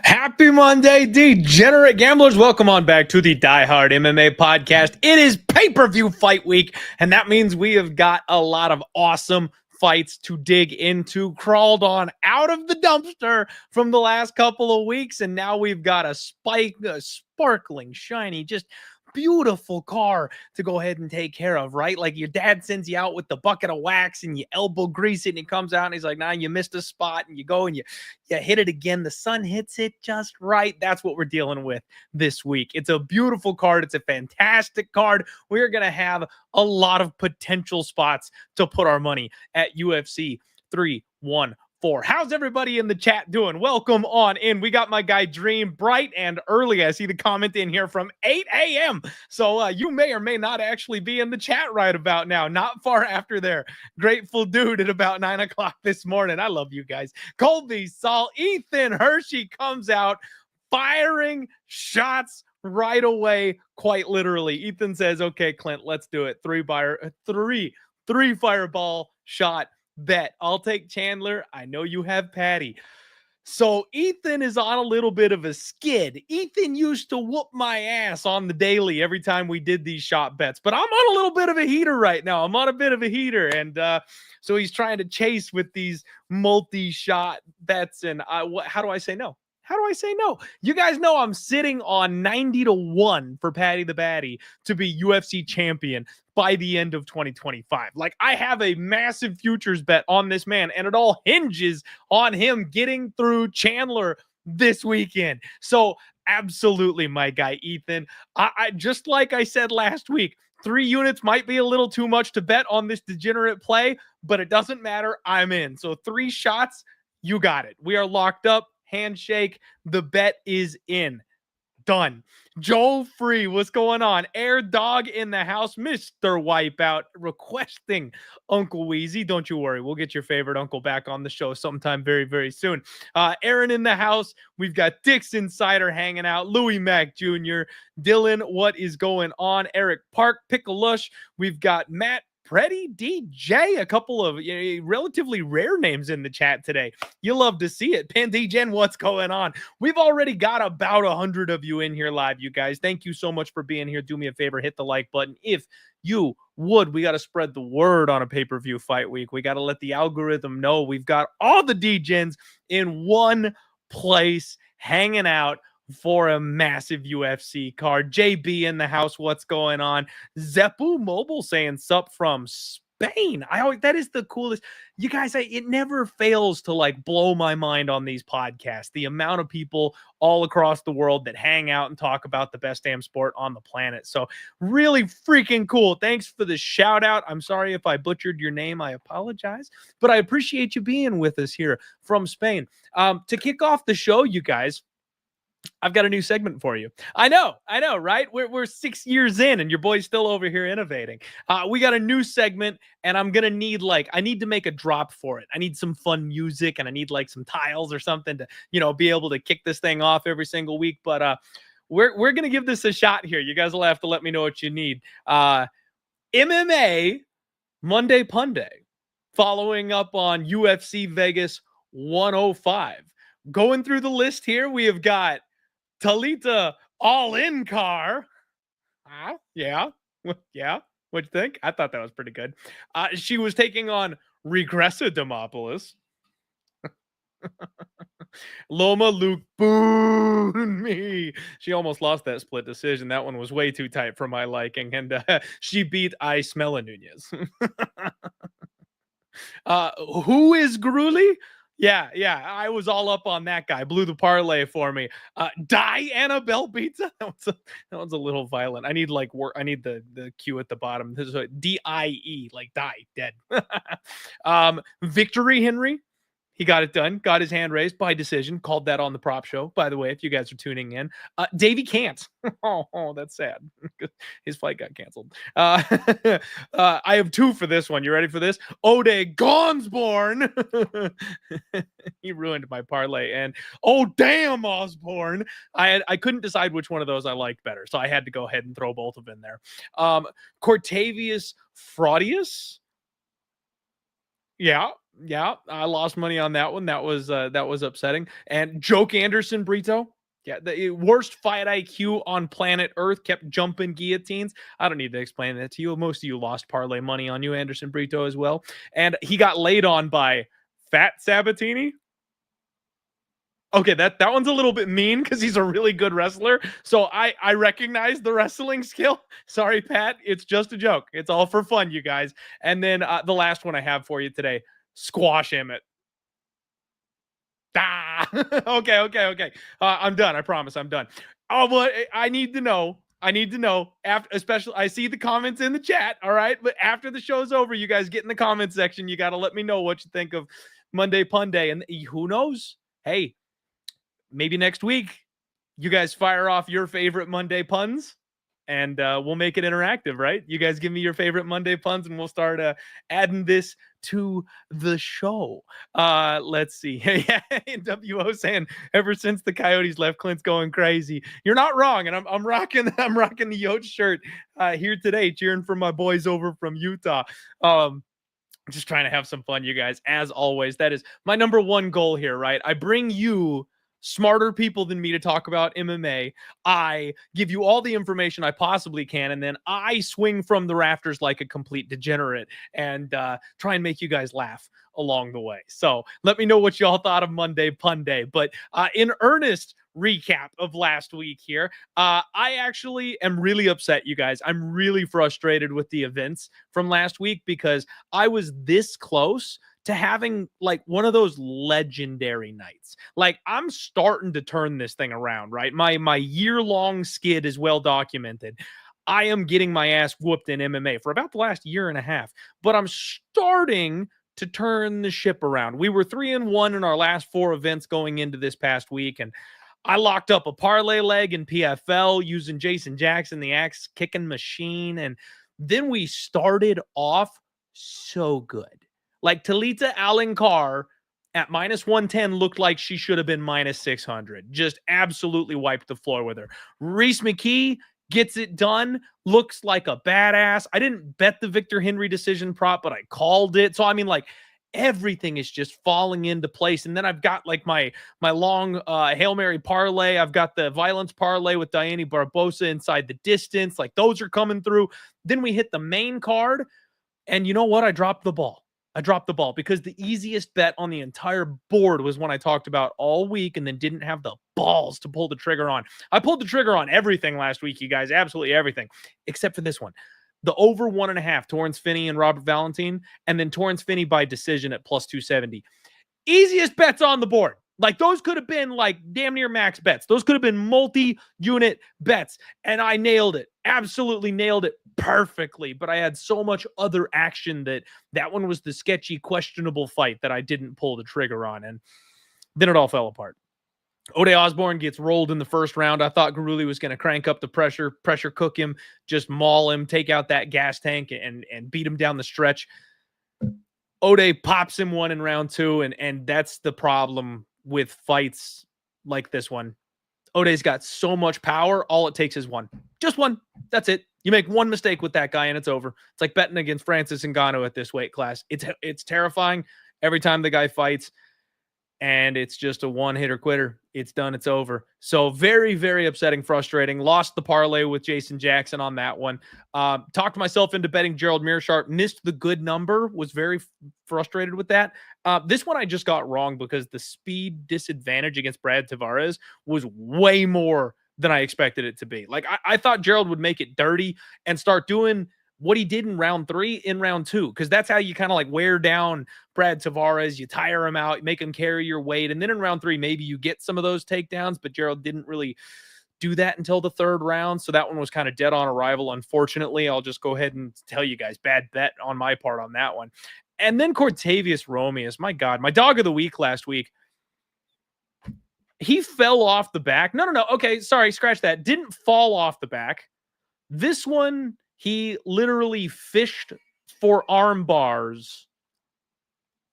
Happy Monday, degenerate gamblers. Welcome on back to the Die Hard MMA podcast. It is pay-per-view fight week, and that means we have got a lot of awesome fights to dig into. Crawled on out of the dumpster from the last couple of weeks, and now we've got a sparkling, shiny, just beautiful car to go ahead and take care of, right? Like your dad sends you out with the bucket of wax and you elbow grease it and he comes out and he's like, nah, you missed a spot, and you go and you hit it again. The sun hits it just right. That's what we're dealing with this week. It's a beautiful card. It's a fantastic card. We're going to have a lot of potential spots to put our money at UFC 314. How's everybody in the chat doing? Welcome on in. We got my guy Dream bright and early. I see the comment in here from 8 a.m. So you may or may not actually be in the chat right about now. Not far after there. Grateful dude at about 9 o'clock this morning. I love you guys. Colby Saul, Ethan Hershey comes out firing shots right away. Quite literally. Ethan says, okay, Clint, let's do it. Three fireball shot bet. I'll take Chandler. I know you have Paddy. So Ethan is on a little bit of a skid. Ethan used to whoop my ass on the daily every time we did these shot bets, but I'm on a little bit of a heater right now. I'm on a bit of a heater. And so he's trying to chase with these multi-shot bets. And how do I say no? How do I say no? You guys know I'm sitting on 90-1 for Paddy the Baddy to be UFC champion by the end of 2025. Like, I have a massive futures bet on this man, and it all hinges on him getting through Chandler this weekend. So absolutely, my guy, Ethan. I just like I said last week, 3 units might be a little too much to bet on this degenerate play, but it doesn't matter. I'm in. So 3 shots, you got it. We are locked up. Handshake. The bet is in. Done. Joel Free, what's going on? Air Dog in the house. Mr. Wipeout requesting Uncle Wheezy. Don't you worry. We'll get your favorite uncle back on the show sometime very, very soon. Aaron in the house. We've got Dix Insider hanging out. Louis Mack Jr. Dylan, what is going on? Eric Park, Picklelush. We've got Matt Pretty DJ, a couple of relatively rare names in the chat today. You love to see it. Pandigen, what's going on? We've already got about 100 of you in here live, you guys. Thank you so much for being here. Do me a favor, hit the like button if you would. We got to spread the word on a pay-per-view fight week. We got to let the algorithm know we've got all the DGens in one place hanging out for a massive UFC card. JB in the house, what's going on? Zeppu Mobile saying sup from Spain. That is the coolest. You guys, it never fails to like blow my mind on these podcasts. The amount of people all across the world that hang out and talk about the best damn sport on the planet. So really freaking cool. Thanks for the shout out. I'm sorry if I butchered your name. I apologize, but I appreciate you being with us here from Spain. To kick off the show, you guys, I've got a new segment for you. I know, right? We're 6 years in and your boy's still over here innovating. We got a new segment and I'm going to need I need to make a drop for it. I need some fun music and I need like some tiles or something to, be able to kick this thing off every single week. But we're going to give this a shot here. You guys will have to let me know what you need. MMA Monday Punday, following up on UFC Vegas 105. Going through the list here, we have got Talita all-in car. Yeah. What'd you think? I thought that was pretty good. She was taking on Regressa Demopoulos. Loma Luke booed me. She almost lost that split decision. That one was way too tight for my liking. And she beat I Smella Nunez. Who is Gruli? Yeah, I was all up on that guy. Blew the parlay for me. Annabelle Pizza. That one's a little violent. I need I need the Q at the bottom. This is a DIE, like die, dead. Victory Henry. He got it done, got his hand raised by decision, called that on the prop show, by the way, if you guys are tuning in. Davey can't. Oh, that's sad. His fight got canceled. I have two for this one. You ready for this? Ode Gonsborn. He ruined my parlay. And oh, damn, Osborne. I couldn't decide which one of those I liked better, so I had to go ahead and throw both of them in there. Cortavius Fraudius. Yeah, I lost money on that one. That was upsetting. And Joke Anderson Brito. Yeah, the worst fight IQ on planet Earth, kept jumping guillotines. I don't need to explain that to you. Most of you lost parlay money on you, Anderson Brito, as well. And he got laid on by Fat Sabatini. Okay, that one's a little bit mean because he's a really good wrestler. So I recognize the wrestling skill. Sorry, Pat. It's just a joke. It's all for fun, you guys. And then the last one I have for you today, Squash Emmett. Ah, okay. I'm done. I promise I'm done. Oh, but I need to know. After, especially, I see the comments in the chat. All right, but after the show's over, you guys get in the comment section. You got to let me know what you think of Monday Pun Day, and who knows? Hey, maybe next week you guys fire off your favorite Monday puns, and we'll make it interactive, right? You guys give me your favorite Monday puns, and we'll start adding this to the show. Let's see. WO saying, ever since the Coyotes left, Clint's going crazy. You're not wrong, and I'm rocking the Yote shirt here today, cheering for my boys over from Utah. Just trying to have some fun, you guys. As always, that is my number one goal here, right? I bring you smarter people than me to talk about MMA. I give you all the information I possibly can, and then I swing from the rafters like a complete degenerate and try and make you guys laugh along the way. So let me know what y'all thought of Monday Pun Day. But in earnest recap of last week here, I actually am really upset, you guys. I'm really frustrated with the events from last week because I was this close to having like one of those legendary nights. Like, I'm starting to turn this thing around, right? My year-long skid is well documented. I am getting my ass whooped in MMA for about the last year and a half, but I'm starting to turn the ship around. We were 3-1 in our last 4 events going into this past week, and I locked up a parlay leg in PFL using Jason Jackson, the axe kicking machine, and then we started off so good. Like, Talita Alencar at minus 110 looked like she should have been minus 600. Just absolutely wiped the floor with her. Reese McKee gets it done. Looks like a badass. I didn't bet the Victor Henry decision prop, but I called it. So, I mean, like, everything is just falling into place. And then I've got like my long Hail Mary parlay. I've got the violence parlay with Diane Barbosa inside the distance. Like, those are coming through. Then we hit the main card. And you know what? I dropped the ball because the easiest bet on the entire board was one I talked about all week and then didn't have the balls to pull the trigger on. I pulled the trigger on everything last week, you guys, absolutely everything, except for this one. The over 1.5, Torrance Finney and Robert Valentine, and then Torrance Finney by decision at plus 270. Easiest bets on the board. Like, those could have been like damn near max bets. Those could have been multi-unit bets. And I nailed it. Absolutely nailed it perfectly. But I had so much other action that one was the sketchy, questionable fight that I didn't pull the trigger on. And then it all fell apart. Ode Osborne gets rolled in the first round. I thought Garuli was going to crank up the pressure cook him, just maul him, take out that gas tank, and beat him down the stretch. Ode pops him one in round 2, and that's the problem with fights like this one. Ode's got so much power. All it takes is one. Just one. That's it. You make one mistake with that guy and it's over. It's like betting against Francis Ngannou at this weight class. It's terrifying every time the guy fights, and it's just a one-hitter quitter. It's done. It's over. So very, very upsetting, frustrating. Lost the parlay with Jason Jackson on that one. Talked myself into betting Gerald Meerschaert. Missed the good number. Was very frustrated with that. This one I just got wrong because the speed disadvantage against Brad Tavares was way more than I expected it to be. Like, I thought Gerald would make it dirty and start doing what he did in round 3 in round 2, because that's how you kind of like wear down Brad Tavares. You tire him out, make him carry your weight, and then in round 3 maybe you get some of those takedowns, but Gerald didn't really do that until the 3rd round, so that one was kind of dead on arrival. Unfortunately, I'll just go ahead and tell you guys, bad bet on my part on that one. And then Cortavius Romeus, my God, my dog of the week last week. He fell off the back. No. Okay, sorry, scratch that. Didn't fall off the back. This one, he literally fished for arm bars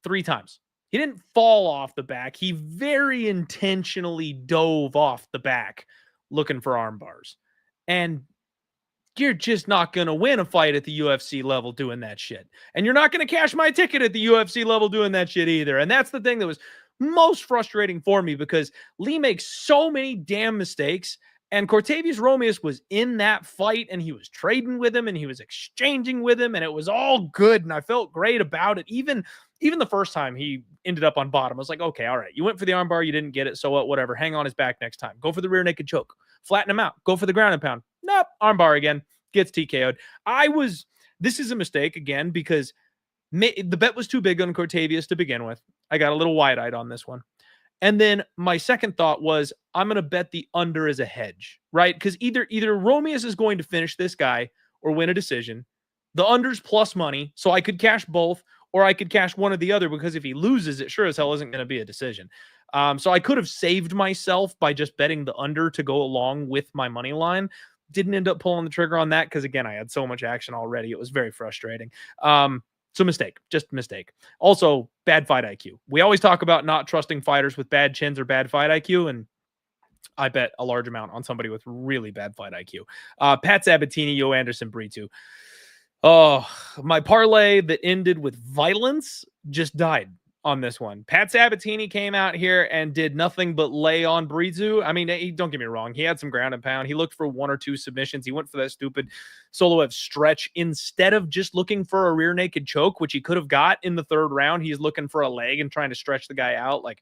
3 times. He didn't fall off the back. He very intentionally dove off the back looking for arm bars. And you're just not going to win a fight at the UFC level doing that shit. And you're not going to cash my ticket at the UFC level doing that shit either. And that's the thing that was most frustrating for me, because Lee makes so many damn mistakes. And Cortavius Romeus was in that fight, and he was trading with him, and he was exchanging with him, and it was all good. And I felt great about it. Even the first time he ended up on bottom, I was like, okay, all right, you went for the armbar, you didn't get it, so what? Whatever. Hang on his back next time. Go for the rear naked choke. Flatten him out. Go for the ground and pound. Nope. Armbar again. Gets TKO'd. This is a mistake again, because the bet was too big on Cortavius to begin with. I got a little wide-eyed on this one. And then my second thought was, I'm going to bet the under as a hedge, right? Because either Romeus is going to finish this guy or win a decision. The under's plus money, so I could cash both, or I could cash one or the other, because if he loses, it sure as hell isn't going to be a decision. So I could have saved myself by just betting the under to go along with my money line. Didn't end up pulling the trigger on that because, again, I had so much action already. It was very frustrating. So mistake, just mistake. Also, bad fight IQ. We always talk about not trusting fighters with bad chins or bad fight IQ, and I bet a large amount on somebody with really bad fight IQ. Pat Sabatini, Yo Anderson Brito. Oh, my parlay that ended with violence just died on this one. Pat Sabatini came out here and did nothing but lay on Brito. I mean, don't get me wrong. He had some ground and pound. He looked for 1 or 2 submissions. He went for that stupid Soloev stretch instead of just looking for a rear naked choke, which he could have got in the 3rd round. He's looking for a leg and trying to stretch the guy out. Like,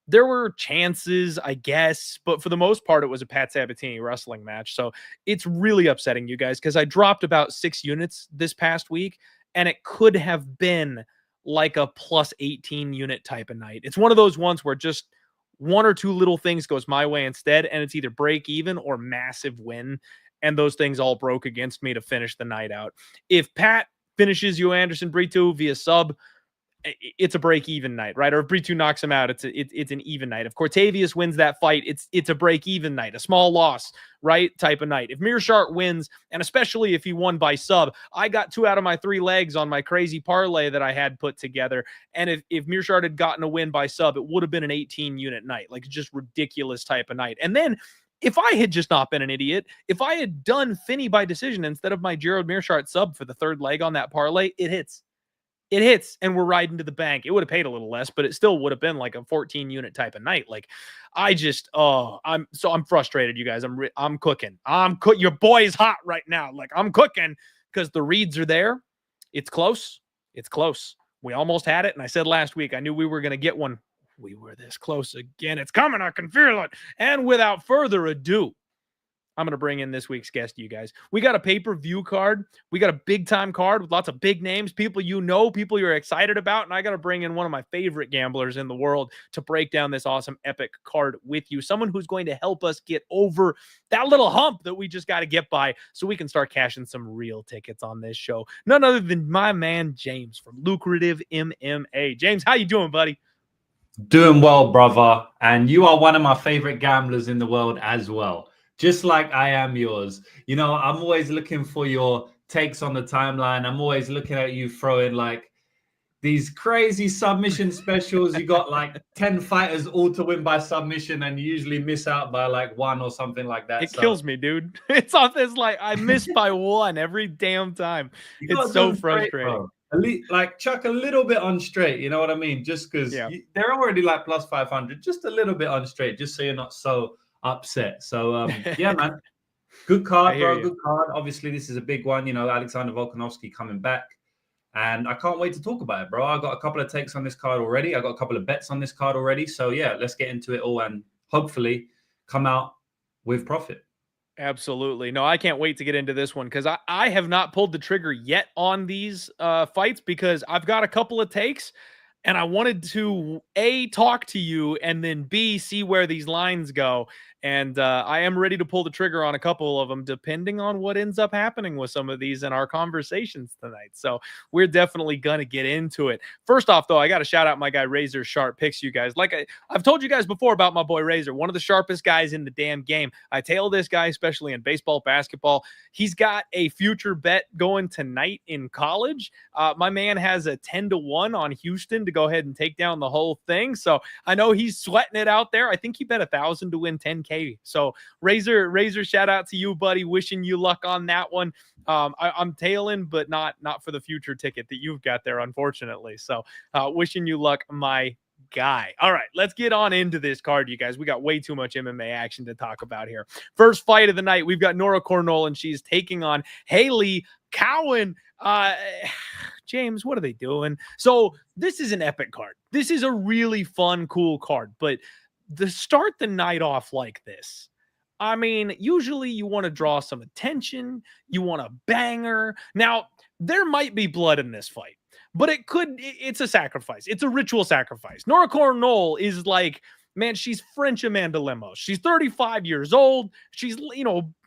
there were chances, I guess, but for the most part, it was a Pat Sabatini wrestling match. So it's really upsetting, you guys, because I dropped about 6 units this past week, and it could have been like a plus 18 unit type of night. It's one of those ones where just 1 or 2 little things goes my way instead, and it's either break even or massive win. And those things all broke against me to finish the night out. If Pat finishes Yo Anderson Brito via sub, it's a break-even night, right? Or if Brito knocks him out, it's an even night. If Cortavius wins that fight, it's a break-even night, a small loss, right? Type of night. If Mearshart wins, and especially if he won by sub, I got 2 out of my 3 legs on my crazy parlay that I had put together. And if Mearshart had gotten a win by sub, it would have been an 18-unit night, like just ridiculous type of night. And then if I had just not been an idiot, if I had done Finney by decision instead of my Gerald Mearshart sub for the 3rd leg on that parlay, it hits. It hits, and we're riding to the bank. It would have paid a little less, but it still would have been like a 14-unit type of night. Like, I'm frustrated, you guys. I'm cooking. Your boy's hot right now. Like, I'm cooking because the reads are there. It's close. It's close. We almost had it, and I said last week I knew we were going to get one. We were this close again. It's coming. I can feel it. And without further ado, I'm going to bring in this week's guest, you guys. We got a pay-per-view card. We got a big-time card with lots of big names, people you know, people you're excited about, and I got to bring in one of my favorite gamblers in the world to break down this awesome epic card with you. Someone who's going to help us get over that little hump that we just got to get by so we can start cashing some real tickets on this show. None other than my man, James, from Lucrative MMA. James, how you doing, buddy? Doing well, brother. And you are one of my favorite gamblers in the world as well. Just like I am yours. You know, I'm always looking for your takes on the timeline. I'm always looking at you throwing like these crazy submission specials. You got like 10 fighters all to win by submission, and you usually miss out by like 1 or something like that. It kills me, dude. It's like I miss by 1 every damn time. It's so frustrating. Like chuck a little bit on straight, you know what I mean? Just because they're already like plus 500, just a little bit on straight, just so you're not so upset. So yeah, man, good card, bro. Good card. Obviously, this is a big one. You know, Alexander Volkanovski coming back, and I can't wait to talk about it, bro. I got a couple of takes on this card already. I got a couple of bets on this card already. So yeah, let's get into it all and hopefully come out with profit. Absolutely. No, I can't wait to get into this one because I have not pulled the trigger yet on these fights because I've got a couple of takes. And I wanted to A, talk to you, and then B, see where these lines go. And I am ready to pull the trigger on a couple of them, depending on what ends up happening with some of these in our conversations tonight. So we're definitely going to get into it. First off, though, I got to shout out my guy Razor's sharp picks, you guys. Like I've told you guys before about my boy Razor, one of the sharpest guys in the damn game. I tail this guy, especially in baseball, basketball. He's got a future bet going tonight in college. My man has a 10-1 on Houston to go ahead and take down the whole thing. So I know he's sweating it out there. I think he bet 1,000 to win 10K. So Razor, shout out to you, buddy. Wishing you luck on that one. I'm tailing, but not for the future ticket that you've got there, unfortunately. So wishing you luck, my guy. All right, let's get on into this card, you guys. We got way too much MMA action to talk about here. First fight of the night, we've got Nora Cornolle, and she's taking on Hailey. Cowan. James, what are they doing? So this is an epic card. This is a really fun, cool card. But to start the night off like this, I mean, usually you want to draw some attention. You want a banger. Now, there might be blood in this fight, but it's a sacrifice. It's a ritual sacrifice. Nora Cornolle is like, man, she's French Amanda Lemos. She's 35 years old. She's,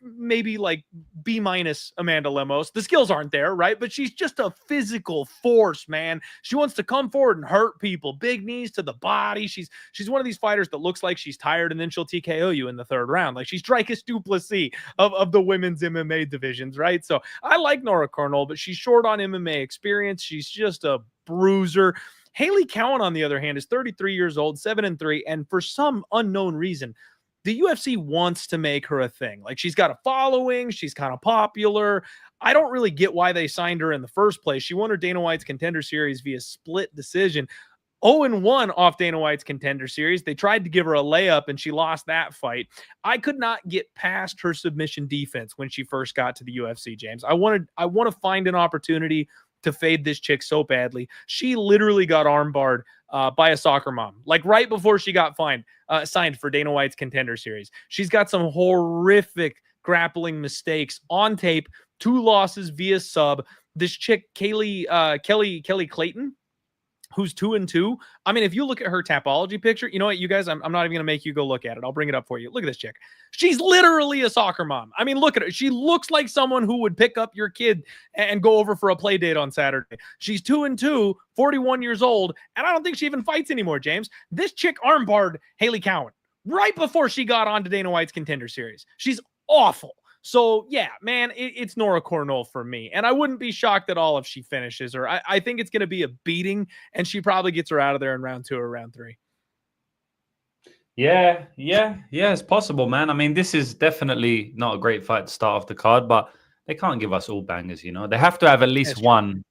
maybe like B- Amanda Lemos. The skills aren't there, right? But she's just a physical force, man. She wants to come forward and hurt people. Big knees to the body. She's one of these fighters that looks like she's tired, and then she'll TKO you in the third round. Like she's Dricus du Plessis of the women's MMA divisions, right? So I like Nora Cornolle, but she's short on MMA experience. She's just a bruiser. Hailey Cowan, on the other hand, is 33 years old, 7-3, and for some unknown reason, the UFC wants to make her a thing. Like, she's got a following, she's kind of popular. I don't really get why they signed her in the first place. She won her Dana White's Contender Series via split decision. 0-1 off Dana White's Contender Series. They tried to give her a layup, and she lost that fight. I could not get past her submission defense when she first got to the UFC, James. I want to find an opportunity to fade this chick so badly. She literally got armbarred by a soccer mom, like right before she got signed for Dana White's Contender Series. She's got some horrific grappling mistakes on tape, 2 losses via sub. This chick, Kelly Clayton, who's 2-2. I mean, if you look at her Tapology picture, you know what, you guys, I'm not even going to make you go look at it. I'll bring it up for you. Look at this chick. She's literally a soccer mom. I mean, look at her. She looks like someone who would pick up your kid and go over for a play date on Saturday. She's 2-2, 41 years old, and I don't think she even fights anymore, James. This chick armbarred Hailey Cowan right before she got on to Dana White's Contender Series. She's awful. So, yeah, man, it's Nora Cornolle for me. And I wouldn't be shocked at all if she finishes her. I think it's going to be a beating, and she probably gets her out of there in round 2 or round 3. Yeah, it's possible, man. I mean, this is definitely not a great fight to start off the card, but they can't give us all bangers, They have to have at least one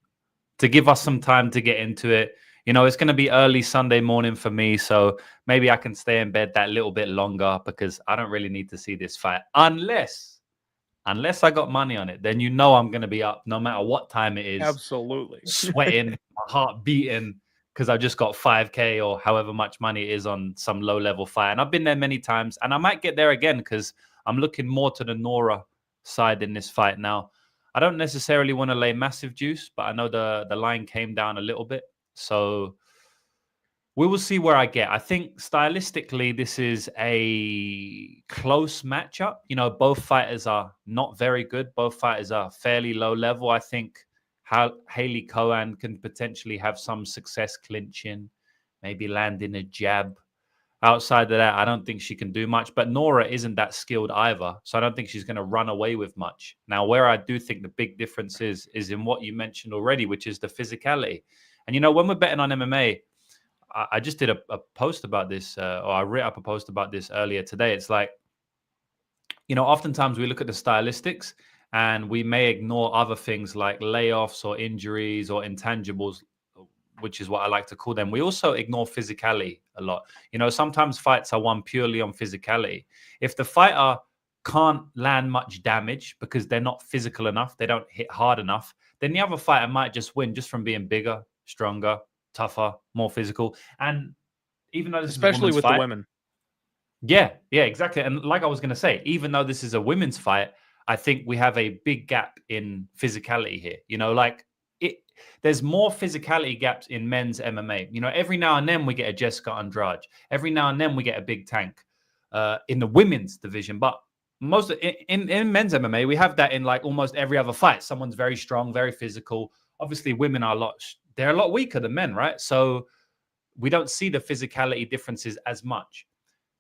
to give us some time to get into it. It's going to be early Sunday morning for me, so maybe I can stay in bed that little bit longer because I don't really need to see this fight unless I got money on it. Then I'm going to be up no matter what time it is. Absolutely. Sweating, my heart beating because I just got 5K or however much money it is on some low-level fight. And I've been there many times, and I might get there again because I'm looking more to the Nora side in this fight now. I don't necessarily want to lay massive juice, but I know the line came down a little bit. So we will see where I get. I think stylistically, this is a close matchup. Both fighters are not very good. Both fighters are fairly low level. I think Hailey Cowan can potentially have some success clinching, maybe landing a jab. Outside of that, I don't think she can do much. But Nora isn't that skilled either, so I don't think she's going to run away with much. Now, where I do think the big difference is in what you mentioned already, which is the physicality. And, when we're betting on MMA, I just did a post about this, or I wrote up a post about this earlier today. It's like, oftentimes we look at the stylistics and we may ignore other things like layoffs or injuries or intangibles, which is what I like to call them. We also ignore physicality a lot. Sometimes fights are won purely on physicality. If the fighter can't land much damage because they're not physical enough, they don't hit hard enough, then the other fighter might just win just from being bigger, stronger, tougher, more physical. And even though this especially is with fight, the women. Yeah, exactly. And like I was going to say, even though this is a women's fight, I think we have a big gap in physicality here. there's more physicality gaps in men's MMA. You know, every now and then we get a Jessica Andrade. Every now and then we get a big tank in the women's division. But most in men's MMA, we have that in like almost every other fight. Someone's very strong, very physical. Obviously, women are they're a lot weaker than men, right? So we don't see the physicality differences as much.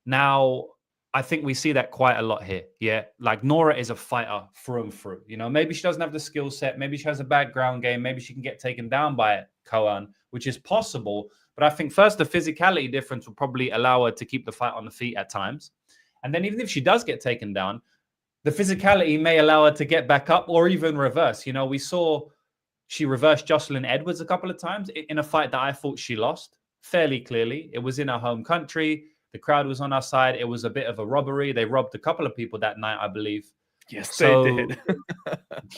Now, I think we see that quite a lot here. Yeah. Like Nora is a fighter through and through. You know, maybe she doesn't have the skill set. Maybe she has a bad ground game. Maybe she can get taken down by Cowan, which is possible. But I think first, the physicality difference will probably allow her to keep the fight on the feet at times. And then even if she does get taken down, the physicality may allow her to get back up or even reverse. You know, we saw she reversed Jocelyn Edwards a couple of times in a fight that I thought she lost fairly clearly. It was in her home country. The crowd was on our side. It was a bit of a robbery. They robbed a couple of people that night, I believe. Yes, so, they did.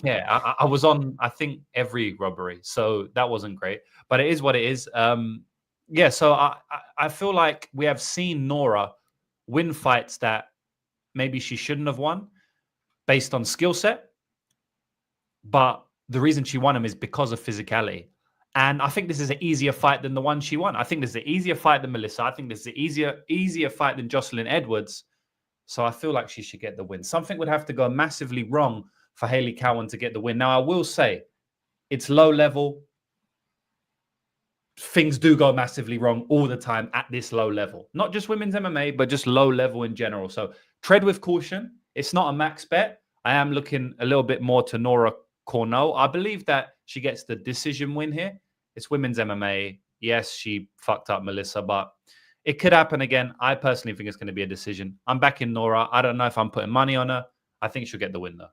Yeah, I was on, I think, every robbery. So that wasn't great. But it is what it is. Yeah, so I feel like we have seen Nora win fights that maybe she shouldn't have won based on skill set. But the reason she won them is because of physicality. And I think this is an easier fight than the one she won. I think this is an easier fight than Melissa. I think this is an easier fight than Jocelyn Edwards. So I feel like she should get the win. Something would have to go massively wrong for Hailey Cowan to get the win. Now, I will say it's low level. Things do go massively wrong all the time at this low level. Not just women's MMA, but just low level in general. So tread with caution. It's not a max bet. I am looking a little bit more to Nora Cornolle. I believe that she gets the decision win here. It's women's MMA. Yes, she fucked up Melissa, but it could happen again. I personally think it's going to be a decision. I'm backing Nora. I don't know if I'm putting money on her. I think she'll get the win, though.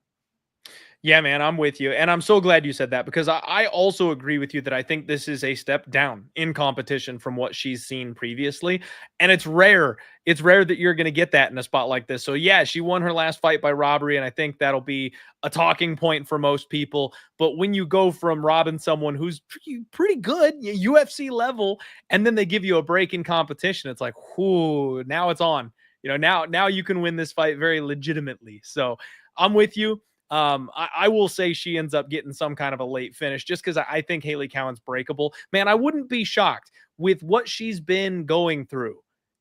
Yeah, man, I'm with you. And I'm so glad you said that because I also agree with you that I think this is a step down in competition from what she's seen previously. And it's rare. It's rare that you're going to get that in a spot like this. So, yeah, she won her last fight by robbery, and I think that'll be a talking point for most people. But when you go from robbing someone who's pretty good, UFC level, and then they give you a break in competition, it's like, whoo, now it's on. You know, now you can win this fight very legitimately. So I'm with you. I will say she ends up getting some kind of a late finish just because I think Hailey Cowan's breakable. Man, I wouldn't be shocked with what she's been going through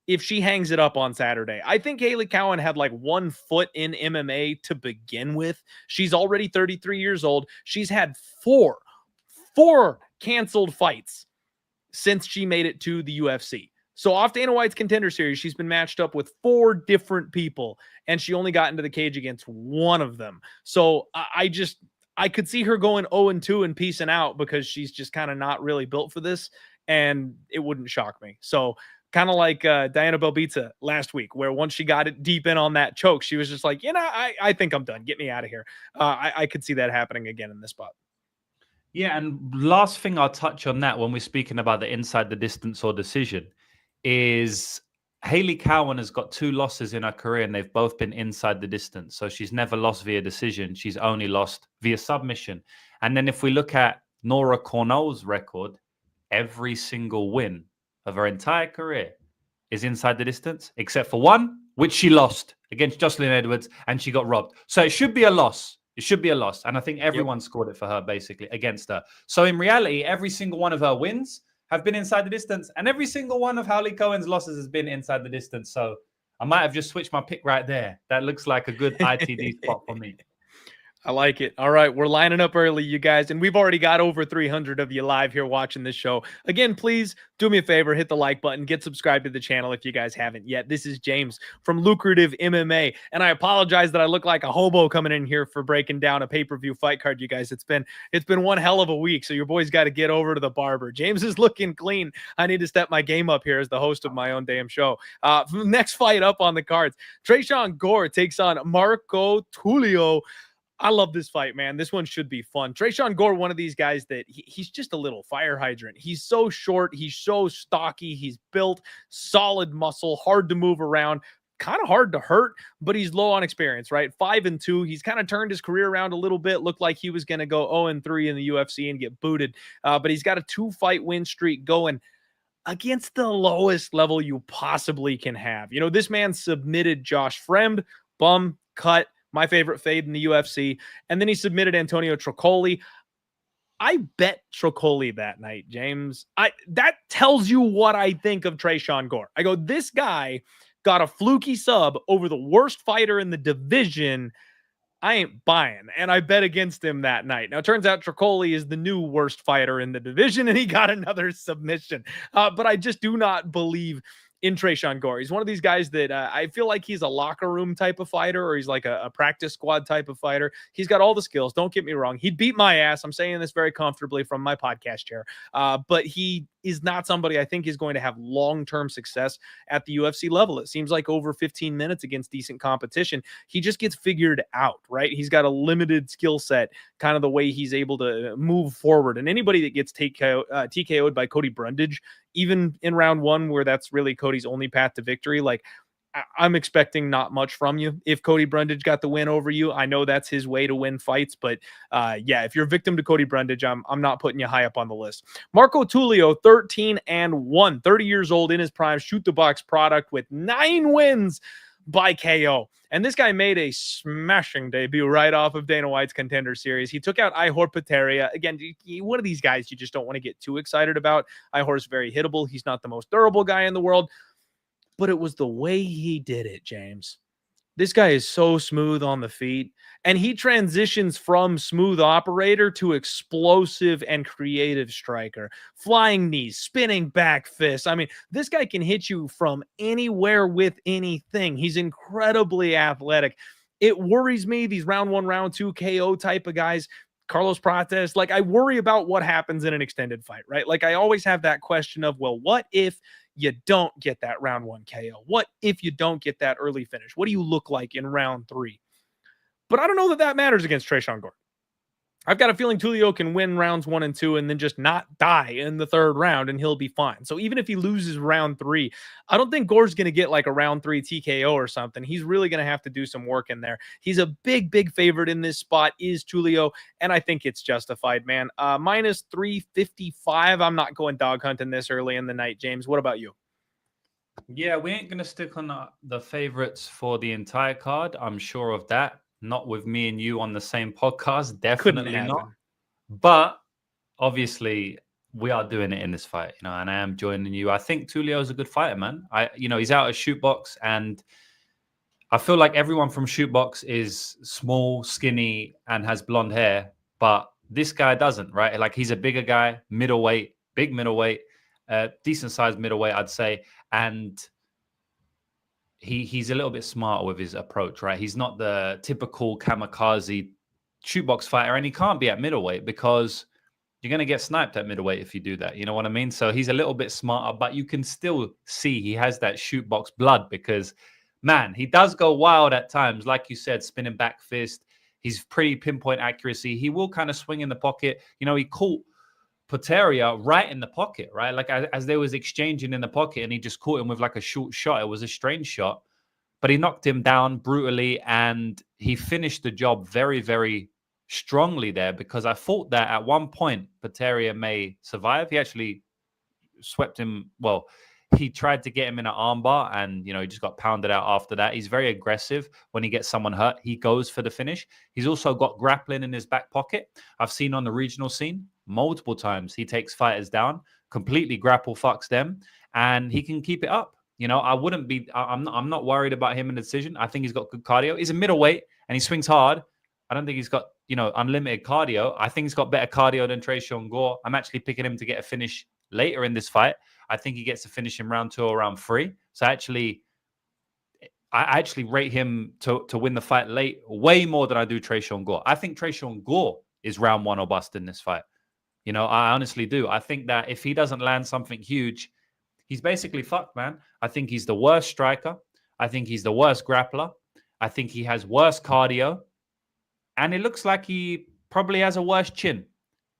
if she hangs it up on Saturday. I think Hailey Cowan had like 1 foot in MMA to begin with. She's already 33 years old. She's had four canceled fights since she made it to the UFC. So off Dana White's Contender Series, she's been matched up with 4 different people, and she only got into the cage against one of them. So I could see her going 0-2 and peacing out because she's just kind of not really built for this, and it wouldn't shock me. So kind of like Diana Belbita last week, where once she got it deep in on that choke, she was just like, I think I'm done. Get me out of here. I could see that happening again in this spot. Yeah, and last thing I'll touch on that when we're speaking about the inside the distance or decision is Hailey Cowan has got 2 losses in her career, and they've both been inside the distance. So she's never lost via decision. She's only lost via submission. And then if we look at Nora Cornolle's record, every single win of her entire career is inside the distance, except for one, which she lost against Jocelyn Edwards, and she got robbed. So it should be a loss. It should be a loss. And I think everyone scored it for her, basically, against her. So in reality, every single one of her wins have been inside the distance, and every single one of Hailey Cowan's losses has been inside the distance. So I might have just switched my pick right there. That looks like a good ITD spot for me. I like it. All right, we're lining up early, you guys, and we've already got over 300 of you live here watching this show. Again, please do me a favor, hit the like button, get subscribed to the channel if you guys haven't yet. This is James from Lucrative MMA, and I apologize that I look like a hobo coming in here for breaking down a pay-per-view fight card, you guys. It's been one hell of a week, so your boy's got to get over to the barber. James is looking clean. I need to step my game up here as the host of my own damn show. Next fight up on the cards, Tresean Gore takes on Marco Tulio. I love this fight, man. This one should be fun. Tresean Gore, one of these guys that he's just a little fire hydrant. He's so short. He's so stocky. He's built, solid muscle, hard to move around, kind of hard to hurt, but he's low on experience, right? 5-2. He's kind of turned his career around a little bit. Looked like he was going to go 0-3 in the UFC and get booted. But he's got a 2-fight win streak going against the lowest level you possibly can have. You know, this man submitted Josh Fremd, bum, cut, my favorite fade in the UFC. And then he submitted Antonio Trocoli. I bet Trocoli that night, James. That tells you what I think of Tresean Gore. I go, this guy got a fluky sub over the worst fighter in the division. I ain't buying. And I bet against him that night. Now, it turns out Trocoli is the new worst fighter in the division, and he got another submission. But I just do not believe in Tresean Gore. He's one of these guys that I feel like he's a locker room type of fighter, or he's like a practice squad type of fighter. He's got all the skills. Don't get me wrong. He'd beat my ass. I'm saying this very comfortably from my podcast chair. But he is not somebody I think is going to have long-term success at the UFC level. It seems like over 15 minutes against decent competition, he just gets figured out, right? He's got a limited skill set, kind of the way he's able to move forward. And anybody that gets TKO'd by Cody Brundage, even in round one, where that's really Cody's only path to victory, like, I'm expecting not much from you. If Cody Brundage got the win over you, I know that's his way to win fights, but yeah, if you're a victim to Cody Brundage, I'm not putting you high up on the list. Marco Tulio, 13-1, 30 years old, in his prime, shoot the box product with 9 wins by KO. And this guy made a smashing debut right off of Dana White's Contender Series. He took out Ihor Potieria. Again, one of these guys you just don't want to get too excited about. Ihor's very hittable. He's not the most durable guy in the world, but it was the way he did it, James. This guy is so smooth on the feet, and he transitions from smooth operator to explosive and creative striker. Flying knees, spinning back fists. I mean, this guy can hit you from anywhere with anything. He's incredibly athletic. It worries me, these round 1, round 2 KO type of guys, Carlos Prates, like, I worry about what happens in an extended fight, right? Like, I always have that question of, well, what if you don't get that round 1 KO? What if you don't get that early finish? What do you look like in round 3? But I don't know that matters against Tresean Gore. I've got a feeling Tulio can win rounds 1 and 2 and then just not die in the 3rd round, and he'll be fine. So even if he loses round 3, I don't think Gore's going to get like a round 3 TKO or something. He's really going to have to do some work in there. He's a big, big favorite in this spot, is Tulio, and I think it's justified, man. Minus 355. I'm not going dog hunting this early in the night, James. What about you? Yeah, we ain't going to stick on the favorites for the entire card. I'm sure of that. Not with me and you on the same podcast. Definitely not. But obviously, we are doing it in this fight, and I am joining you. I think Tulio is a good fighter, man. He's out of Shootbox, and I feel like everyone from Shootbox is small, skinny, and has blonde hair. But this guy doesn't, right? Like, he's a bigger guy, middleweight, big middleweight, decent sized middleweight, I'd say. And he's a little bit smarter with his approach, right? He's not the typical kamikaze shootbox fighter, and he can't be at middleweight because you're going to get sniped at middleweight if you do that. You know what I mean? So he's a little bit smarter, but you can still see he has that shootbox blood because, man, he does go wild at times. Like you said, spinning back fist. He's pretty pinpoint accuracy. He will kind of swing in the pocket. He caught Potieria right in the pocket, right? Like, as they was exchanging in the pocket, and he just caught him with like a short shot. It was a strange shot, but he knocked him down brutally, and he finished the job very, very strongly there, because I thought that at one point Potieria may survive. He actually swept him. Well, he tried to get him in an armbar, and he just got pounded out after that. He's very aggressive. When he gets someone hurt, he goes for the finish. He's also got grappling in his back pocket. I've seen on the regional scene multiple times he takes fighters down, completely grapple fucks them, and he can keep it up. I'm not worried about him in the decision. I think he's got good cardio. He's a middleweight and he swings hard. I don't think he's got, unlimited cardio. I think he's got better cardio than Tresean Gore. I'm actually picking him to get a finish later in this fight. I think he gets a finish in round 2 or round 3. So I actually rate him to win the fight late way more than I do Tresean Gore. I think Tresean Gore is round 1 or bust in this fight. I honestly do. I think that if he doesn't land something huge, he's basically fucked, man. I think he's the worst striker. I think he's the worst grappler. I think he has worse cardio. And it looks like he probably has a worse chin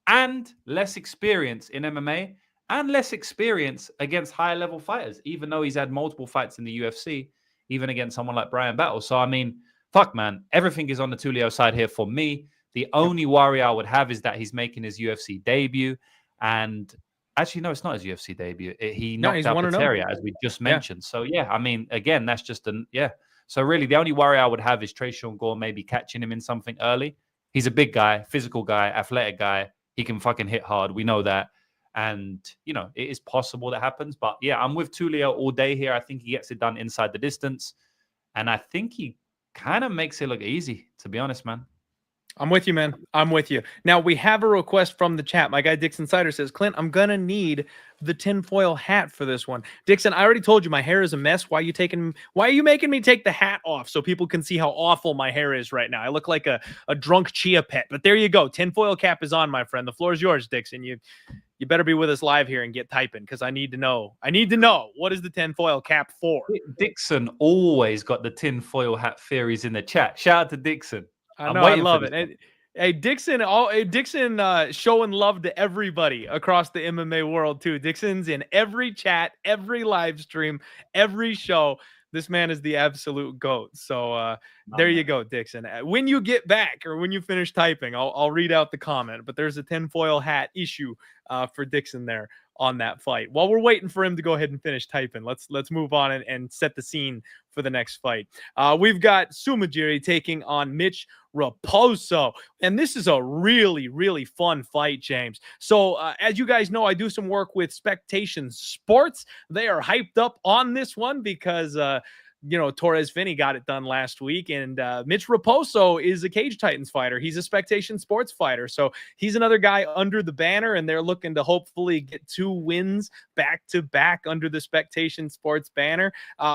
and less experience in MMA and less experience against higher level fighters, even though he's had multiple fights in the UFC, even against someone like Brian Battle. So, I mean, fuck, man. Everything is on the Tulio side here for me. The only worry I would have is that he's making his UFC debut. And actually, no, it's not his UFC debut. He knocked out Potieria, as we just mentioned. Yeah. So, yeah, I mean, again, that's just So, really, the only worry I would have is Tresean Gore maybe catching him in something early. He's a big guy, physical guy, athletic guy. He can fucking hit hard. We know that. And, you know, it is possible that happens. But yeah, I'm with Tulio all day here. I think he gets it done inside the distance. And I think he kind of makes it look easy, to be honest, man. I'm with you, man. I'm with you. Now, we have a request from the chat. My guy Dixon Sider says, Clint, I'm going to need the tinfoil hat for this one. Dixon, I already told you my hair is a mess. Why are you making me take the hat off so people can see how awful my hair is right now? I look like a drunk chia pet. But there you go. Tinfoil cap is on, my friend. The floor is yours, Dixon. You better be with us live here and get typing because I need to know. What is the tinfoil cap for? Dixon always got the tinfoil hat theories in the chat. Shout out to Dixon. I know, I love it. Hey, Dixon, showing love to everybody across the MMA world too. Dixon's in every chat, every live stream, every show. This man is the absolute GOAT. So there you go, Dixon. When you get back or when you finish typing, I'll read out the comment. But there's a tinfoil hat issue for Dixon there on that fight. While we're waiting for him to go ahead and finish typing, let's move on and set the scene for the next fight. We've got Sumudaerji taking on Mitch Raposo, and this is a really, really fun fight, James. So as you guys know, I do some work with Spectation Sports. They are hyped up on this one because Torres Finney got it done last week, and Mitch Raposo is a Cage Titans fighter. He's a Spectation Sports fighter, so he's another guy under the banner, and they're looking to hopefully get 2 wins back-to-back under the Spectation Sports banner.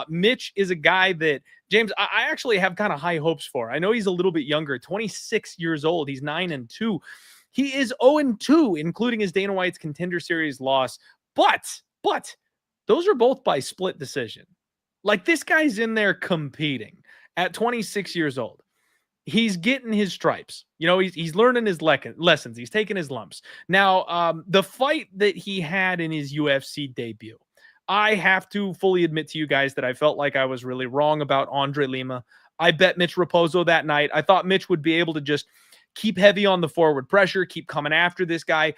Mitch is a guy that, James, I actually have kind of high hopes for. I know he's a little bit younger, 26 years old. He's 9-2. He is 0-2, including his Dana White's Contender Series loss, but those are both by split decision. Like, this guy's in there competing at 26 years old. He's getting his stripes. He's learning his lessons. He's taking his lumps. Now, the fight that he had in his UFC debut, I have to fully admit to you guys that I felt like I was really wrong about Andre Lima. I bet Mitch Raposo that night. I thought Mitch would be able to just keep heavy on the forward pressure, keep coming after this guy,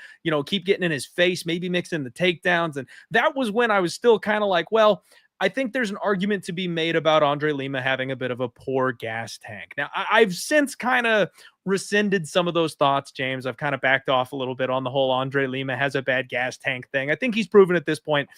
keep getting in his face, maybe mixing the takedowns. And that was when I was still kind of like, well, I think there's an argument to be made about Andre Lima having a bit of a poor gas tank. Now, I've since kind of rescinded some of those thoughts, James. I've kind of backed off a little bit on the whole Andre Lima has a bad gas tank thing. I think he's proven at this point,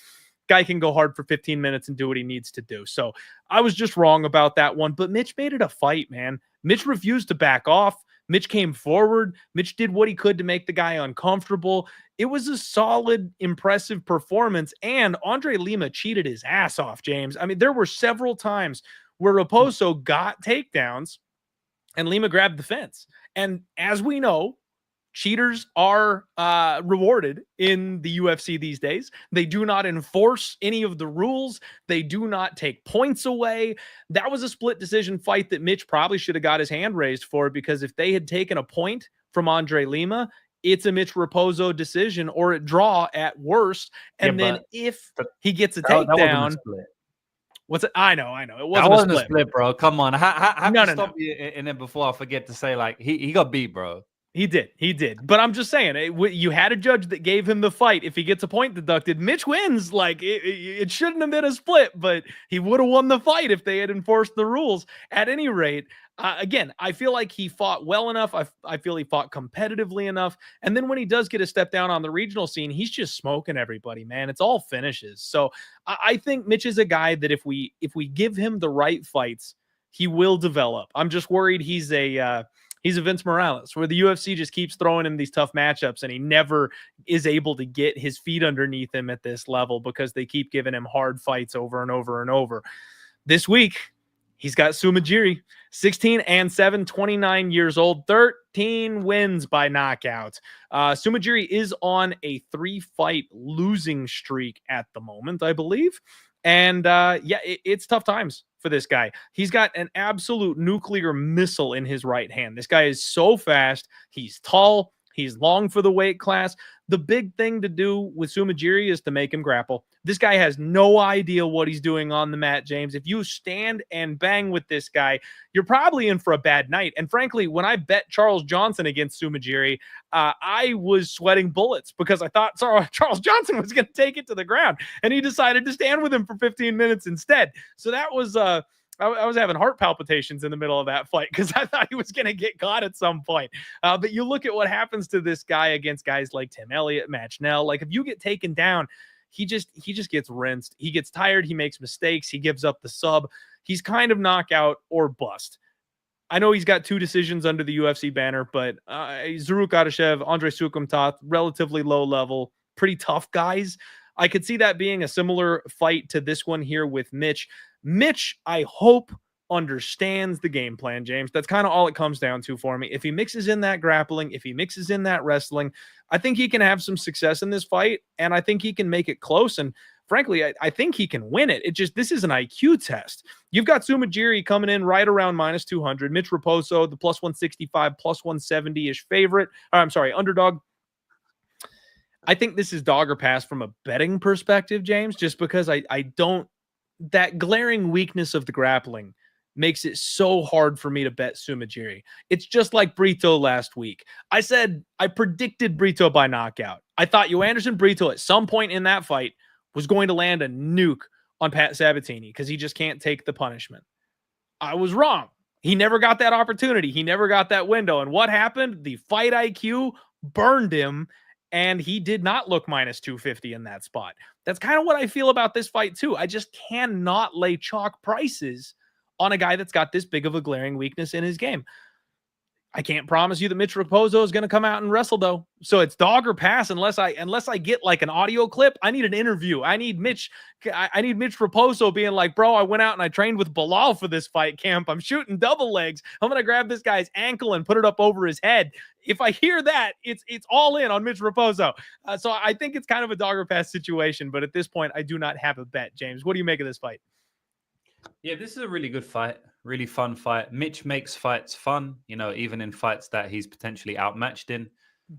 guy can go hard for 15 minutes and do what he needs to do. So I was just wrong about that one. But Mitch made it a fight, man. Mitch refused to back off. Mitch came forward. Mitch did what he could to make the guy uncomfortable. It was a solid, impressive performance, and Andre Lima cheated his ass off, James. I mean, there were several times where Raposo got takedowns and Lima grabbed the fence. And as we know, cheaters are rewarded in the UFC these days. They do not enforce any of the rules. They do not take points away. That was a split decision fight that Mitch probably should have got his hand raised for, because if they had taken a point from Andre Lima, it's a Mitch Raposo decision or a draw at worst. And then if he gets a takedown, what's it? I know. It wasn't a split, bro. Come on. I have to stop you in it before I forget to say, like, he got beat, bro. He did. But I'm just saying, you had a judge that gave him the fight. If he gets a point deducted, Mitch wins. Like, it shouldn't have been a split, but he would have won the fight if they had enforced the rules. At any rate, again, I feel like he fought well enough. I feel he fought competitively enough. And then when he does get a step down on the regional scene, he's just smoking everybody, man. It's all finishes. So I think Mitch is a guy that if we give him the right fights, he will develop. I'm just worried he's a Vince Morales, where the UFC just keeps throwing him these tough matchups and he never is able to get his feet underneath him at this level because they keep giving him hard fights over and over and over. This week, he's got Sumudaerji, 16-7, 29 years old, 13 wins by knockout. Sumudaerji is on a 3-fight losing streak at the moment, I believe. And it's tough times for this guy. He's got an absolute nuclear missile in his right hand. This guy is so fast. He's tall. He's long for the weight class. The big thing to do with Sumudaerji is to make him grapple. This guy has no idea what he's doing on the mat, James. If you stand and bang with this guy, you're probably in for a bad night. And frankly, when I bet Charles Johnson against Sumudaerji, I was sweating bullets because I thought Charles Johnson was going to take it to the ground, and he decided to stand with him for 15 minutes instead. So that was I was having heart palpitations in the middle of that fight because I thought he was going to get caught at some point. But you look at what happens to this guy against guys like Tim Elliott, Matt Schnell. Like if you get taken down, he just gets rinsed. He gets tired. He makes mistakes. He gives up the sub. He's kind of knockout or bust. I know he's got 2 decisions under the UFC banner, but Zaruk Adashev, Andrei Sukumtat, relatively low level, pretty tough guys. I could see that being a similar fight to this one here with Mitch. Mitch, I hope, understands the game plan, James. That's kind of all it comes down to for me. If he mixes in that grappling, if he mixes in that wrestling, I think he can have some success in this fight, and I think he can make it close. And frankly, I think he can win it. This is an IQ test. You've got Sumudaerji coming in right around minus 200. Mitch Raposo, the plus 165, plus 170-ish favorite. Underdog. I think this is dog or pass from a betting perspective, James, just because I don't, that glaring weakness of the grappling makes it so hard for me to bet Sumudaerji. It's just like Brito last week. I predicted Brito by knockout. I thought Anderson Brito at some point in that fight was going to land a nuke on Pat Sabatini because he just can't take the punishment. I was wrong. He never got that opportunity. He never got that window. And what happened? The fight IQ burned him, and he did not look minus 250 in that spot. That's kind of what I feel about this fight too. I just cannot lay chalk prices on a guy that's got this big of a glaring weakness in his game. I can't promise you that Mitch Raposo is going to come out and wrestle though. So it's dog or pass unless I get like an audio clip. I need an interview. I need Mitch Raposo being like, bro, I went out and I trained with Bilal for this fight camp. I'm shooting double legs. I'm going to grab this guy's ankle and put it up over his head. If I hear that, it's all in on Mitch Raposo. So I think it's kind of a dog or pass situation, but at this point, I do not have a bet. James, what do you make of this fight? Yeah, this is a really good fight, really fun fight. Mitch makes fights fun, even in fights that he's potentially outmatched in.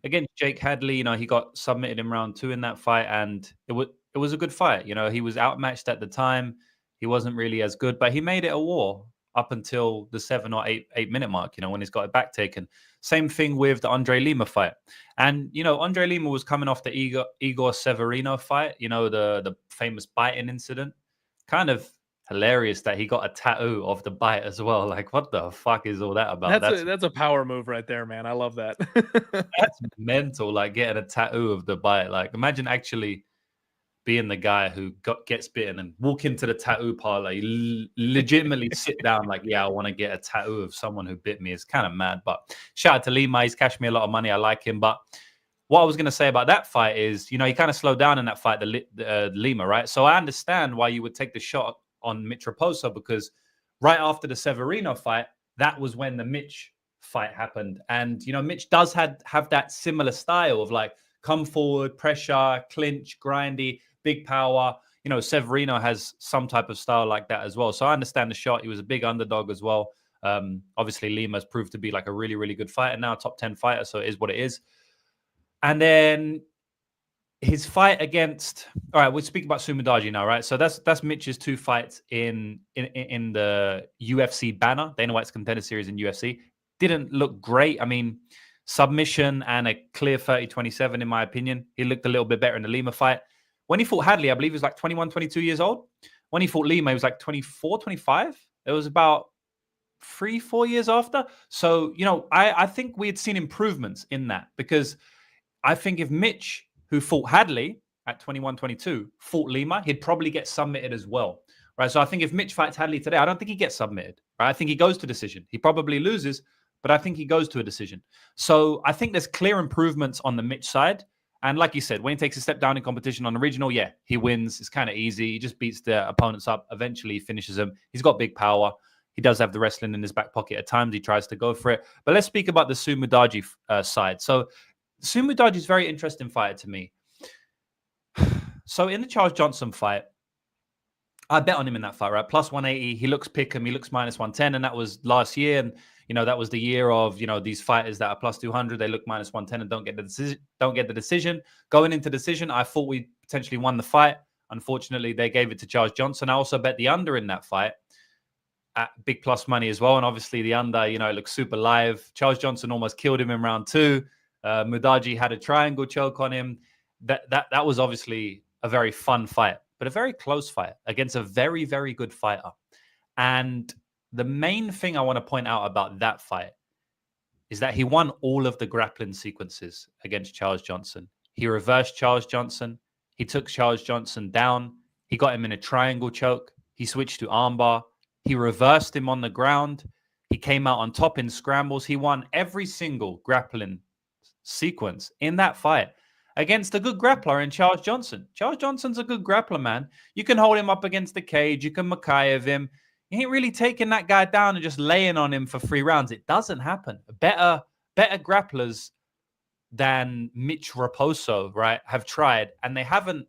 Against Jake Hadley, he got submitted in round 2 in that fight, and it was a good fight. He was outmatched at the time. He wasn't really as good, but he made it a war up until the 7 or 8 minute mark, when he's got it back taken. Same thing with the Andre Lima fight. And, Andre Lima was coming off the Igor Severino fight, the famous biting incident. Kind of hilarious that he got a tattoo of the bite as well. Like, what the fuck is all that about? That's a power move right there, man. I love that. That's mental, like getting a tattoo of the bite. Like, imagine actually being the guy who gets bitten and walk into the tattoo parlor, you legitimately sit down like, yeah, I want to get a tattoo of someone who bit me. It's kind of mad. But shout out to Lima. He's cashed me a lot of money. I like him. But what I was going to say about that fight is, he kind of slowed down in that fight, the Lima, right? So I understand why you would take the shot on Mitch Raposo, because right after the Severino fight, that was when the Mitch fight happened. And, Mitch does have that similar style of like come forward, pressure, clinch, grindy, big power. Severino has some type of style like that as well. So I understand the shot. He was a big underdog as well. Obviously, Lima's proved to be like a really, really good fighter now, top 10 fighter. So it is what it is. And then his fight against, all right, we'll speak about Sumudaerji now, right? So that's Mitch's 2 fights in the UFC banner, Dana White's Contender Series in UFC. Didn't look great. I mean, submission and a clear 30-27, in my opinion. He looked a little bit better in the Lima fight. When he fought Hadley, I believe he was like 21, 22 years old. When he fought Lima, he was like 24, 25. It was about 3-4 years after. So, I think we had seen improvements in that, because I think if Mitch, who fought Hadley at 21, 22, fought Lima, he'd probably get submitted as well, right? So I think if Mitch fights Hadley today, I don't think he gets submitted, right? I think he goes to decision. He probably loses, but I think he goes to a decision. So I think there's clear improvements on the Mitch side. And like you said, when he takes a step down in competition on the regional, yeah, he wins. It's kind of easy. He just beats the opponents up. Eventually, he finishes them. He's got big power. He does have the wrestling in his back pocket at times. He tries to go for it. But let's speak about the Sumudaerji side. So Sumudaerji is a very interesting fighter to me. So in the Charles Johnson fight, I bet on him in that fight, right? Plus 180. He looks pick'em. He looks minus 110. And that was last year. And, that was the year of, these fighters that are plus 200. They look minus 110 and don't get the decision. Going into decision, I thought we potentially won the fight. Unfortunately, they gave it to Charles Johnson. I also bet the under in that fight at big plus money as well. And obviously the under, it looks super live. Charles Johnson almost killed him in round 2. Mudaerji had a triangle choke on him. That was obviously a very fun fight, but a very close fight against a very, very good fighter. And the main thing I want to point out about that fight is that he won all of the grappling sequences against Charles Johnson. He reversed Charles Johnson. He took Charles Johnson down. He got him in a triangle choke. He switched to armbar. He reversed him on the ground. He came out on top in scrambles. He won every single grappling sequence in that fight against a good grappler in Charles Johnson. Charles Johnson's a good grappler, man. You can hold him up against the cage. You can Makayev him. You ain't really taking that guy down and just laying on him for 3 rounds. It doesn't happen. Better grapplers than Mitch Raposo, right, have tried, and they haven't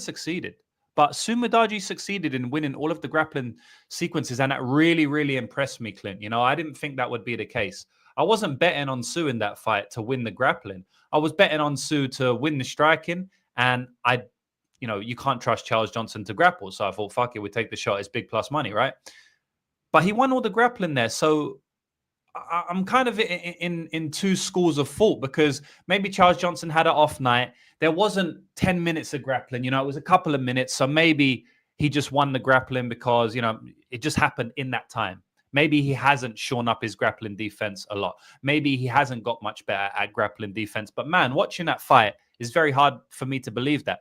succeeded. But Sumudaerji succeeded in winning all of the grappling sequences, and that really, really impressed me, Clint. You know, I didn't think that would be the case. I wasn't betting on Su in that fight to win the grappling. I was betting on Su to win the striking, and you can't trust Charles Johnson to grapple. So I thought, fuck it, we take the shot. It's big plus money, right? But he won all the grappling there. So I'm kind of in 2 schools of thought, because maybe Charles Johnson had an off night. There wasn't 10 minutes of grappling. You know, it was a couple of minutes. So maybe he just won the grappling because, it just happened in that time. Maybe he hasn't shown up his grappling defense a lot. Maybe he hasn't got much better at grappling defense. But man, watching that fight, it's very hard for me to believe that.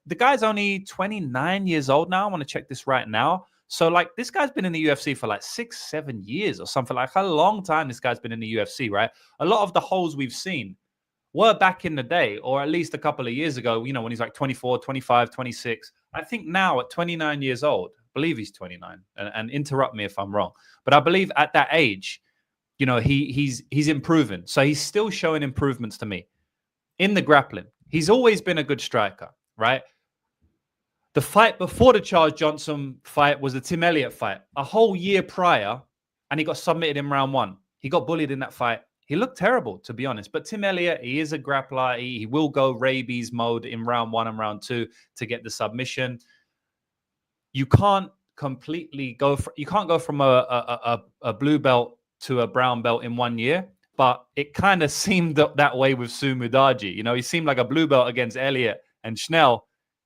The guy's only 29 years old now. I want to check this right now. So, like, this guy's been in the UFC for like 6-7 years or something. Like, a long time this guy's been in the UFC, right? A lot of the holes we've seen were back in the day, or at least a couple of years ago, when he's like 24, 25, 26. I think now at 29 years old, I believe he's 29, and interrupt me if I'm wrong, but I believe at that age, he's improving. So he's still showing improvements to me in the grappling. He's always been a good striker, right? The fight before the Charles Johnson fight was the Tim Elliott fight, a whole year prior, and he got submitted in round 1. He got bullied in that fight. He looked terrible, to be honest. But Tim Elliott, he is a grappler. He will go rabies mode in round 1 and round 2 to get the submission. You can't completely go. You can't go from a blue belt to a brown belt in 1 year. But it kind of seemed that way with Sumudaerji. He seemed like a blue belt against Elliott and Schnell.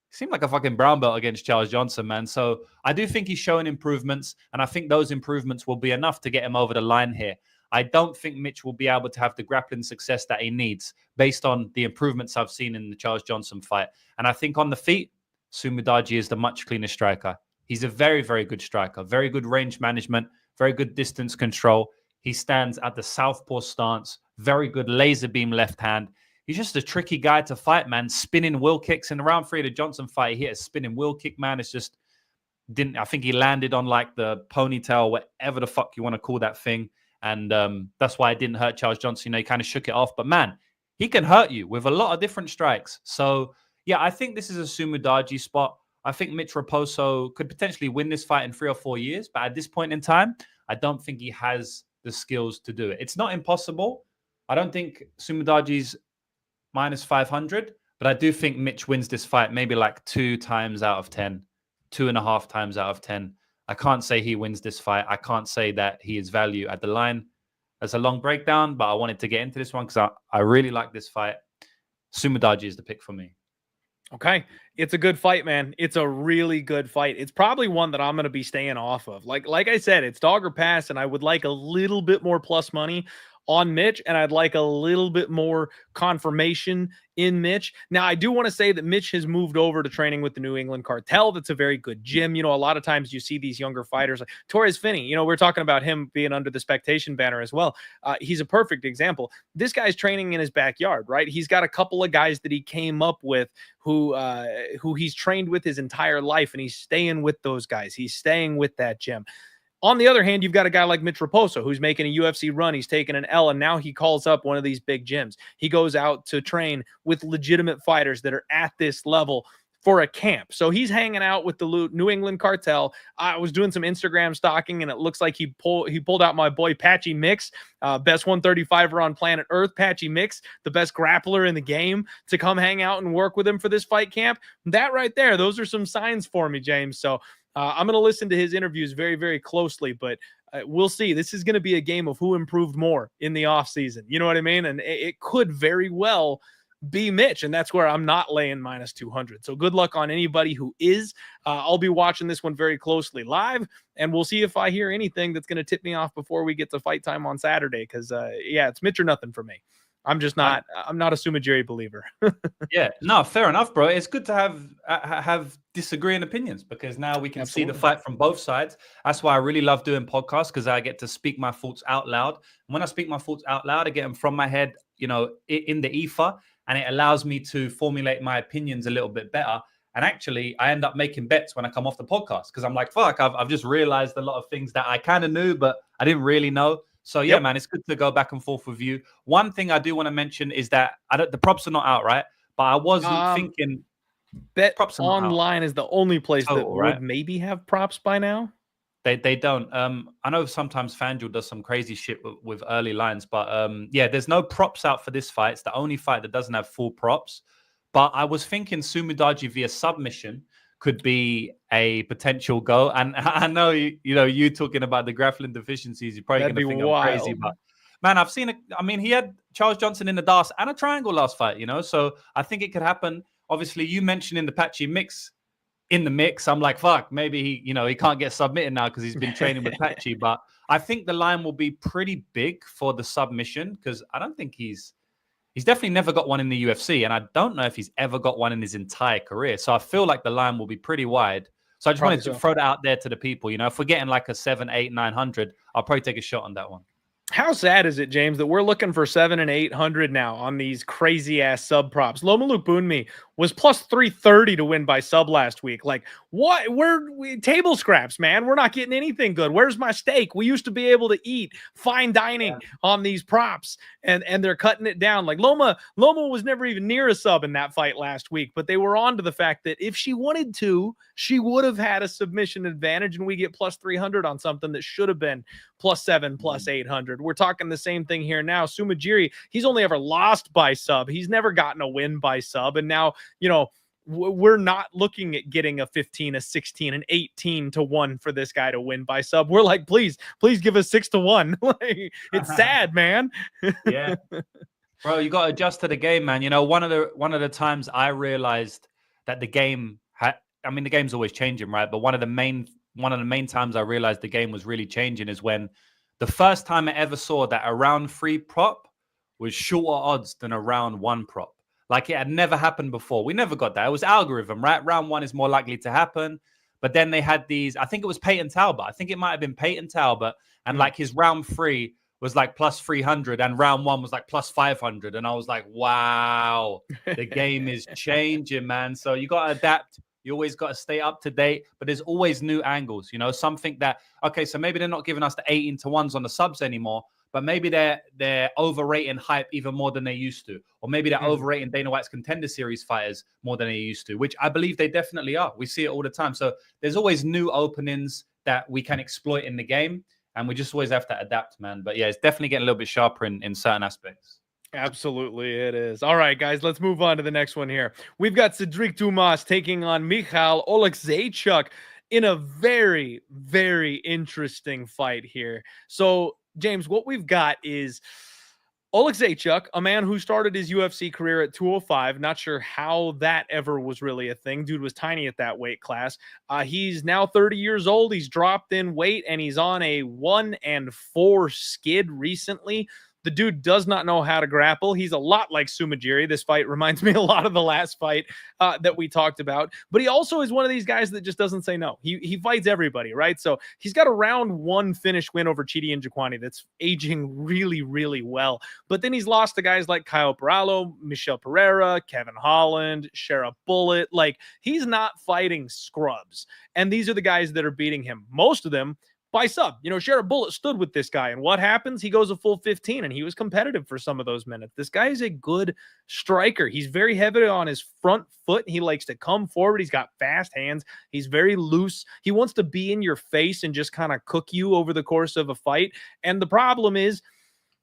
He seemed like a fucking brown belt against Charles Johnson, man. So I do think he's showing improvements, and I think those improvements will be enough to get him over the line here. I don't think Mitch will be able to have the grappling success that he needs based on the improvements I've seen in the Charles Johnson fight. And I think on the feet, Sumudaerji is the much cleaner striker. He's a very, very good striker, very good range management, very good distance control. He stands at the southpaw stance, very good laser beam left hand. He's just a tricky guy to fight, man. Spinning wheel kicks in round 3 of the Johnson fight. He hit a spinning wheel kick, man. It's just I think he landed on like the ponytail, whatever the fuck you want to call that thing. And that's why it didn't hurt Charles Johnson. He kind of shook it off. But man, he can hurt you with a lot of different strikes. So yeah, I think this is a Sumudaerji spot. I think Mitch Raposo could potentially win this fight in 3 or 4 years. But at this point in time, I don't think he has the skills to do it. It's not impossible. I don't think Sumudaerji's minus 500, but I do think Mitch wins this fight maybe like 2 times out of 10, 2.5 times out of 10. I can't say he wins this fight. I can't say that he is value at the line. That's a long breakdown, but I wanted to get into this one because I really like this fight. Sumudaerji is the pick for me. Okay. It's a good fight, man. It's a really good fight. It's probably one that I'm going to be staying off of. Like I said, it's dog or pass, and I would like a little bit more plus money on Mitch, and I'd like a little bit more confirmation in Mitch. Now, I do want to say that Mitch has moved over to training with the New England Cartel. That's a very good gym. A lot of times you see these younger fighters like Torres Finney. We're talking about him being under the Spectation banner as well. He's a perfect example. This guy's training in his backyard, right? He's got a couple of guys that he came up with who he's trained with his entire life, and he's staying with those guys. He's staying with that gym. On the other hand, you've got a guy like Mitch Raposo who's making a UFC run. He's taking an L, and now he calls up one of these big gyms. He goes out to train with legitimate fighters that are at this level for a camp. So he's hanging out with the New England Cartel. I was doing some Instagram stalking, and it looks like he pulled out my boy Patchy Mix, best 135er on planet Earth. Patchy Mix, the best grappler in the game, to come hang out and work with him for this fight camp. That right there, those are some signs for me, James. So I'm going to listen to his interviews very, very closely, but we'll see. This is going to be a game of who improved more in the offseason. You know what I mean? And it could very well be Mitch. And that's where I'm not laying minus 200. So good luck on anybody who is. I'll be watching this one very closely live, and we'll see if I hear anything that's going to tip me off before we get to fight time on Saturday. Because, it's Mitch or nothing for me. I'm just not. I'm not a Sumudaerji believer. Yeah, no, fair enough, bro. It's good to have disagreeing opinions, because now we can see the fight from both sides. That's why I really love doing podcasts, because I get to speak my thoughts out loud. And when I speak my thoughts out loud, I get them from my head, in the ether, and it allows me to formulate my opinions a little bit better. And actually, I end up making bets when I come off the podcast, because I'm like, fuck, I've just realized a lot of things that I kind of knew, but I didn't really know. So, yeah, man, it's good to go back and forth with you. One thing I do want to mention is that the props are not out, right? But I was thinking Bet props online is the only place that would maybe have props by now. They don't. I know sometimes FanDuel does some crazy shit with early lines, but there's no props out for this fight. It's the only fight that doesn't have full props. But I was thinking Sumudaerji via submission could be a potential go. And I know, you talking about the grappling deficiencies, you're probably going to think I'm crazy. But, man, I've seen it. I mean, he had Charles Johnson in the DAS and a triangle last fight, So I think it could happen. Obviously, you mentioned in the Patchy mix, in the mix, I'm like, fuck, maybe he can't get submitted now because he's been training with Patchy. But I think the line will be pretty big for the submission, because I don't think he's definitely never got one in the UFC, and I don't know if he's ever got one in his entire career. So I feel like the line will be pretty wide. So I just wanted to throw that out there to the people. If we're getting like a 7, 8, 900, I'll probably take a shot on that one. How sad is it, James, that we're looking for 700 and 800 now on these crazy ass sub props? Loma Lukbunmi was plus 330 to win by sub last week. Like, what? We're table scraps, man. We're not getting anything good. Where's my steak? We used to be able to eat fine dining on these props, and they're cutting it down. Like Loma was never even near a sub in that fight last week, but they were on to the fact that if she wanted to, she would have had a submission advantage, and we get plus 300 on something that should have been plus 7, plus 800. We're talking the same thing here now. Sumudaerji, he's only ever lost by sub. He's never gotten a win by sub, and now, we're not looking at getting a 15, a 16, an 18 to 1 for this guy to win by sub. We're like, please give us 6 to 1. Like, it's sad, man. Yeah, bro, you got to adjust to the game, man. One of the times I realized that the game the game's always changing, right? But one of the main times I realized the game was really changing is when the first time I ever saw that a round 3 prop was shorter odds than a round 1 prop. Like, it had never happened before. We never got that. It was algorithm, right? Round 1 is more likely to happen. But then they had these, I think it was Peyton Talbot. I think it might have been Peyton Talbot. And like his round 3 was like plus 300 and round 1 was like plus 500. And I was like, wow, the game is changing, man. So you got to adapt. You always got to stay up to date, but there's always new angles, something that, okay, so maybe they're not giving us the 18 to 1s on the subs anymore, but maybe they're overrating hype even more than they used to. Or maybe they're overrating Dana White's Contender Series fighters more than they used to, which I believe they definitely are. We see it all the time. So there's always new openings that we can exploit in the game, and we just always have to adapt, man. But yeah, it's definitely getting a little bit sharper in certain aspects. Absolutely, it is. All right, guys, let's move on to the next one here. We've got Cedric Dumas taking on Michal Oleksiejczuk in a very, very interesting fight here. So, James, what we've got is Oleksiejczuk, a man who started his UFC career at 205. Not sure how that ever was really a thing. Dude was tiny at that weight class. He's now 30 years old. He's dropped in weight, and he's on a 1-4 skid recently. The dude does not know how to grapple. He's a lot like Sumudaerji. This fight reminds me a lot of the last fight that we talked about. But he also is one of these guys that just doesn't say no. He fights everybody, right? So he's got a round 1 finish win over Chidi Njokuani that's aging really, really well. But then he's lost to guys like Kyle Perallo, Michel Pereira, Kevin Holland, Shara Bullet. Like, he's not fighting scrubs. And these are the guys that are beating him. Most of them by sub. Shara Bullet stood with this guy, and what happens? He goes a full 15, and he was competitive for some of those minutes. This guy is a good striker. He's very heavy on his front foot. He likes to come forward. He's got fast hands. He's very loose. He wants to be in your face and just kind of cook you over the course of a fight. And the problem is,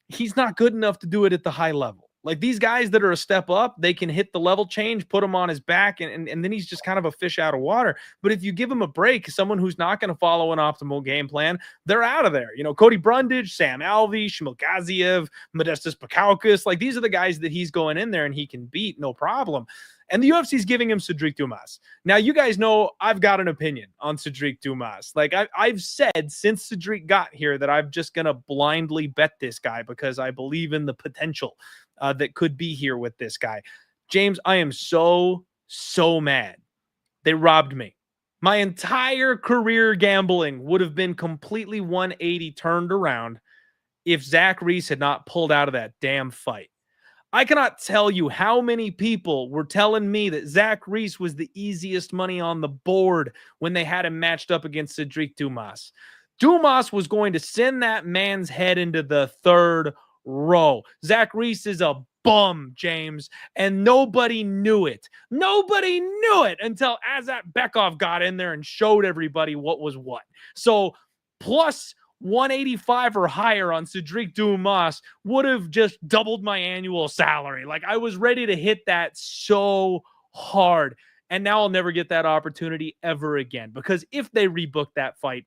he's not good enough to do it at the high level. Like these guys that are a step up, they can hit the level change, put him on his back, and then he's just kind of a fish out of water. But if you give him a break, someone who's not going to follow an optimal game plan, they're out of there. You know, Cody Brundage, Sam Alvey, Shmuel Gaziev, Modestas Pakaukas, like these are the guys that he's going in there and he can beat, no problem. And the UFC is giving him Cedric Dumas. Now, you guys know I've got an opinion on Cedric Dumas. Like I've said since Cedric got here that I'm just going to blindly bet this guy because I believe in the potential that could be here with this guy. James, I am so mad. They robbed me. My entire career gambling would have been completely 180 turned around if Zach Reyes had not pulled out of that damn fight. I cannot tell you how many people were telling me that Zach Reyes was the easiest money on the board when they had him matched up against Cedric Dumas. Dumas was going to send that man's head into the third row. Zach Reyes is a bum, James, and nobody knew it. Nobody knew it until Azat Bekov got in there and showed everybody what was what. So plus 185 or higher on Cedric Dumas would have just doubled my annual salary. Like I was ready to hit that so hard. And now I'll never get that opportunity ever again, because if they rebook that fight,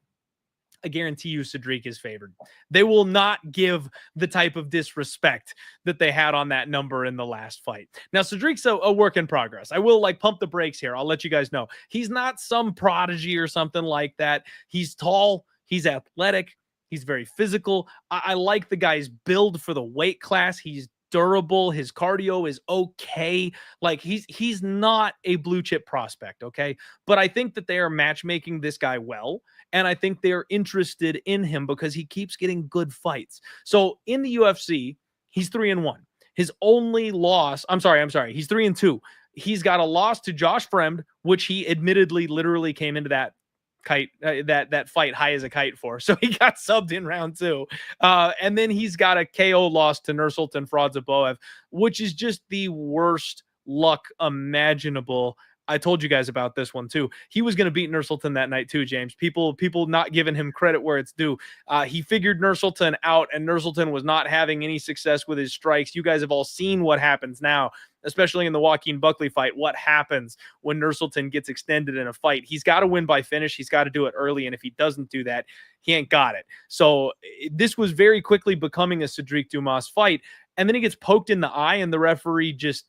I guarantee you Cedric is favored. They will not give the type of disrespect that they had on that number in the last fight. Now, Cedric's a work in progress. I will pump the brakes here. I'll let you guys know. He's not some prodigy or something like that. He's tall. He's athletic. He's very physical. I like the guy's build for the weight class. He's durable. His cardio is okay. Like he's not a blue chip prospect, okay? But I think that they are matchmaking this guy well, and I think they're interested in him because he keeps getting good fights. So in the UFC, he's 3-1. His only loss, he's 3-2. He's got a loss to Josh Fremd, which he admittedly literally came into that that fight high as a kite for. So he got subbed in round 2. And then he's got a KO loss to Nursultan Frodzaboev, which is just the worst luck imaginable. I told you guys about this one too. He was going to beat Nursultan that night too, James. People not giving him credit where it's due. He figured Nursultan out, and Nursultan was not having any success with his strikes. You guys have all seen what happens now, especially in the Joaquin Buckley fight. What happens when Nursultan gets extended in a fight? He's got to win by finish. He's got to do it early, and if he doesn't do that, he ain't got it. So this was very quickly becoming a Cedric Dumas fight, and then he gets poked in the eye, and the referee just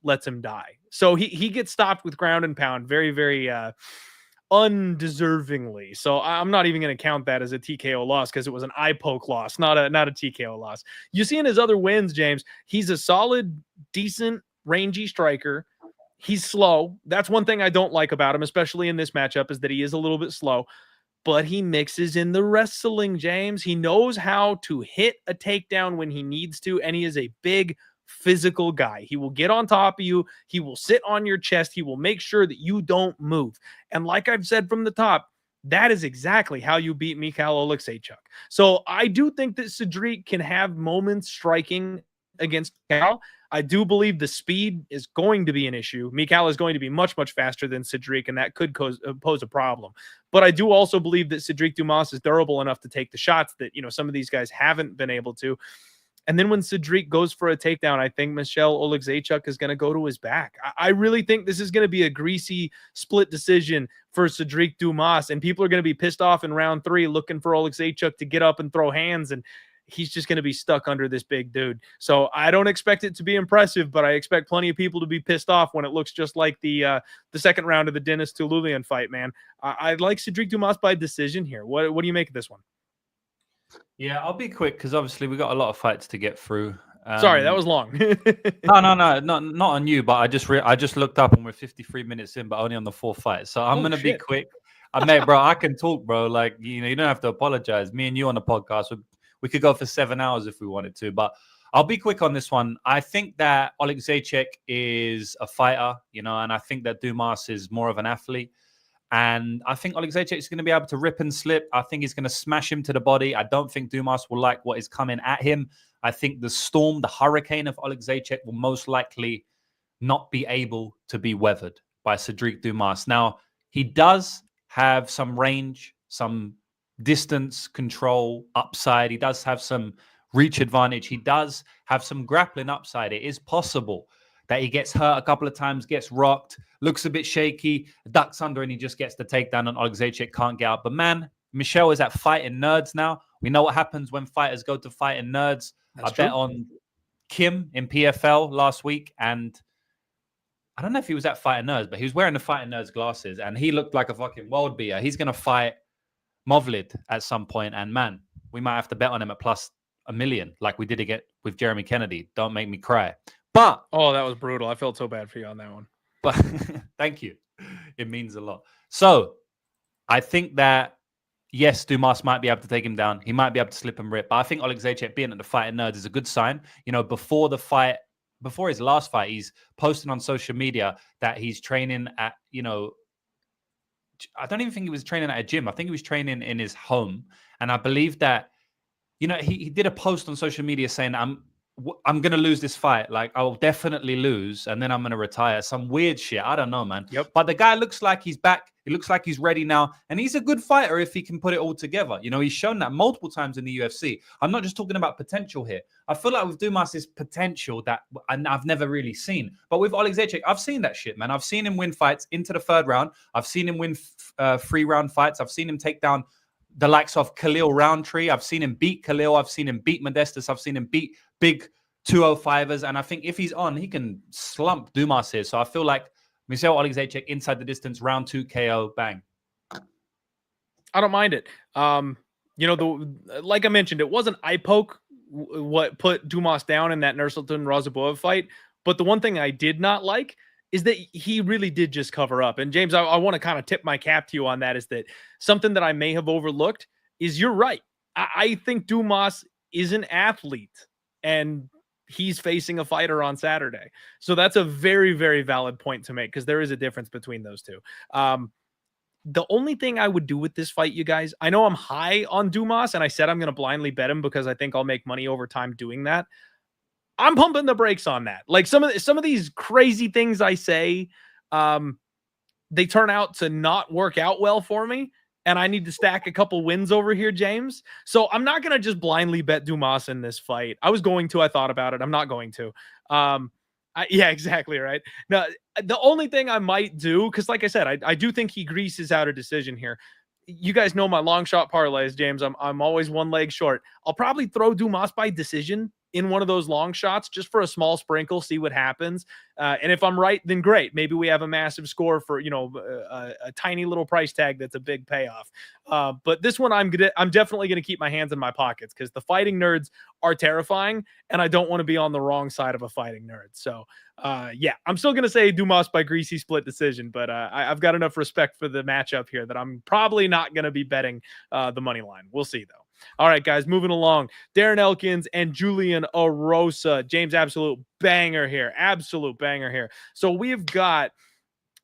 lets him die. So he gets stopped with ground and pound very, very undeservingly. So I'm not even going to count that as a TKO loss because it was an eye poke loss, not a TKO loss. You see in his other wins, James, he's a solid, decent, rangy striker. He's slow. That's one thing I don't like about him, especially in this matchup, is that he is a little bit slow. But he mixes in the wrestling, James. He knows how to hit a takedown when he needs to, and he is a big, physical guy. He will get on top of you. He will sit on your chest. He will make sure that you don't move. And like I've said from the top, that is exactly how you beat Mikhail Oleksiejczuk. So I do think that Cedric can have moments striking against Mikhail. I do believe the speed is going to be an issue. Mikhail is going to be much, much faster than Cedric, and that could pose a problem. But I do also believe that Cedric Dumas is durable enough to take the shots that, some of these guys haven't been able to. And then when Cedric goes for a takedown, I think Michelle Oleksiejczuk is going to go to his back. I really think this is going to be a greasy split decision for Cedric Dumas, and people are going to be pissed off in round 3 looking for Oleksiejczuk to get up and throw hands, and he's just going to be stuck under this big dude. So I don't expect it to be impressive, but I expect plenty of people to be pissed off when it looks just like the second round of the Dennis Tulian fight, man. I like Cedric Dumas by decision here. What do you make of this one? Yeah, I'll be quick because obviously we got a lot of fights to get through. Sorry, that was long. No, not on you. But I just looked up and we're 53 minutes in, but only on the 4th fight. So I'm gonna be quick. Mate, bro, I can talk, bro. Like you don't have to apologize. Me and you on the podcast, we could go for 7 hours if we wanted to. But I'll be quick on this one. I think that Oleksiejczuk is a fighter, and I think that Dumas is more of an athlete. And I think Oleksiejczuk is going to be able to rip and slip. I think he's going to smash him to the body. I don't think Dumas will like what is coming at him. I think the storm, the hurricane of Oleksiejczuk will most likely not be able to be weathered by Cedric Dumas. Now, he does have some range, some distance control upside. He does have some reach advantage. He does have some grappling upside. It is possible that he gets hurt a couple of times, gets rocked, looks a bit shaky, ducks under, and he just gets the takedown, and Oleksiejczuk can't get out. But man, Michelle is at Fighting Nerds now. We know what happens when fighters go to Fighting Nerds. I bet on Kim in PFL last week, and I don't know if he was at Fighting Nerds, but he was wearing the Fighting Nerds glasses, and he looked like a fucking world beater. He's going to fight Movlid at some point, and man, we might have to bet on him at plus $1 million, like we did again with Jeremy Kennedy. Don't make me cry. But that was brutal. I felt so bad for you on that one. But thank you. It means a lot. So I think that yes, Dumas might be able to take him down. He might be able to slip and rip. But I think Oleksiejczuk being at the Fighting Nerds is a good sign. You know, before his last fight, he's posting on social media that he's training at, you know, I don't even think he was training at a gym. I think he was training in his home. And I believe that, you know, he did a post on social media saying, I'm going to lose this fight. Like, I'll definitely lose, and then I'm going to retire. Some weird shit. I don't know, man. Yep. But the guy looks like he's back. He looks like he's ready now, and he's a good fighter if he can put it all together. You know, he's shown that multiple times in the UFC. I'm not just talking about potential here. I feel like with Dumas is potential that I've never really seen. But with Oleksiejczuk, I've seen that shit, man. I've seen him win fights into the third round. I've seen him win 3-round fights. I've seen him take down the likes of Khalil Roundtree. I've seen him beat Khalil. I've seen him beat Modestus. I've seen him beat big 205ers. And I think if he's on, he can slump Dumas here. So I feel like Michelle Oleksiejczuk inside the distance, round 2 KO, bang. I don't mind it. You know, like I mentioned, it wasn't eye poke what put Dumas down in that Nursultan-Razaboev fight. But the one thing I did not like is that he really did just cover up. And James, I want to kind of tip my cap to you on that, is that something that I may have overlooked is you're right. I think Dumas is an athlete, and he's facing a fighter on Saturday. So that's a very, very valid point to make, because there is a difference between those two. The only thing I would do with this fight, you guys, I know I'm high on Dumas, and I said I'm going to blindly bet him because I think I'll make money over time doing that. I'm pumping the brakes on that. Like some of these crazy things I say, they turn out to not work out well for me, and I need to stack a couple wins over here, James. So I'm not going to just blindly bet Dumas in this fight. I was going to. I thought about it. I'm not going to. Yeah, exactly, right? Now, the only thing I might do, because like I said, I do think he greases out a decision here. You guys know my long shot parlays, James. I'm always one leg short. I'll probably throw Dumas by decision in one of those long shots just for a small sprinkle, see what happens. And if I'm right, then great. Maybe we have a massive score for, you know, a tiny little price tag that's a big payoff. But this one, I'm definitely going to keep my hands in my pockets, because the Fighting Nerds are terrifying, and I don't want to be on the wrong side of a Fighting Nerd. So, yeah, I'm still going to say Dumas by greasy split decision, but I've got enough respect for the matchup here that I'm probably not going to be betting the money line. We'll see, though. All right, guys, moving along. Darren Elkins and Julian Erosa. James, absolute banger here. Absolute banger here. So we've got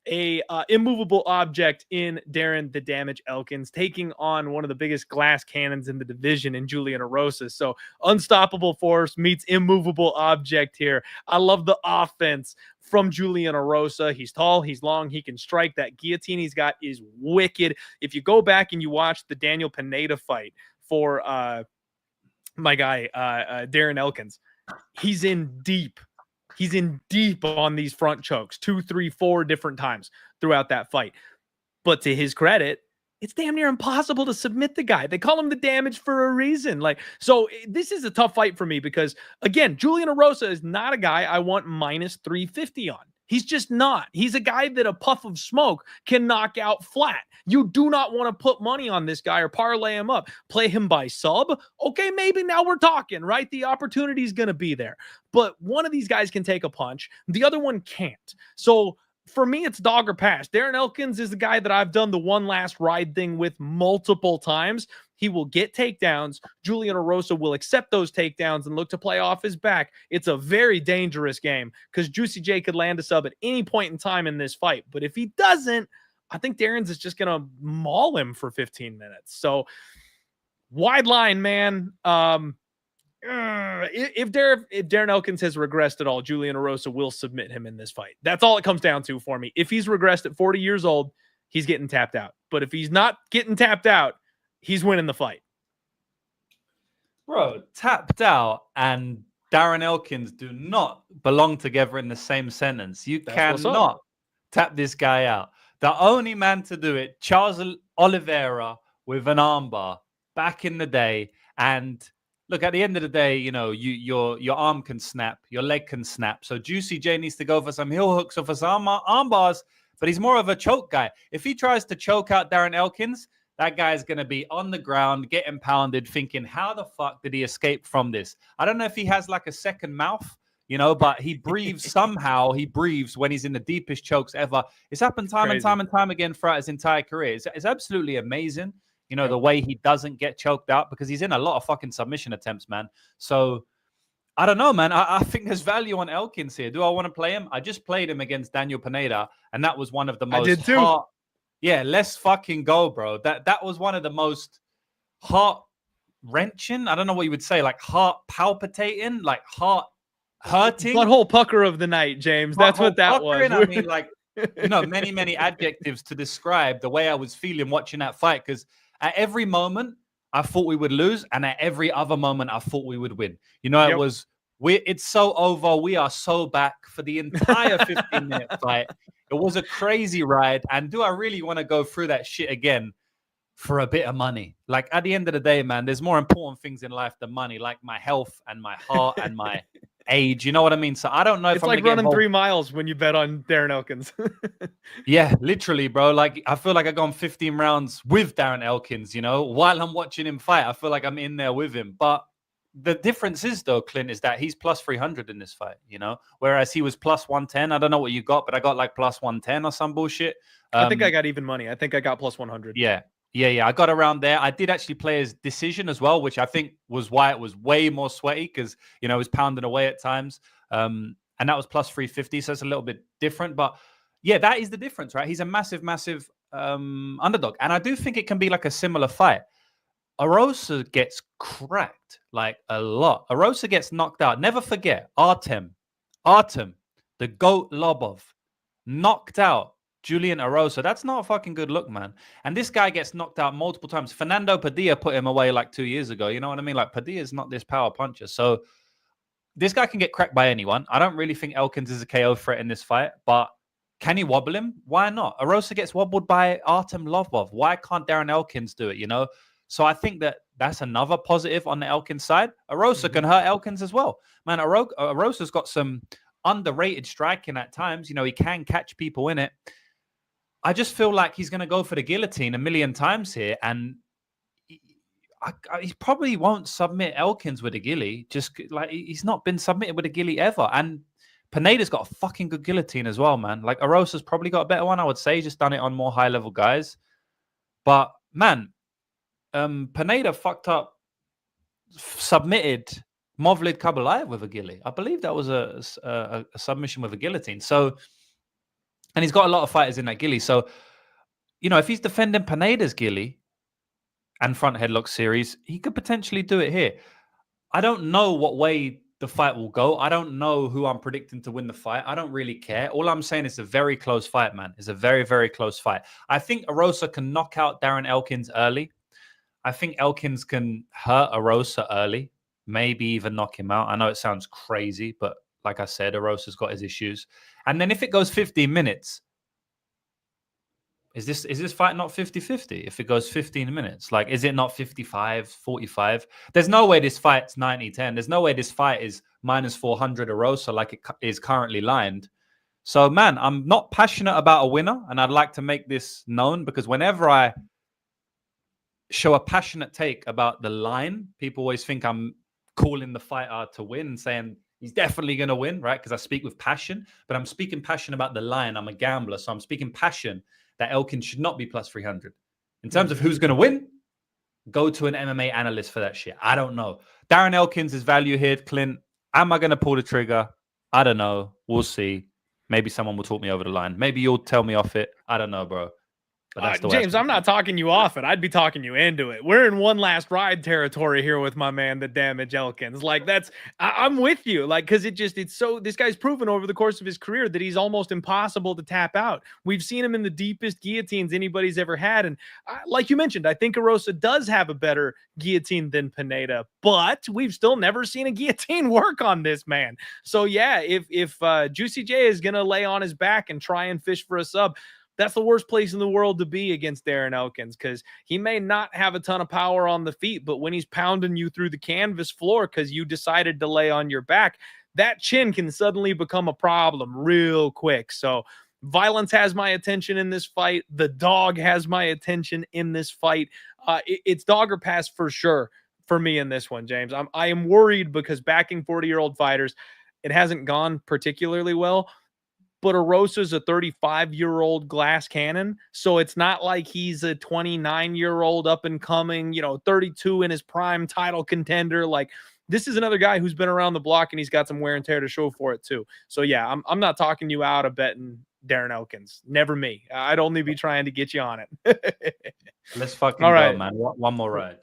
a immovable object in Darren the Damage Elkins taking on one of the biggest glass cannons in the division in Julian Erosa. So unstoppable force meets immovable object here. I love the offense from Julian Erosa. He's tall, he's long, he can strike. That guillotine he's got is wicked. If you go back and you watch the Daniel Pineda fight for my guy Darren Elkins, he's in deep. He's in deep on these front chokes 2, 3, 4 different times throughout that fight. But to his credit, it's damn near impossible to submit the guy. They call him the Damage for a reason. Like, so this is a tough fight for me because, again, Julian Erosa is not a guy I want minus 350 on. He's just not. He's a guy that a puff of smoke can knock out flat. You do not want to put money on this guy or parlay him up. Play him by sub. Okay, maybe now we're talking, right? The opportunity is going to be there. But one of these guys can take a punch. The other one can't. So for me, it's dog or pass. Darren Elkins is the guy that I've done the one last ride thing with multiple times. He will get takedowns. Julian Erosa will accept those takedowns and look to play off his back. It's a very dangerous game because Juicy J could land a sub at any point in time in this fight. But if he doesn't, I think Darren's is just going to maul him for 15 minutes. So wide line, man. If Darren Elkins has regressed at all, Julian Erosa will submit him in this fight. That's all it comes down to for me. If he's regressed at 40 years old, he's getting tapped out. But if he's not getting tapped out, he's winning the fight. Bro, tapped out and Darren Elkins do not belong together in the same sentence. You cannot tap this guy out. The only man to do it, Charles Oliveira with an armbar back in the day. And look, at the end of the day, you know, your arm can snap, your leg can snap. So Juicy J needs to go for some heel hooks or for some arm bars, but he's more of a choke guy. If he tries to choke out Darren Elkins, that guy is going to be on the ground, getting pounded, thinking, how the fuck did he escape from this? I don't know if he has like a second mouth, you know, but he breathes somehow. He breathes when he's in the deepest chokes ever. It's happened time and time again throughout his entire career. It's absolutely amazing, you know, the way he doesn't get choked out, because he's in a lot of fucking submission attempts, man. So I don't know, man. I think there's value on Elkins here. Do I want to play him? I just played him against Daniel Pineda, and that was one of the most I did too. Yeah, let's fucking go, bro. That was one of the most heart-wrenching, I don't know what you would say, like heart-palpitating, like heart-hurting. Butthole pucker of the night, James. That's what that was. I mean, like, you know, many adjectives to describe the way I was feeling watching that fight, because at every moment, I thought we would lose, and at every other moment, I thought we would win. You know, it was... It's so over. We are so back for the entire 15-minute fight. It was a crazy ride. And do I really want to go through that shit again for a bit of money? Like, at the end of the day, man, there's more important things in life than money, like my health and my heart and my age. You know what I mean? So I don't know if it's I'm like running 3 miles when you bet on Darren Elkins. Yeah, literally, bro. Like, I feel like I've gone 15 rounds with Darren Elkins, you know, while I'm watching him fight. I feel like I'm in there with him. But the difference is, though, Clint, is that he's plus 300 in this fight, you know, whereas he was plus 110. I don't know what you got, but I got like plus 110 or some bullshit. I think I got even money. I think I got plus 100. Yeah. I got around there. I did actually play his decision as well, which I think was why it was way more sweaty, because, you know, it was pounding away at times. And that was plus 350. So it's a little bit different. But yeah, that is the difference, right? He's a massive underdog. And I do think it can be like a similar fight. Erosa gets cracked like a lot. Erosa gets knocked out. Never forget, Artem, the GOAT Lobov, knocked out Julian Erosa. That's not a fucking good look, man. And this guy gets knocked out multiple times. Fernando Padilla put him away like 2 years ago. You know what I mean? Like, Padilla's not this power puncher. So this guy can get cracked by anyone. I don't really think Elkins is a KO threat in this fight, but can he wobble him? Why not? Erosa gets wobbled by Artem Lobov. Why can't Darren Elkins do it, you know? So I think that that's another positive on the Elkins side. Erosa can hurt Elkins as well. Man, Erosa's got some underrated striking at times. You know, he can catch people in it. I just feel like he's going to go for the guillotine a million times here. And he probably won't submit Elkins with a gilly. Just like, he's not been submitted with a gilly ever. And Pineda's got a fucking good guillotine as well, man. Like, Erosa's probably got a better one, I would say. He's just done it on more high-level guys. But, man, Pineda fucked up, submitted Movlid Kabalaev with a gilly. I believe that was a submission with a guillotine. So, and he's got a lot of fighters in that gilly. So, you know, if he's defending Pineda's gilly and front headlock series, he could potentially do it here. I don't know what way the fight will go. I don't know who I'm predicting to win the fight. I don't really care. All I'm saying is a very close fight, man. It's a very, very close fight. I think Erosa can knock out Darren Elkins early. I think Elkins can hurt Erosa early, maybe even knock him out. I know it sounds crazy, but like I said, Erosa's got his issues. And then if it goes 15 minutes, is this fight not 50-50? If it goes 15 minutes, like, is it not 55-45? There's no way this fight's 90-10. There's no way this fight is minus 400 Erosa like it is currently lined. So, man, I'm not passionate about a winner, and I'd like to make this known, because whenever I show a passionate take about the line, people always think I'm calling the fighter to win and saying he's definitely going to win, right? Because I speak with passion, but I'm speaking passion about the line. I'm a gambler, so I'm speaking passion that Elkins should not be plus 300. In terms of who's going to win, go to an MMA analyst for that shit. I don't know. Darren Elkins is value here, Clint. Am I going to pull the trigger? I don't know. We'll see. Maybe someone will talk me over the line. Maybe you'll tell me off it. I don't know, bro. But that's the way James, I'm not talking you off it. I'd be talking you into it. We're in one last ride territory here with my man, the Damage Elkins. Like I'm with you. Like, cause this guy's proven over the course of his career that he's almost impossible to tap out. We've seen him in the deepest guillotines anybody's ever had. And like you mentioned, I think Erosa does have a better guillotine than Pineda, but we've still never seen a guillotine work on this man. So yeah, if Juicy J is going to lay on his back and try and fish for a sub, that's the worst place in the world to be against Darren Elkins, because he may not have a ton of power on the feet, but when he's pounding you through the canvas floor because you decided to lay on your back, that chin can suddenly become a problem real quick. So violence has my attention in this fight. The dog has my attention in this fight. It's dog or pass for sure for me in this one, James. I am worried because backing 40-year-old fighters, it hasn't gone particularly well. But Erosa's a 35-year-old glass cannon, so it's not like he's a 29-year-old up-and-coming, 32 in his prime title contender. Like, this is another guy who's been around the block, and he's got some wear and tear to show for it, too. So, yeah, I'm not talking you out of betting Darren Elkins. Never me. I'd only be trying to get you on it. Let's fucking go, man. One more ride.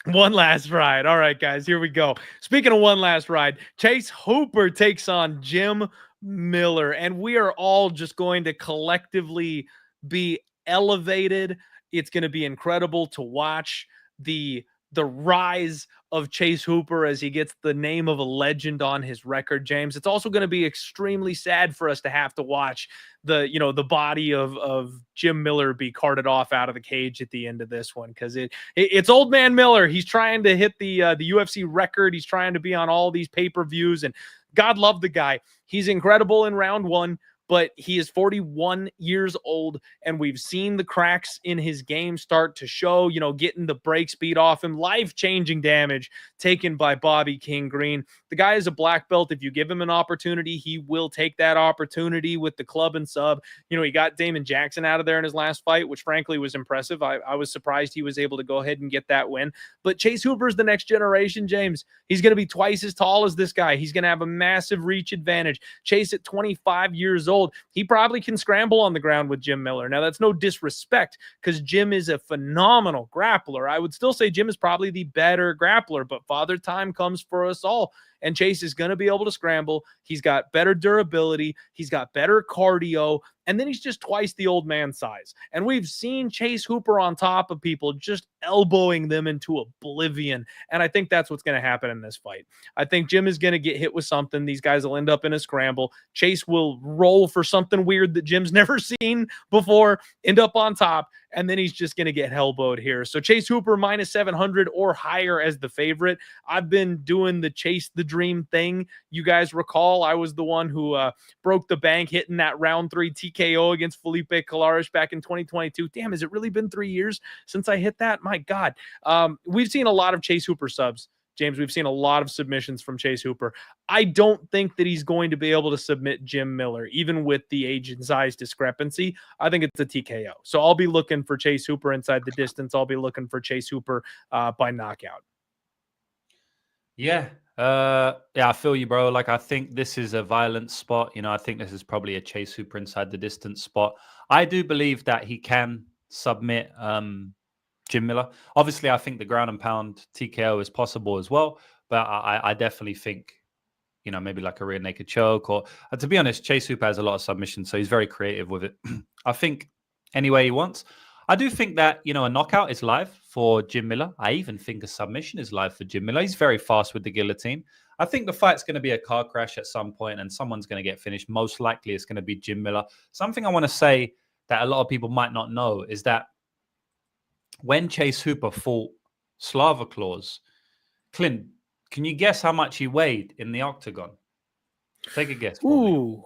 One last ride. All right, guys, here we go. Speaking of one last ride, Chase Hooper takes on Jim Miller, and we are all just going to collectively be elevated. It's going to be incredible to watch the rise of Chase Hooper as he gets the name of a legend on his record, James. It's also going to be extremely sad for us to have to watch the body of Jim Miller be carted off out of the cage at the end of this one, because it's old man Miller. He's trying to hit the UFC record. He's trying to be on all these pay-per-views, and God love the guy. He's incredible in round one, but he is 41 years old, and we've seen the cracks in his game start to show, getting the break speed off him, life-changing damage taken by Bobby King Green. The guy is a black belt. If you give him an opportunity, he will take that opportunity with the club and sub. He got Damon Jackson out of there in his last fight, which frankly was impressive. I was surprised he was able to go ahead and get that win. But Chase Hooper's the next generation, James. He's going to be twice as tall as this guy. He's going to have a massive reach advantage. Chase at 25 years old, he probably can scramble on the ground with Jim Miller. Now, that's no disrespect, because Jim is a phenomenal grappler. I would still say Jim is probably the better grappler, but father time comes for us all. And Chase is going to be able to scramble. He's got better durability. He's got better cardio. And then he's just twice the old man size. And we've seen Chase Hooper on top of people, just elbowing them into oblivion. And I think that's what's going to happen in this fight. I think Jim is going to get hit with something. These guys will end up in a scramble. Chase will roll for something weird that Jim's never seen before, end up on top, and then he's just going to get elbowed here. So Chase Hooper minus 700 or higher as the favorite. I've been doing the chase the dream thing. You guys recall I was the one who broke the bank hitting that round 3 TKO against Felipe Colares back in 2022. Damn, has it really been 3 years since I hit that? My God. We've seen a lot of Chase Hooper subs, James. We've seen a lot of submissions from Chase Hooper. I don't think that he's going to be able to submit Jim Miller, even with the age and size discrepancy. I think it's a TKO. So I'll be looking for Chase Hooper inside the distance. I'll be looking for Chase Hooper by knockout. Yeah. I feel you, bro. Like, I think this is a violent spot. I think this is probably a Chase Hooper inside the distance spot. I do believe that he can submit Jim Miller. Obviously, I think the ground and pound TKO is possible as well, but I definitely think, maybe like a rear naked choke, or to be honest, Chase Hooper has a lot of submissions, so he's very creative with it. I think any way he wants. I do think that, a knockout is live for Jim Miller. I even think a submission is live for Jim Miller. He's very fast with the guillotine. I think the fight's going to be a car crash at some point, and someone's going to get finished. Most likely it's going to be Jim Miller. Something I want to say that a lot of people might not know is that when Chase Hooper fought Slava Claus, Clint, can you guess how much he weighed in the octagon? Take a guess. Ooh,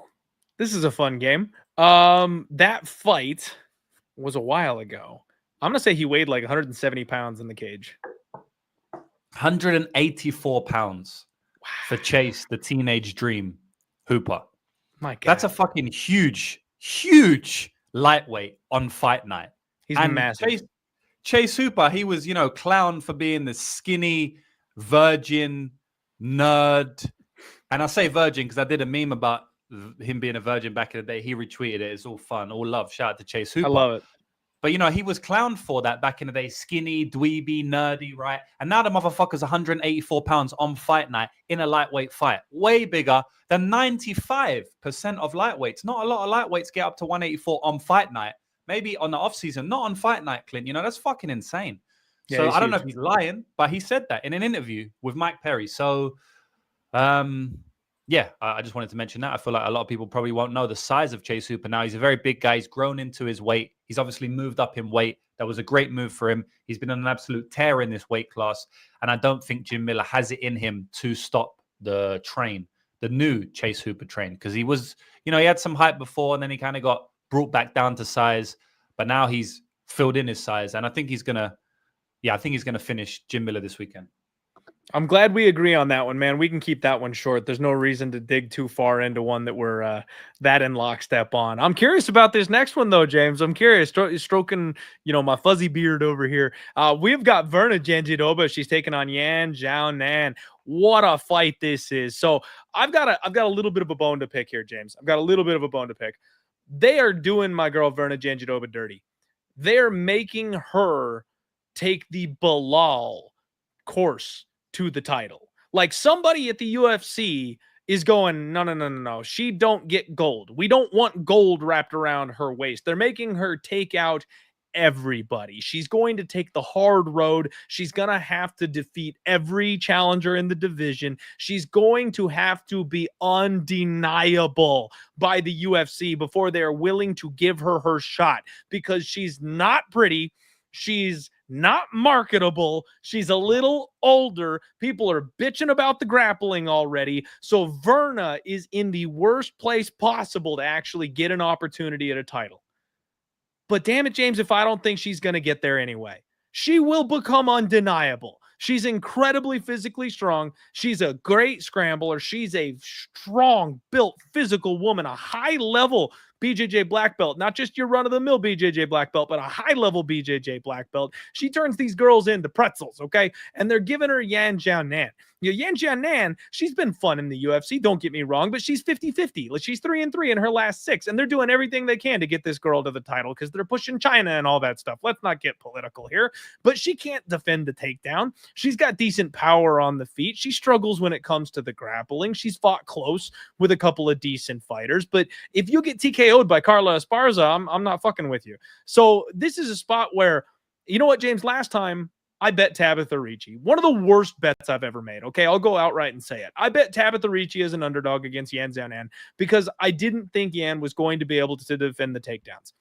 this is a fun game. That fight was a while ago. I'm going to say he weighed like 170 pounds in the cage. 184 pounds for Chase, the teenage dream, Hooper. My God. That's a fucking huge, huge lightweight on fight night. He's massive. Chase Hooper, he was, clowned for being the skinny, virgin, nerd. And I say virgin because I did a meme about him being a virgin back in the day. He retweeted it. It's all fun, all love. Shout out to Chase Hooper. I love it. But, you know, he was clowned for that back in the day. Skinny, dweeby, nerdy, right? And now the motherfucker's 184 pounds on fight night in a lightweight fight. Way bigger than 95% of lightweights. Not a lot of lightweights get up to 184 on fight night. Maybe on the off season, not on fight night, Clint. You know, that's fucking insane. Yeah, so I don't know if he's lying, but he said that in an interview with Mike Perry. So, yeah, I just wanted to mention that. I feel like a lot of people probably won't know the size of Chase Hooper now. He's a very big guy. He's grown into his weight. He's obviously moved up in weight. That was a great move for him. He's been on an absolute tear in this weight class. And I don't think Jim Miller has it in him to stop the train, the new Chase Hooper train. Because he was, you know, he had some hype before and then he kind of got brought back down to size. But now he's filled in his size. And I think he's going to finish Jim Miller this weekend. I'm glad we agree on that one, man. We can keep that one short. There's no reason to dig too far into one that we're that in lockstep on. I'm curious about this next one, though, James. I'm curious. Stroking, you know, my fuzzy beard over here. We've got Virna Jandiroba. She's taking on Xiaonan. What a fight this is. So I've got a little bit of a bone to pick here, James. I've got a little bit of a bone to pick. They are doing my girl Virna Jandiroba dirty. They're making her take the Bilal course to the title. Like somebody at the UFC is going, no. She don't get gold. We don't want gold wrapped around her waist. They're making her take out everybody. She's going to take the hard road. She's going to have to defeat every challenger in the division. She's going to have to be undeniable by the UFC before they're willing to give her her shot, because she's not pretty. She's not marketable. She's a little older. People are bitching about the grappling already. So Virna is in the worst place possible to actually get an opportunity at a title. But damn it, James, if I don't think she's going to get there anyway, she will become undeniable. She's incredibly physically strong. She's a great scrambler. She's a strong, built, physical woman, a high-level BJJ black belt, not just your run-of-the-mill BJJ black belt, but a high-level BJJ black belt. She turns these girls into pretzels, okay? And they're giving her Xiaonan. You know, Xiaonan, she's been fun in the UFC, don't get me wrong, but she's 50-50. Like, she's 3-3 in her last 6, and they're doing everything they can to get this girl to the title because they're pushing China and all that stuff. Let's not get political here, but she can't defend the takedown. She's got decent power on the feet. She struggles when it comes to the grappling. She's fought close with a couple of decent fighters, but if you get TKO'd by Carla Esparza, I'm not fucking with you. So this is a spot where, you know what, James, last time I bet Tabitha Ricci. One of the worst bets I've ever made. Okay, I'll go outright and say it. I bet Tabitha Ricci as an underdog against Xiaonan because I didn't think Yan was going to be able to defend the takedowns.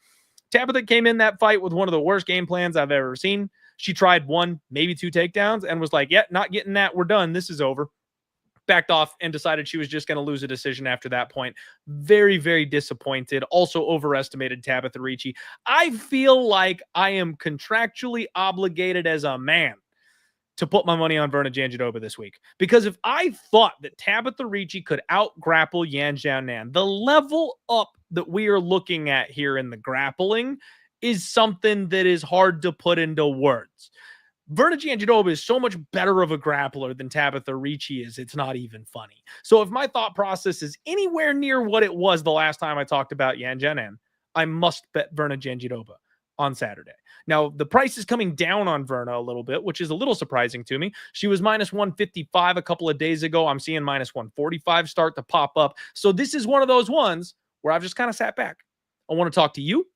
Tabitha came in that fight with one of the worst game plans I've ever seen. She tried 1, maybe 2 takedowns and was like, yeah, not getting that. We're done. This is over. Backed off and decided she was just going to lose a decision after that point. Very, very disappointed. Also overestimated Tabitha Ricci. I feel like I am contractually obligated as a man to put my money on Virna Jandiroba this week. Because if I thought that Tabitha Ricci could out-grapple Xiaonan, the level up that we are looking at here in the grappling is something that is hard to put into words. Virna Jandiroba is so much better of a grappler than Tabitha Ricci is. It's not even funny. So if my thought process is anywhere near what it was the last time I talked about Xiaonan, I must bet Virna Jandiroba on Saturday. Now, the price is coming down on Virna a little bit, which is a little surprising to me. She was minus 155 a couple of days ago. I'm seeing minus 145 start to pop up. So this is one of those ones where I've just kind of sat back. I want to talk to you.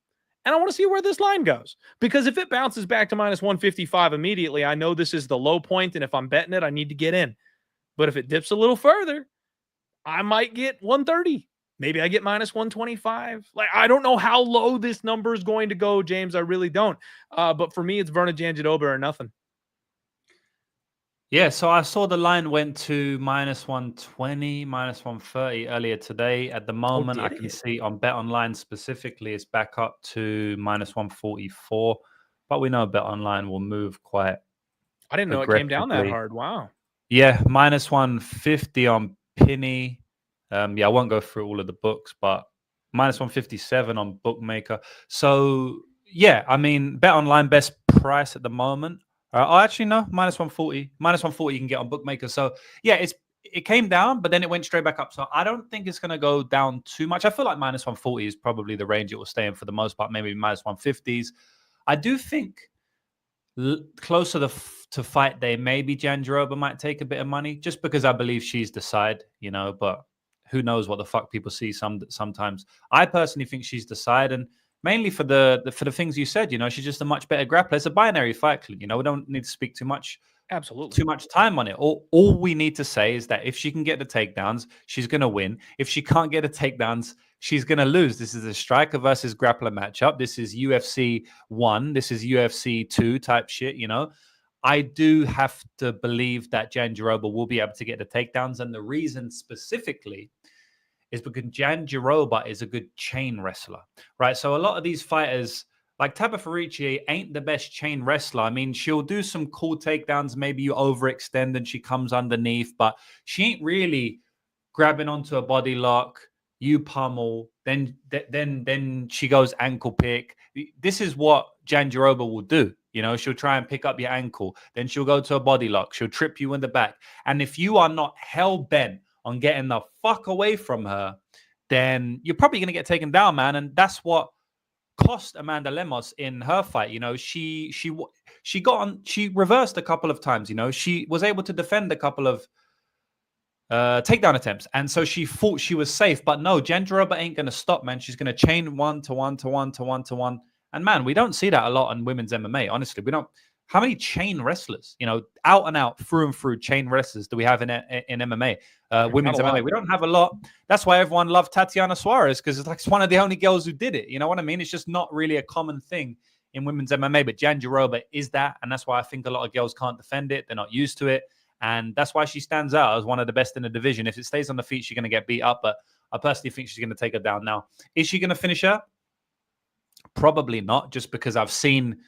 And I want to see where this line goes. Because if it bounces back to minus 155 immediately, I know this is the low point. And if I'm betting it, I need to get in. But if it dips a little further, I might get 130. Maybe I get minus 125. Like, I don't know how low this number is going to go, James. I really don't. But for me, it's Virna Jandiroba or nothing. Yeah, so I saw the line went to minus 120, minus 130 earlier today. At the moment, I can see on Bet Online specifically, it's back up to minus 144. But we know Bet Online will move quite. I didn't know it came down that hard. Wow. Yeah, minus 150 on Penny. Yeah, I won't go through all of the books, but minus 157 on Bookmaker. So, yeah, I mean, Bet Online best price at the moment. Actually, no, minus 140. Minus 140 you can get on Bookmaker. So, yeah, it came down, but then it went straight back up. So I don't think it's going to go down too much. I feel like minus 140 is probably the range it will stay in for the most part, maybe minus 150s. I do think closer to fight day, maybe Jandiroba might take a bit of money, just because I believe she's the side, you know, but who knows what the fuck people see sometimes. I personally think she's the side, and mainly for the things you said, you know, she's just a much better grappler. It's a binary fight, you know, we don't need to speak too much time on it. All we need to say is that if she can get the takedowns, she's going to win. If she can't get the takedowns, she's going to lose. This is a striker versus grappler matchup. This is UFC 1. This is UFC 2 type shit, you know. I do have to believe that Jandiroba will be able to get the takedowns. And the reason specifically is because Jandiroba is a good chain wrestler, right? So a lot of these fighters, like Tabafericci, ain't the best chain wrestler. I mean, she'll do some cool takedowns. Maybe you overextend and she comes underneath, but she ain't really grabbing onto a body lock, you pummel, then she goes ankle pick. This is what Jandiroba will do. You know, she'll try and pick up your ankle. Then she'll go to a body lock. She'll trip you in the back. And if you are not hell-bent on getting the fuck away from her, then you're probably going to get taken down, man. And that's what cost Amanda Lemos in her fight. You know, she reversed a couple of times. You know, she was able to defend a couple of takedown attempts, and so she thought she was safe. But no, Jandiroba ain't going to stop, man. She's going to chain 1 to 1 to 1 to 1 to 1. And man, we don't see that a lot in women's MMA. Honestly, we don't. How many chain wrestlers, you know, out and out, through and through chain wrestlers do we have in MMA? Women's MMA, we don't have a lot. That's why everyone loved Tatiana Suarez, because it's one of the only girls who did it. You know what I mean? It's just not really a common thing in women's MMA. But Jandiroba is that, and that's why I think a lot of girls can't defend it. They're not used to it, and that's why she stands out as one of the best in the division. If it stays on the feet, she's going to get beat up. But I personally think she's going to take her down. Now, is she going to finish her? Probably not, just because I've seen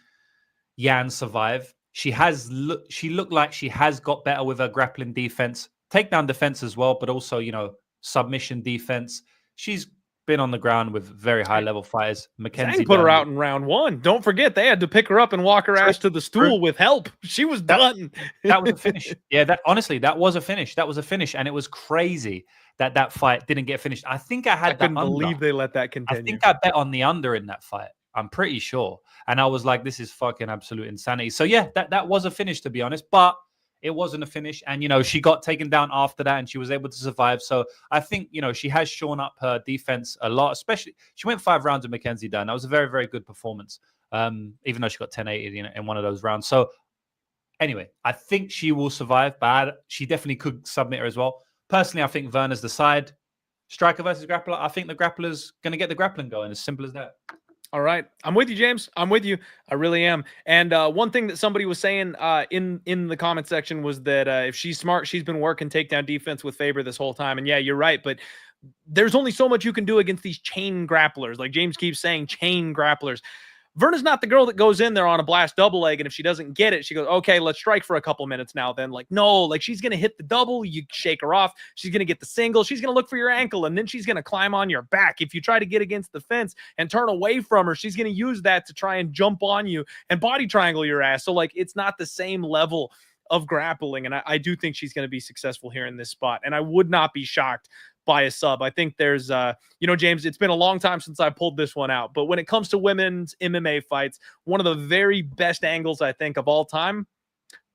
Yan survive. She looked like she has got better with her grappling defense, takedown defense as well, but also, you know, submission defense. She's been on the ground with very high level fighters. Mackenzie put her out in round 1. Don't forget, they had to pick her up and walk her ass to the stool with help. She was done. That was a finish. Yeah, that was a finish. That was a finish, and it was crazy that fight didn't get finished. I think I couldn't believe they let that continue. I think I bet on the under in that fight. I'm pretty sure. And I was like, this is fucking absolute insanity. So yeah, that was a finish, to be honest, but it wasn't a finish. And, you know, she got taken down after that and she was able to survive. So I think, you know, she has shown up her defense a lot, especially she went 5 rounds with Mackenzie Dern. That was a very, very good performance. Even though she got 10-8 in one of those rounds. So anyway, I think she will survive, but she definitely could submit her as well. Personally, I think Virna's the side. Striker versus grappler. I think the grappler's going to get the grappling going. As simple as that. All right. I'm with you, James. I'm with you. I really am. And one thing that somebody was saying in the comment section was that if she's smart, she's been working takedown defense with Faber this whole time. And yeah, you're right. But there's only so much you can do against these chain grapplers. Like James keeps saying, chain grapplers. Virna's not the girl that goes in there on a blast double leg, and if she doesn't get it, she goes, okay, let's strike for a couple minutes now. Then, like, no, like she's going to hit the double, you shake her off. She's going to get the single. She's going to look for your ankle, and then she's going to climb on your back. If you try to get against the fence and turn away from her, she's going to use that to try and jump on you and body triangle your ass. So, like, it's not the same level of grappling, and I do think she's going to be successful here in this spot, and I would not be shocked by a sub. I think there's, you know, James, it's been a long time since I pulled this one out, but when it comes to women's MMA fights, one of the very best angles, I think, of all time,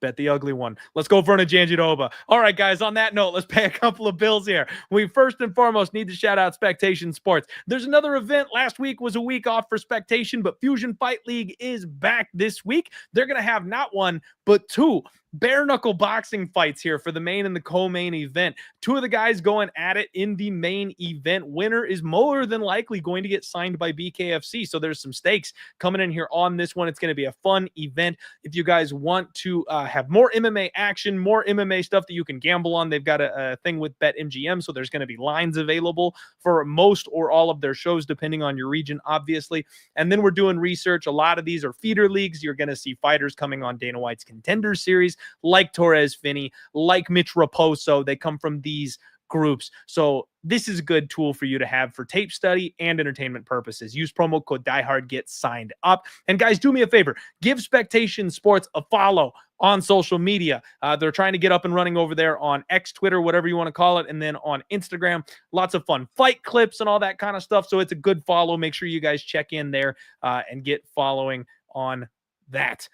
bet the ugly one. Let's go Virna Jandiroba. All right, guys, on that note, let's pay a couple of bills here. We first and foremost need to shout out Spectation Sports. There's another event. Last week was a week off for Spectation, but Fusion Fight League is back this week. They're going to have not one, but 2 bare knuckle boxing fights here for the main and the co-main event. 2 of the guys going at it in the main event. Winner is more than likely going to get signed by BKFC. So there's some stakes coming in here on this one. It's going to be a fun event. If you guys want to have more MMA action, more MMA stuff that you can gamble on, they've got a thing with BetMGM. So there's going to be lines available for most or all of their shows, depending on your region, obviously. And then we're doing research. A lot of these are feeder leagues. You're going to see fighters coming on Dana White's Contender Series, like Torres Finney, like Mitch Raposo. They come from these groups. So this is a good tool for you to have for tape study and entertainment purposes. Use promo code DieHard, get signed up. And guys, do me a favor. Give Spectation Sports a follow on social media. They're trying to get up and running over there on X, Twitter, whatever you want to call it. And then on Instagram, lots of fun fight clips and all that kind of stuff. So it's a good follow. Make sure you guys check in there and get following on that.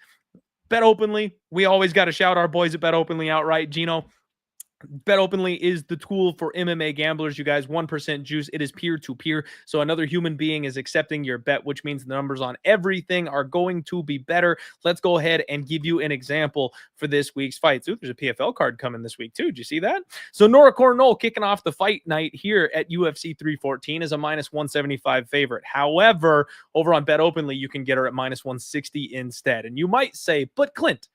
Bet Openly. We always got to shout our boys at Bet Openly outright. Gino, Bet Openly is the tool for MMA gamblers, you guys. 1% juice. It is peer-to-peer. So another human being is accepting your bet, which means the numbers on everything are going to be better. Let's go ahead and give you an example for this week's fights. Ooh, there's a PFL card coming this week too. Did you see that? So Nora Cornolle kicking off the fight night here at UFC 314 is a minus 175 favorite. However, over on Bet Openly, you can get her at minus 160 instead. And you might say, but Clint,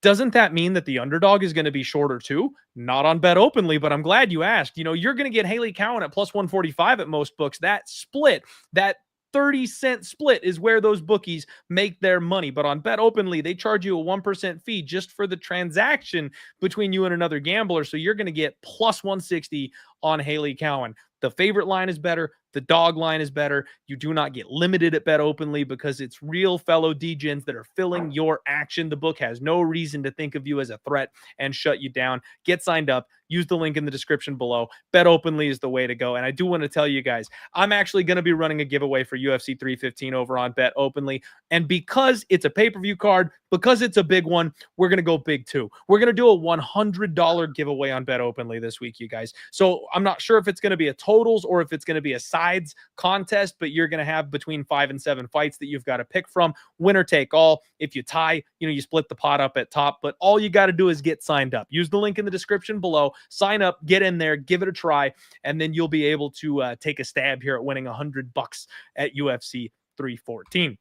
doesn't that mean that the underdog is going to be shorter too? Not on Bet Openly, but I'm glad you asked. You know, you're going to get Hailey Cowan at plus 145 at most books. That split, that 30-cent split is where those bookies make their money. But on Bet Openly, they charge you a 1% fee just for the transaction between you and another gambler. So you're going to get plus 160 on Hailey Cowan. The favorite line is better. The dog line is better. You do not get limited at Bet Openly because it's real fellow DGens that are filling your action. The book has no reason to think of you as a threat and shut you down. Get signed up. Use the link in the description below. Bet Openly is the way to go. And I do want to tell you guys, I'm actually going to be running a giveaway for UFC 315 over on Bet Openly. And because it's a pay-per-view card, because it's a big one, we're going to go big too. We're going to do a $100 giveaway on Bet Openly this week, you guys. So I'm not sure if it's going to be a totals or if it's going to be a sides contest, but you're going to have between 5 and 7 fights that you've got to pick from. Winner take all. If you tie, you split the pot up at top, but all you got to do is get signed up. Use the link in the description below. Sign up, get in there, give it a try, and then you'll be able to take a stab here at winning $100 at UFC 314.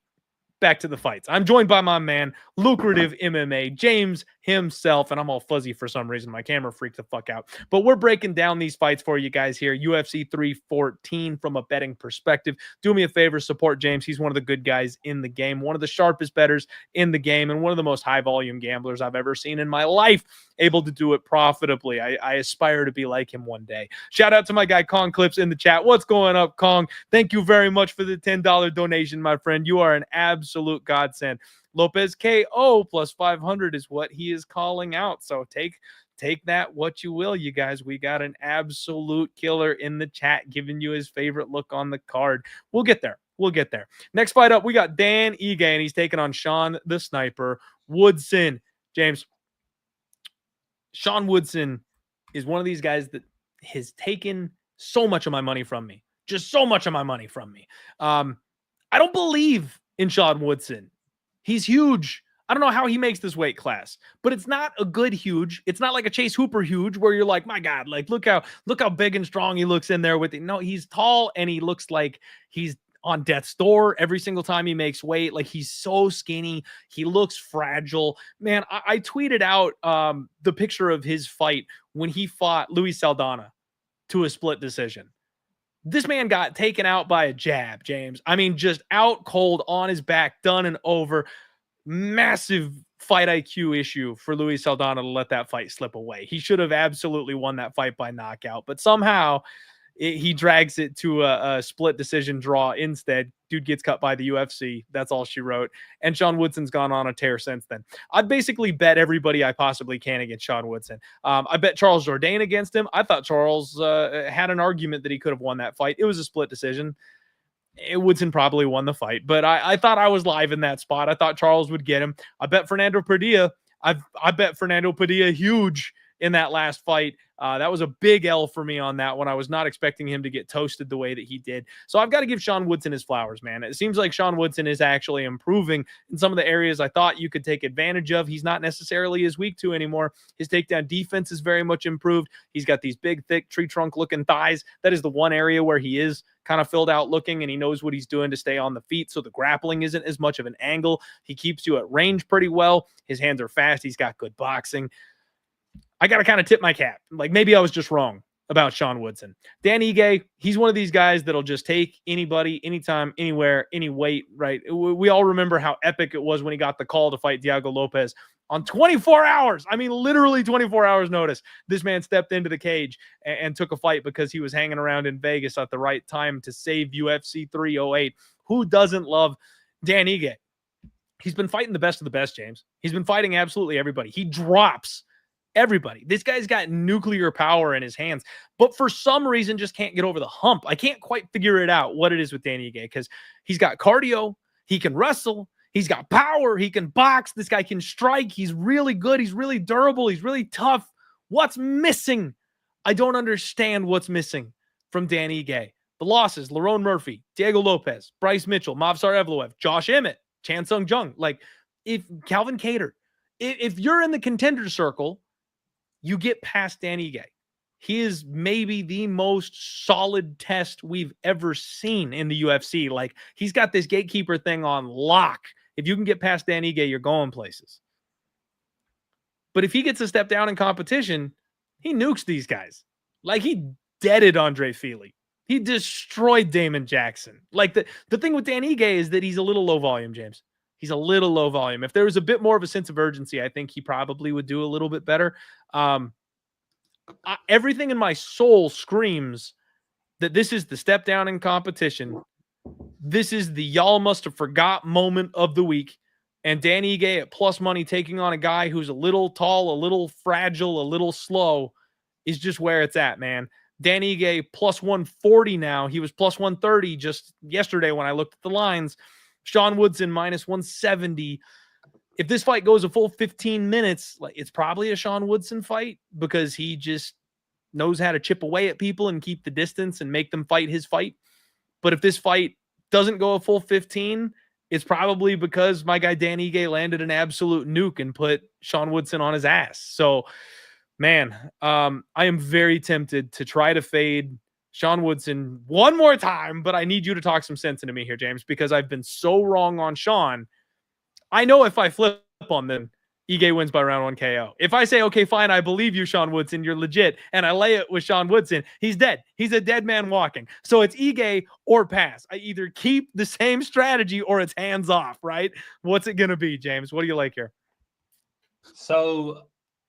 Back to the fights. I'm joined by my man, Lucrative MMA, James himself, and I'm all fuzzy for some reason. My camera freaked the fuck out. But we're breaking down these fights for you guys here, UFC 314 from a betting perspective. Do me a favor, support James. He's one of the good guys in the game, one of the sharpest bettors in the game, and one of the most high-volume gamblers I've ever seen in my life, able to do it profitably. I aspire to be like him one day. Shout out to my guy Kong Clips in the chat. What's going up, Kong? Thank you very much for the $10 donation, my friend. You are an absolute godsend. Lopes KO plus 500 is what he is calling out. So take that what you will, you guys. We got an absolute killer in the chat giving you his favorite look on the card. We'll get there. We'll get there. Next fight up, we got Dan Ige, and he's taking on Sean the Sniper Woodson. James, Sean Woodson is one of these guys that has taken so much of my money from me. Just so much of my money from me. I don't believe in Sean Woodson. He's huge. I don't know how he makes this weight class, but it's not a good huge. It's not like a Chase Hooper huge where you're like, my God, like look how big and strong he looks in there with it. No, he's tall and he looks like he's on death's door every single time he makes weight. Like he's so skinny. He looks fragile. Man, I tweeted out the picture of his fight when he fought Luis Saldana to a split decision. This man got taken out by a jab, James. I mean, just out cold on his back, done and over. Massive fight IQ issue for Luis Saldana to let that fight slip away. He should have absolutely won that fight by knockout, but somehow he drags it to a split decision draw instead. Dude gets cut by the UFC. That's all she wrote. And Sean Woodson's gone on a tear since then. I basically bet everybody I possibly can against Sean Woodson. I bet Charles Jourdain against him. I thought Charles had an argument that he could have won that fight. It was a split decision. Woodson probably won the fight, but I thought I was live in that spot. I thought Charles would get him. I bet Fernando Padilla. I bet Fernando Padilla huge in that last fight. That was a big L for me on that one. I was not expecting him to get toasted the way that he did. So I've got to give Sean Woodson his flowers, man. It seems like Sean Woodson is actually improving in some of the areas I thought you could take advantage of. He's not necessarily as weak to anymore. His takedown defense is very much improved. He's got these big, thick, tree trunk looking thighs. That is the one area where he is kind of filled out looking, and he knows what he's doing to stay on the feet. So the grappling isn't as much of an angle. He keeps you at range pretty well. His hands are fast. He's got good boxing. I got to kind of tip my cap. Like maybe I was just wrong about Sean Woodson. Dan Ige, he's one of these guys that'll just take anybody, anytime, anywhere, any weight, right? We all remember how epic it was when he got the call to fight Diego Lopes on 24 hours. I mean, literally 24 hours notice. This man stepped into the cage and took a fight because he was hanging around in Vegas at the right time to save UFC 308. Who doesn't love Dan Ige? He's been fighting the best of the best, James. He's been fighting absolutely everybody. He drops everybody. This guy's got nuclear power in his hands, but for some reason just can't get over the hump. I can't quite figure it out what it is with Danny Ige, because he's got cardio, he can wrestle, He's got power. He can box. This guy can strike. He's really good. He's really durable. He's really tough. What's missing? I don't understand what's missing from Dan Ige. The losses, Lerone Murphy, Diego Lopes, Bryce Mitchell, Movsar Evloev, Josh Emmett, Chan Sung Jung. Like, if Calvin Kattar, if you're in the contender circle, you get past Dan Ige. He is maybe the most solid test we've ever seen in the UFC. Like, he's got this gatekeeper thing on lock. If you can get past Dan Ige, you're going places. But if he gets a step down in competition, he nukes these guys. Like, he deaded Andre Fili. He destroyed Damon Jackson. Like, the thing with Dan Ige is that he's a little low volume, James. He's a little low volume. If there was a bit more of a sense of urgency, I think he probably would do a little bit better. Everything in my soul screams that this is the step down in competition. This is the y'all must have forgot moment of the week. And Dan Ige at plus money taking on a guy who's a little tall, a little fragile, a little slow is just where it's at, man. Dan Ige plus 140 now. He was plus 130 just yesterday when I looked at the lines. Sean Woodson minus 170. If this fight goes a full 15 minutes, like, it's probably a Sean Woodson fight because he just knows how to chip away at people and keep the distance and make them fight his fight. But if this fight doesn't go a full 15, it's probably because my guy Dan Ige landed an absolute nuke and put Sean Woodson on his ass. So, man, I am very tempted to try to fade Sean Woodson one more time, but I need you to talk some sense into me here, James, because I've been so wrong on Sean. I know if I flip on them, Ige wins by round 1 KO. If I say, okay, fine, I believe you, Sean Woodson, you're legit, and I lay it with Sean Woodson, he's dead. He's a dead man walking. So it's Ige or pass. I either keep the same strategy or it's hands off, right? What's it going to be, James? What do you like here? So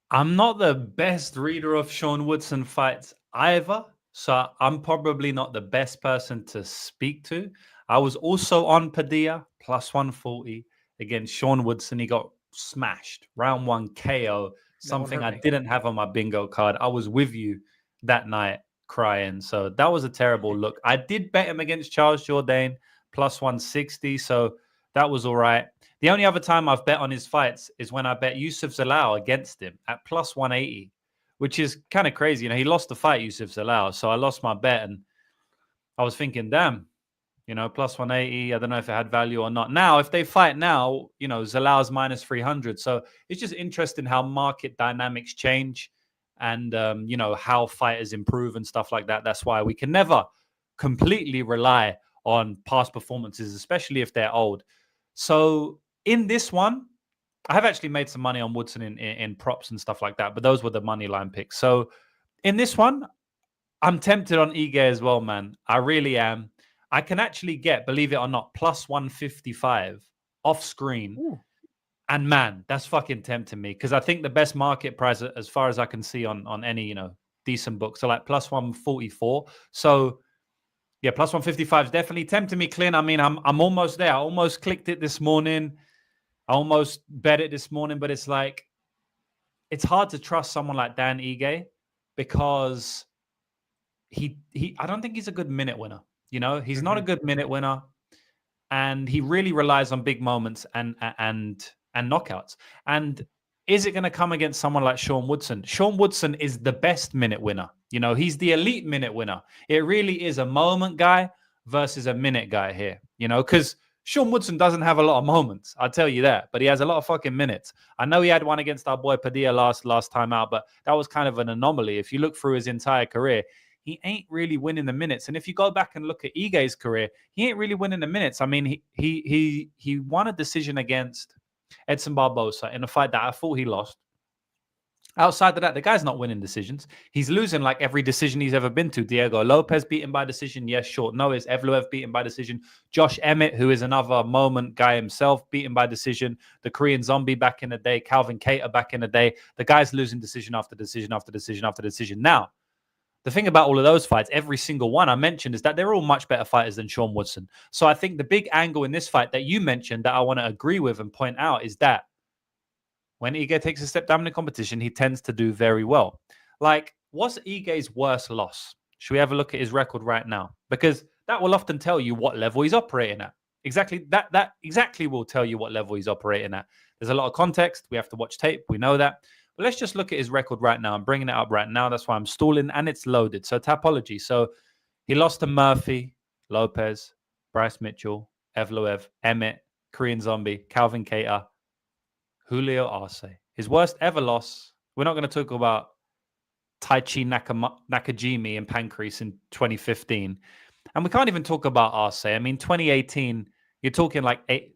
I'm not the best reader of Sean Woodson fights either. So I'm probably not the best person to speak to. I was also on Padilla, plus 140 against Sean Woodson. He got smashed. Round 1 KO, something I didn't have on my bingo card. I was with you that night crying. So that was a terrible look. I did bet him against Charles Jourdain, plus 160. So that was all right. The only other time I've bet on his fights is when I bet Yusuf Zalal against him at plus 180. Which is kind of crazy. You know, he lost the fight, Yusuf Zalal. So I lost my bet and I was thinking, damn, you know, plus 180. I don't know if it had value or not. Now, if they fight now, you know, Zalal's minus 300. So it's just interesting how market dynamics change and, you know, how fighters improve and stuff like that. That's why we can never completely rely on past performances, especially if they're old. So in this one, I have actually made some money on Woodson in props and stuff like that, but those were the money line picks. So in this one, I'm tempted on Ige as well, man. I really am. I can actually get, believe it or not, plus 155 off screen. Ooh. And man, that's fucking tempting me because I think the best market price, as far as I can see on any, you know, decent books, are like plus 144. So yeah, plus 155 is definitely tempting me, Clint. I mean, I'm almost there. I almost clicked it this morning. I almost bet it this morning, but it's like, it's hard to trust someone like Dan Ige because he I don't think he's a good minute winner. You know, he's not a good minute winner, and he really relies on big moments and knockouts. And is it going to come against someone like Sean Woodson? Sean Woodson is the best minute winner. You know, he's the elite minute winner. It really is a moment guy versus a minute guy here, you know, because Sean Woodson doesn't have a lot of moments, I'll tell you that, but he has a lot of fucking minutes. I know he had one against our boy Padilla last time out, but that was kind of an anomaly. If you look through his entire career, he ain't really winning the minutes. And if you go back and look at Ige's career, he ain't really winning the minutes. I mean, he won a decision against Edson Barbosa in a fight that I thought he lost. Outside of that, the guy's not winning decisions. He's losing like every decision he's ever been to. Diego Lopes beaten by decision. Yes, short notice. Evloev beaten by decision. Josh Emmett, who is another moment guy himself, beaten by decision. The Korean Zombie back in the day. Calvin Kattar back in the day. The guy's losing decision after decision after decision after decision. Now, the thing about all of those fights, every single one I mentioned, is that they're all much better fighters than Sean Woodson. So I think the big angle in this fight that you mentioned that I want to agree with and point out is that when Ige takes a step down in the competition, he tends to do very well. Like, what's Ige's worst loss? Should we have a look at his record right now? Because that will often tell you what level he's operating at. exactly that exactly will tell you what level he's operating at. There's a lot of context. We have to watch tape. We know that. But let's just look at his record right now. I'm bringing it up right now. That's why I'm stalling, and it's loaded. So Tapology. So he lost to Murphy, Lopes, Bryce Mitchell, Evloev, Emmett, Korean Zombie, Calvin Cater, Julio Arce. His worst ever loss. We're not going to talk about Taichi Nakajimi and Pancrase in 2015. And we can't even talk about Arce. I mean, 2018, you're talking like 8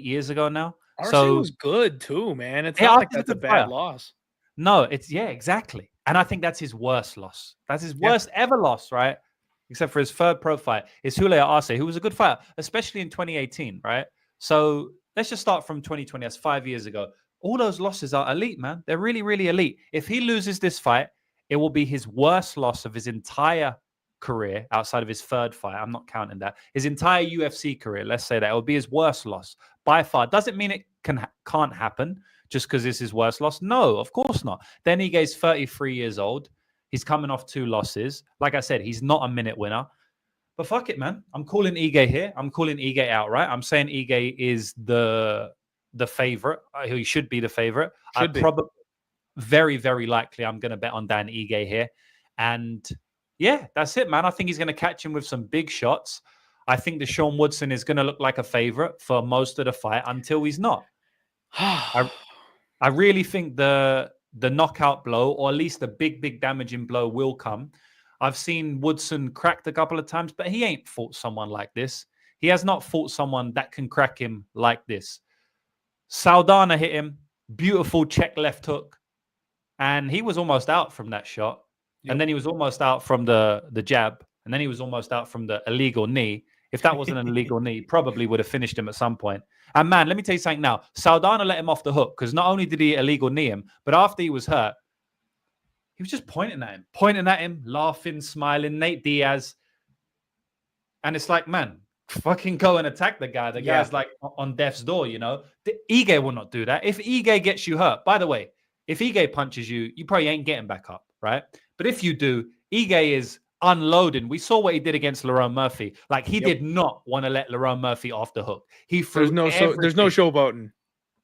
years ago now? Arce was good too, man. It's not like that's a bad loss. No, exactly. And I think that's his worst loss. That's his worst ever loss, right? Except for his third pro fight. It's Julio Arce, who was a good fighter, especially in 2018, right? So let's just start from 2020. That's 5 years ago. All those losses are elite, man. They're really, really elite. If he loses this fight, it will be his worst loss of his entire career outside of his third fight. I'm not counting that. His entire UFC career, let's say that. It will be his worst loss by far. Doesn't mean it can't happen just because it's his worst loss. No, of course not. Then Ige's 33 years old. He's coming off 2 losses. Like I said, he's not a minute winner. But fuck it, man. I'm calling Ige here. I'm calling Ige outright. I'm saying Ige is the favorite. He should be the favorite. Probably very, very likely I'm going to bet on Dan Ige here. And yeah, that's it, man. I think he's going to catch him with some big shots. I think the Sean Woodson is going to look like a favorite for most of the fight until he's not. I really think the knockout blow, or at least the big damaging blow, will come. I've seen Woodson cracked a couple of times, but he ain't fought someone like this. He has not fought someone that can crack him like this. Saldana hit him, beautiful check left hook, and he was almost out from that shot. Yep. And then he was almost out from the jab, and then he was almost out from the illegal knee. If that wasn't an illegal knee, probably would have finished him at some point. And man, let me tell you something now. Saldana let him off the hook because not only did he illegal knee him, but after he was hurt, he was just pointing at him, laughing, smiling. Nate Diaz. And it's like, man, fucking go and attack the guy. The guy's like on death's door, you know. The Ige will not do that. If Ige gets you hurt, by the way, if Ige punches you, you probably ain't getting back up, right? But if you do, Ige is unloading. We saw what he did against Lerone Murphy. Like, he did not want to let Lerone Murphy off the hook. He threw there's no showboating.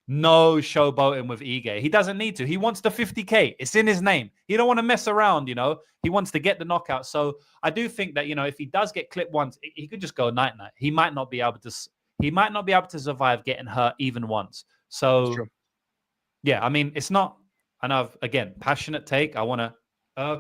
No showboating with Ige. He doesn't need to. He wants the 50K. It's in his name. He don't want to mess around, you know. He wants to get the knockout. So I do think that, you know, if he does get clipped once, he could just go night-night. He might not be able to survive getting hurt even once. So yeah, I mean, it's not, and again, passionate take. I want to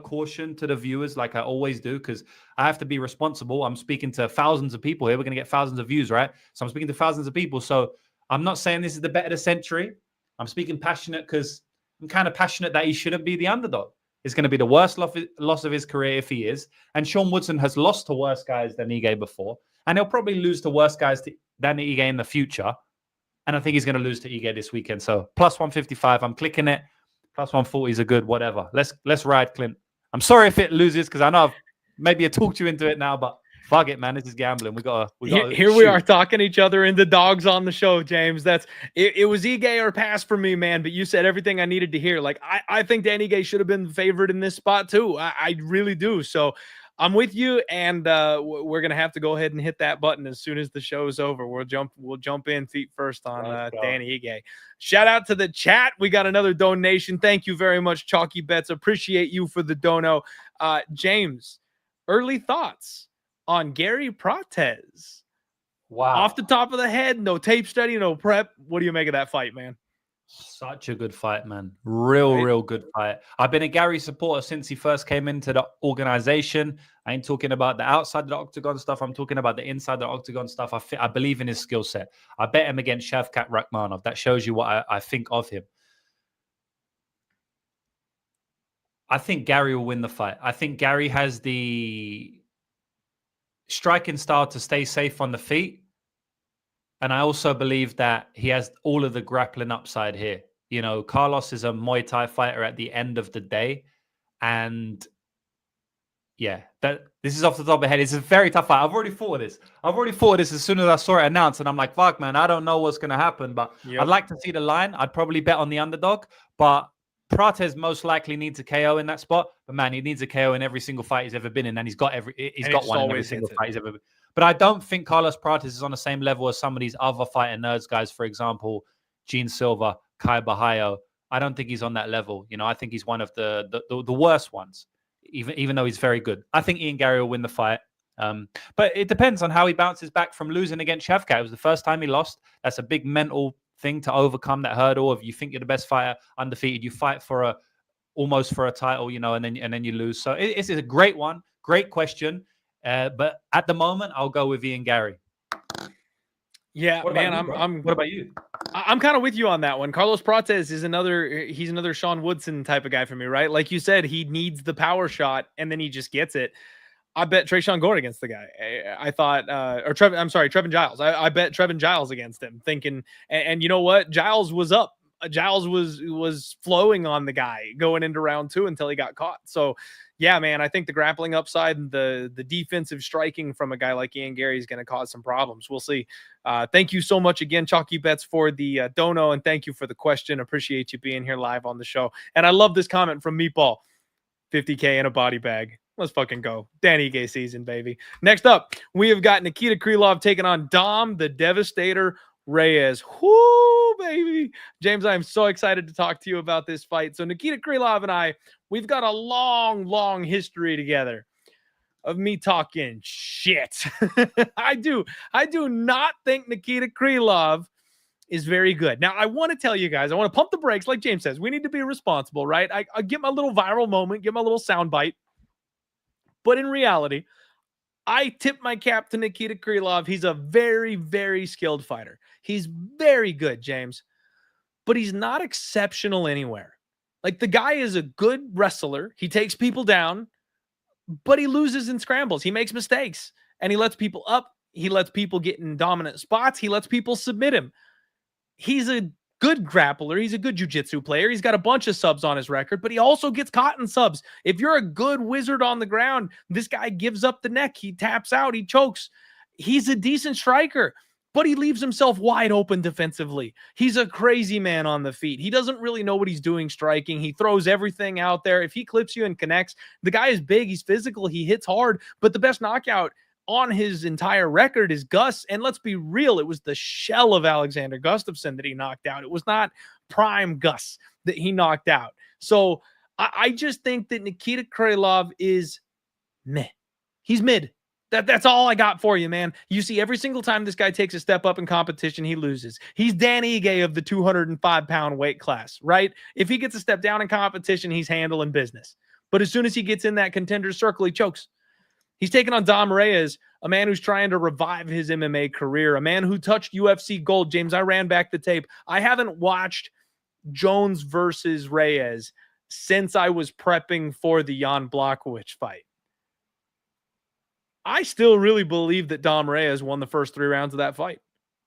caution to the viewers like I always do, because I have to be responsible. I'm speaking to thousands of people here. We're going to get thousands of views, right? So I'm speaking to thousands of people. So I'm not saying this is the bet of the century. I'm speaking passionate because I'm kind of passionate that he shouldn't be the underdog. It's going to be the worst loss of his career if he is. And Sean Woodson has lost to worse guys than Ige before. And he'll probably lose to worse guys than Ige in the future. And I think he's going to lose to Ige this weekend. So plus 155, I'm clicking it. Plus 140 is a good whatever. Let's ride, Clint. I'm sorry if it loses because I know maybe I talked you into it now, but fuck it, man. This is gambling. We got here we are talking each other into dogs on the show, James. It was Ige or pass for me, man. But you said everything I needed to hear. Like, I think Dan Ige should have been the favorite in this spot too. I really do. So I'm with you, and we're gonna have to go ahead and hit that button as soon as the show's over. We'll jump in feet first on Danny Ige. Shout out to the chat. We got another donation. Thank you very much, Chalky Bets. Appreciate you for the dono. James, early thoughts on Gary Prates? Wow. Off the top of the head, no tape study, no prep. What do you make of that fight, man? Such a good fight, man. Real good fight. I've been a Gary supporter since he first came into the organization. I ain't talking about the outside of the octagon stuff. I'm talking about the inside of the octagon stuff. I believe in his skill set. I bet him against Shavkat Rakhmonov. That shows you what I think of him. I think Gary will win the fight. I think Gary has the striking style to stay safe on the feet. And I also believe that he has all of the grappling upside here. You know, Carlos is a Muay Thai fighter at the end of the day. And yeah, this is off the top of my head. It's a very tough fight. I've already thought of this as soon as I saw it announced. And I'm like, fuck, man, I don't know what's going to happen. But I'd like to see the line. I'd probably bet on the underdog. But Prates most likely needs a KO in that spot. But man, he needs a KO in every single fight he's ever been in. And he's got one in every single fight he's ever been. But I don't think Carlos Prates is on the same level as some of these other fighting nerds guys. For example, Gene Silva, Kai Bahayo. I don't think he's on that level. I think he's one of the worst ones, even though he's very good. I think Ian Gary will win the fight. But it depends on how he bounces back from losing against Shavkat. It was the first time he lost. That's a big mental thing to overcome, that hurdle of you think you're the best fighter, undefeated. You fight for almost for a title, and then you lose. So it's a great one. Great question. But at the moment, I'll go with Ian Gary. Yeah, man. What about you? I'm kind of with you on that one. Carlos Prates is he's another Sean Woodson type of guy for me, right? Like you said, he needs the power shot and then he just gets it. I bet Tresean Gore against the guy. I thought, Trevin Giles. I bet Trevin Giles against him, thinking, and you know what? Giles was up. Giles was flowing on the guy going into round 2 until he got caught. So, yeah, man, I think the grappling upside and the defensive striking from a guy like Ian Gary is going to cause some problems. We'll see. Thank you so much again, Chalky Bets, for the dono, and thank you for the question. Appreciate you being here live on the show. And I love this comment from Meatball. 50K in a body bag. Let's fucking go. Danny Gay season, baby. Next up, we have got Nikita Krylov taking on Dom the Devastator Reyes. Whoo, baby. James, I am so excited to talk to you about this fight. So Nikita Krylov and we've got a long, long history together of me talking shit. I do not think Nikita Krylov is very good. Now, I want to tell you guys, I want to pump the brakes. Like James says, we need to be responsible, right? I get my little viral moment, get my little soundbite. But in reality, I tip my cap to Nikita Krylov. He's a very, very skilled fighter. He's very good, James. But he's not exceptional anywhere. Like, the guy is a good wrestler. He takes people down, but he loses in scrambles. He makes mistakes, and he lets people up. He lets people get in dominant spots. He lets people submit him. He's a good grappler. He's a good jiu-jitsu player. He's got a bunch of subs on his record, but he also gets caught in subs. If you're a good wizard on the ground, this guy gives up the neck. He taps out. He chokes. He's a decent striker, but he leaves himself wide open defensively. He's a crazy man on the feet. He doesn't really know what he's doing striking. He throws everything out there. If he clips you and connects, the guy is big. He's physical. He hits hard, but the best knockout on his entire record is Gus. And let's be real, it was the shell of Alexander Gustafsson that he knocked out. It was not prime Gus that he knocked out. So I just think that Nikita Krylov is meh. He's mid. That's all I got for you, man. You see, every single time this guy takes a step up in competition, he loses. He's Dan Ige of the 205-pound weight class, right? If he gets a step down in competition, he's handling business. But as soon as he gets in that contender circle, he chokes. He's taking on Dom Reyes, a man who's trying to revive his MMA career, a man who touched UFC gold. James, I ran back the tape. I haven't watched Jones versus Reyes since I was prepping for the Jan Blachowicz fight. I still really believe that Dom Reyes won the first 3 rounds of that fight.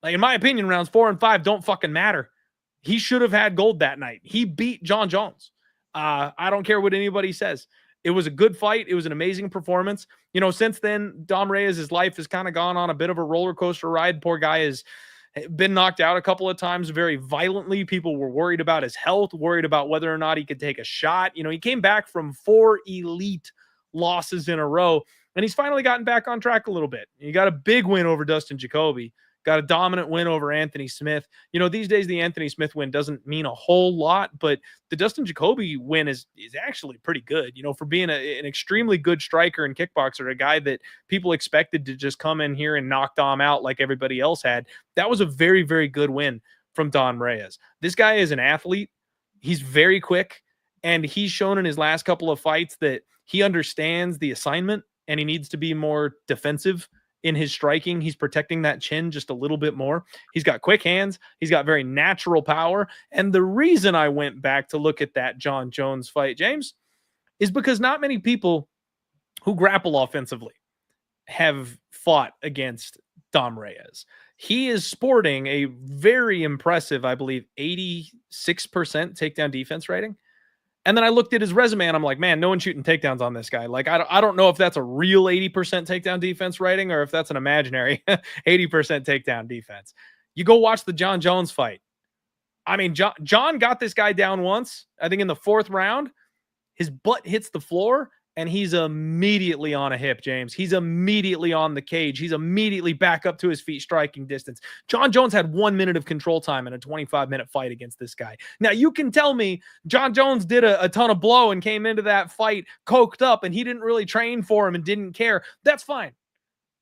Like, in my opinion, rounds 4 and 5 don't fucking matter. He should have had gold that night. He beat John Jones. I don't care what anybody says. It was a good fight. It was an amazing performance. Since then, Dom Reyes' life has kind of gone on a bit of a roller coaster ride. Poor guy has been knocked out a couple of times very violently. People were worried about his health, worried about whether or not he could take a shot. He came back from 4 elite losses in a row, and he's finally gotten back on track a little bit. He got a big win over Dustin Jacoby. Got a dominant win over Anthony Smith. These days the Anthony Smith win doesn't mean a whole lot, but the Dustin Jacoby win is actually pretty good, for being an extremely good striker and kickboxer, a guy that people expected to just come in here and knock Dom out like everybody else had. That was a very, very good win from Dom Reyes. This guy is an athlete. He's very quick, and he's shown in his last couple of fights that he understands the assignment and he needs to be more defensive in his striking. He's protecting that chin just a little bit more. He's got quick hands. He's got very natural power. And the reason I went back to look at that John Jones fight, James, is because not many people who grapple offensively have fought against Dom Reyes. He is sporting a very impressive, I believe, 86% takedown defense rating. And then I looked at his resume and I'm like, man, no one's shooting takedowns on this guy. Like, I don't know if that's a real 80% takedown defense rating or if that's an imaginary 80% takedown defense. You go watch the John Jones fight. I mean, John got this guy down once, I think in the 4th round. His butt hits the floor and he's immediately on a hip, James. He's immediately on the cage. He's immediately back up to his feet, striking distance. Jon Jones had 1 minute of control time in a 25-minute fight against this guy. Now, you can tell me Jon Jones did a ton of blow and came into that fight coked up, and he didn't really train for him and didn't care. That's fine.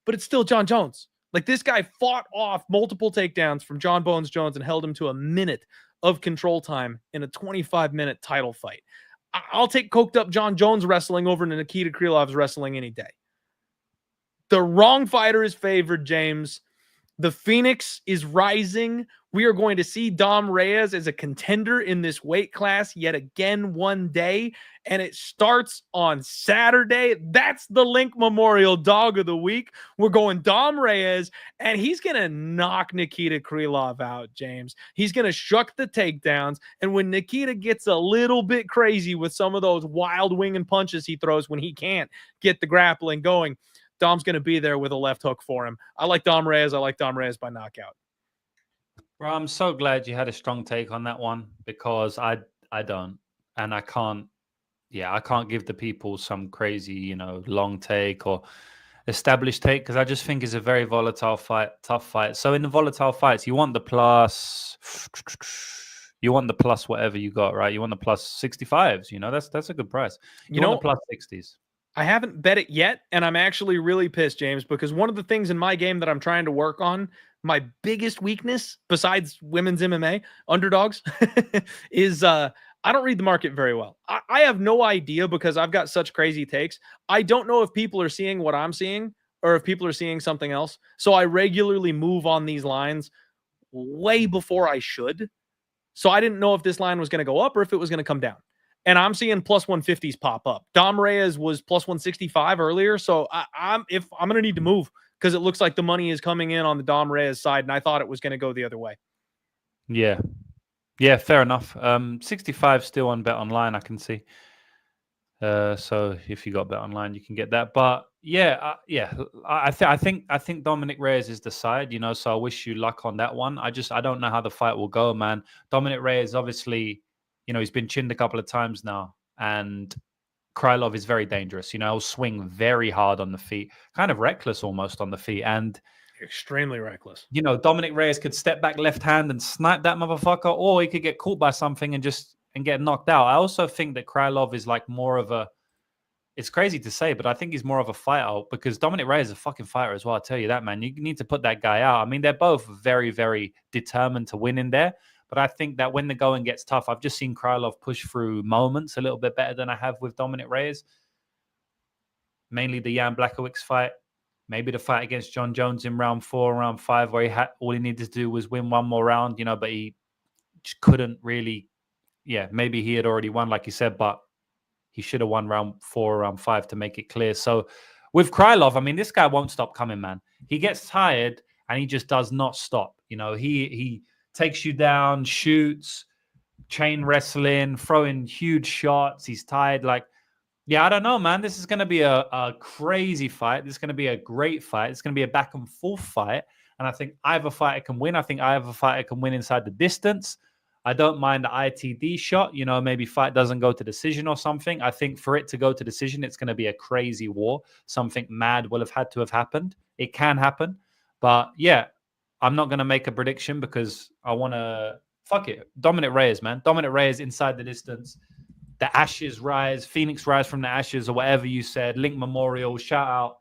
But it's still Jon Jones. Like, this guy fought off multiple takedowns from Jon Bones Jones and held him to a minute of control time in a 25-minute title fight. I'll take coked up Jon Jones wrestling over to Nikita Krylov's wrestling any day. The wrong fighter is favored, James. The Phoenix is rising. We are going to see Dom Reyes as a contender in this weight class yet again one day, and it starts on Saturday. That's the Link Memorial Dog of the Week. We're going Dom Reyes, and he's going to knock Nikita Krylov out, James. He's going to shuck the takedowns, and when Nikita gets a little bit crazy with some of those wild winging punches he throws when he can't get the grappling going, Dom's going to be there with a left hook for him. I like Dom Reyes. I like Dom Reyes by knockout. Bro, I'm so glad you had a strong take on that one, because I don't, and I can't give the people some crazy, long take or established take, because I just think it's a very volatile fight, tough fight. So in the volatile fights, you want the plus whatever you got, right? You want the plus 65s, that's a good price. You want the plus 60s. I haven't bet it yet, and I'm actually really pissed, James, because one of the things in my game that I'm trying to work on, my biggest weakness, besides women's MMA, underdogs, is I don't read the market very well. I have no idea, because I've got such crazy takes. I don't know if people are seeing what I'm seeing or if people are seeing something else. So I regularly move on these lines way before I should. So I didn't know if this line was going to go up or if it was going to come down. And I'm seeing plus 150s pop up. Dom Reyes was plus 165 earlier. So I'm going to need to move, because it looks like the money is coming in on the Dom Reyes side, and I thought it was going to go the other way. Yeah. Yeah, fair enough. 65 still on Bet Online, I can see. So if you got Bet Online, you can get that. But I think Dominick Reyes is the side, so I wish you luck on that one. I don't know how the fight will go, man. Dominick Reyes, obviously, he's been chinned a couple of times now, and Krylov is very dangerous. He'll swing very hard on the feet, kind of reckless almost on the feet, and extremely reckless. Dominick Reyes could step back left hand and snipe that motherfucker, or he could get caught by something and get knocked out. I also think that Krylov is like more of a, it's crazy to say, but I think he's more of a fighter, because Dominick Reyes is a fucking fighter as well. I'll tell you that, man. You need to put that guy out. I mean, they're both very, very determined to win in there. But I think that when the going gets tough, I've just seen Krylov push through moments a little bit better than I have with Dominick Reyes. Mainly the Jan Blachowicz fight. Maybe the fight against Jon Jones in round 4, round 5, where all he needed to do was win one more round, but he just couldn't really. Yeah, maybe he had already won, like you said, but he should have won round 4 or round 5 to make it clear. So with Krylov, I mean, this guy won't stop coming, man. He gets tired and he just does not stop. He takes you down, shoots, chain wrestling, throwing huge shots. He's tired. I don't know, man. This is going to be a crazy fight. This is going to be a great fight. It's going to be a back and forth fight. And I think either fighter can win. I think either fighter can win inside the distance. I don't mind the ITD shot. Maybe fight doesn't go to decision or something. I think for it to go to decision, it's going to be a crazy war. Something mad will have had to have happened. It can happen. But yeah, I'm not going to make a prediction, because I want to, fuck it. Dominick Reyes, man. Dominick Reyes inside the distance. The ashes rise, Phoenix rise from the ashes, or whatever you said. Link Memorial, shout out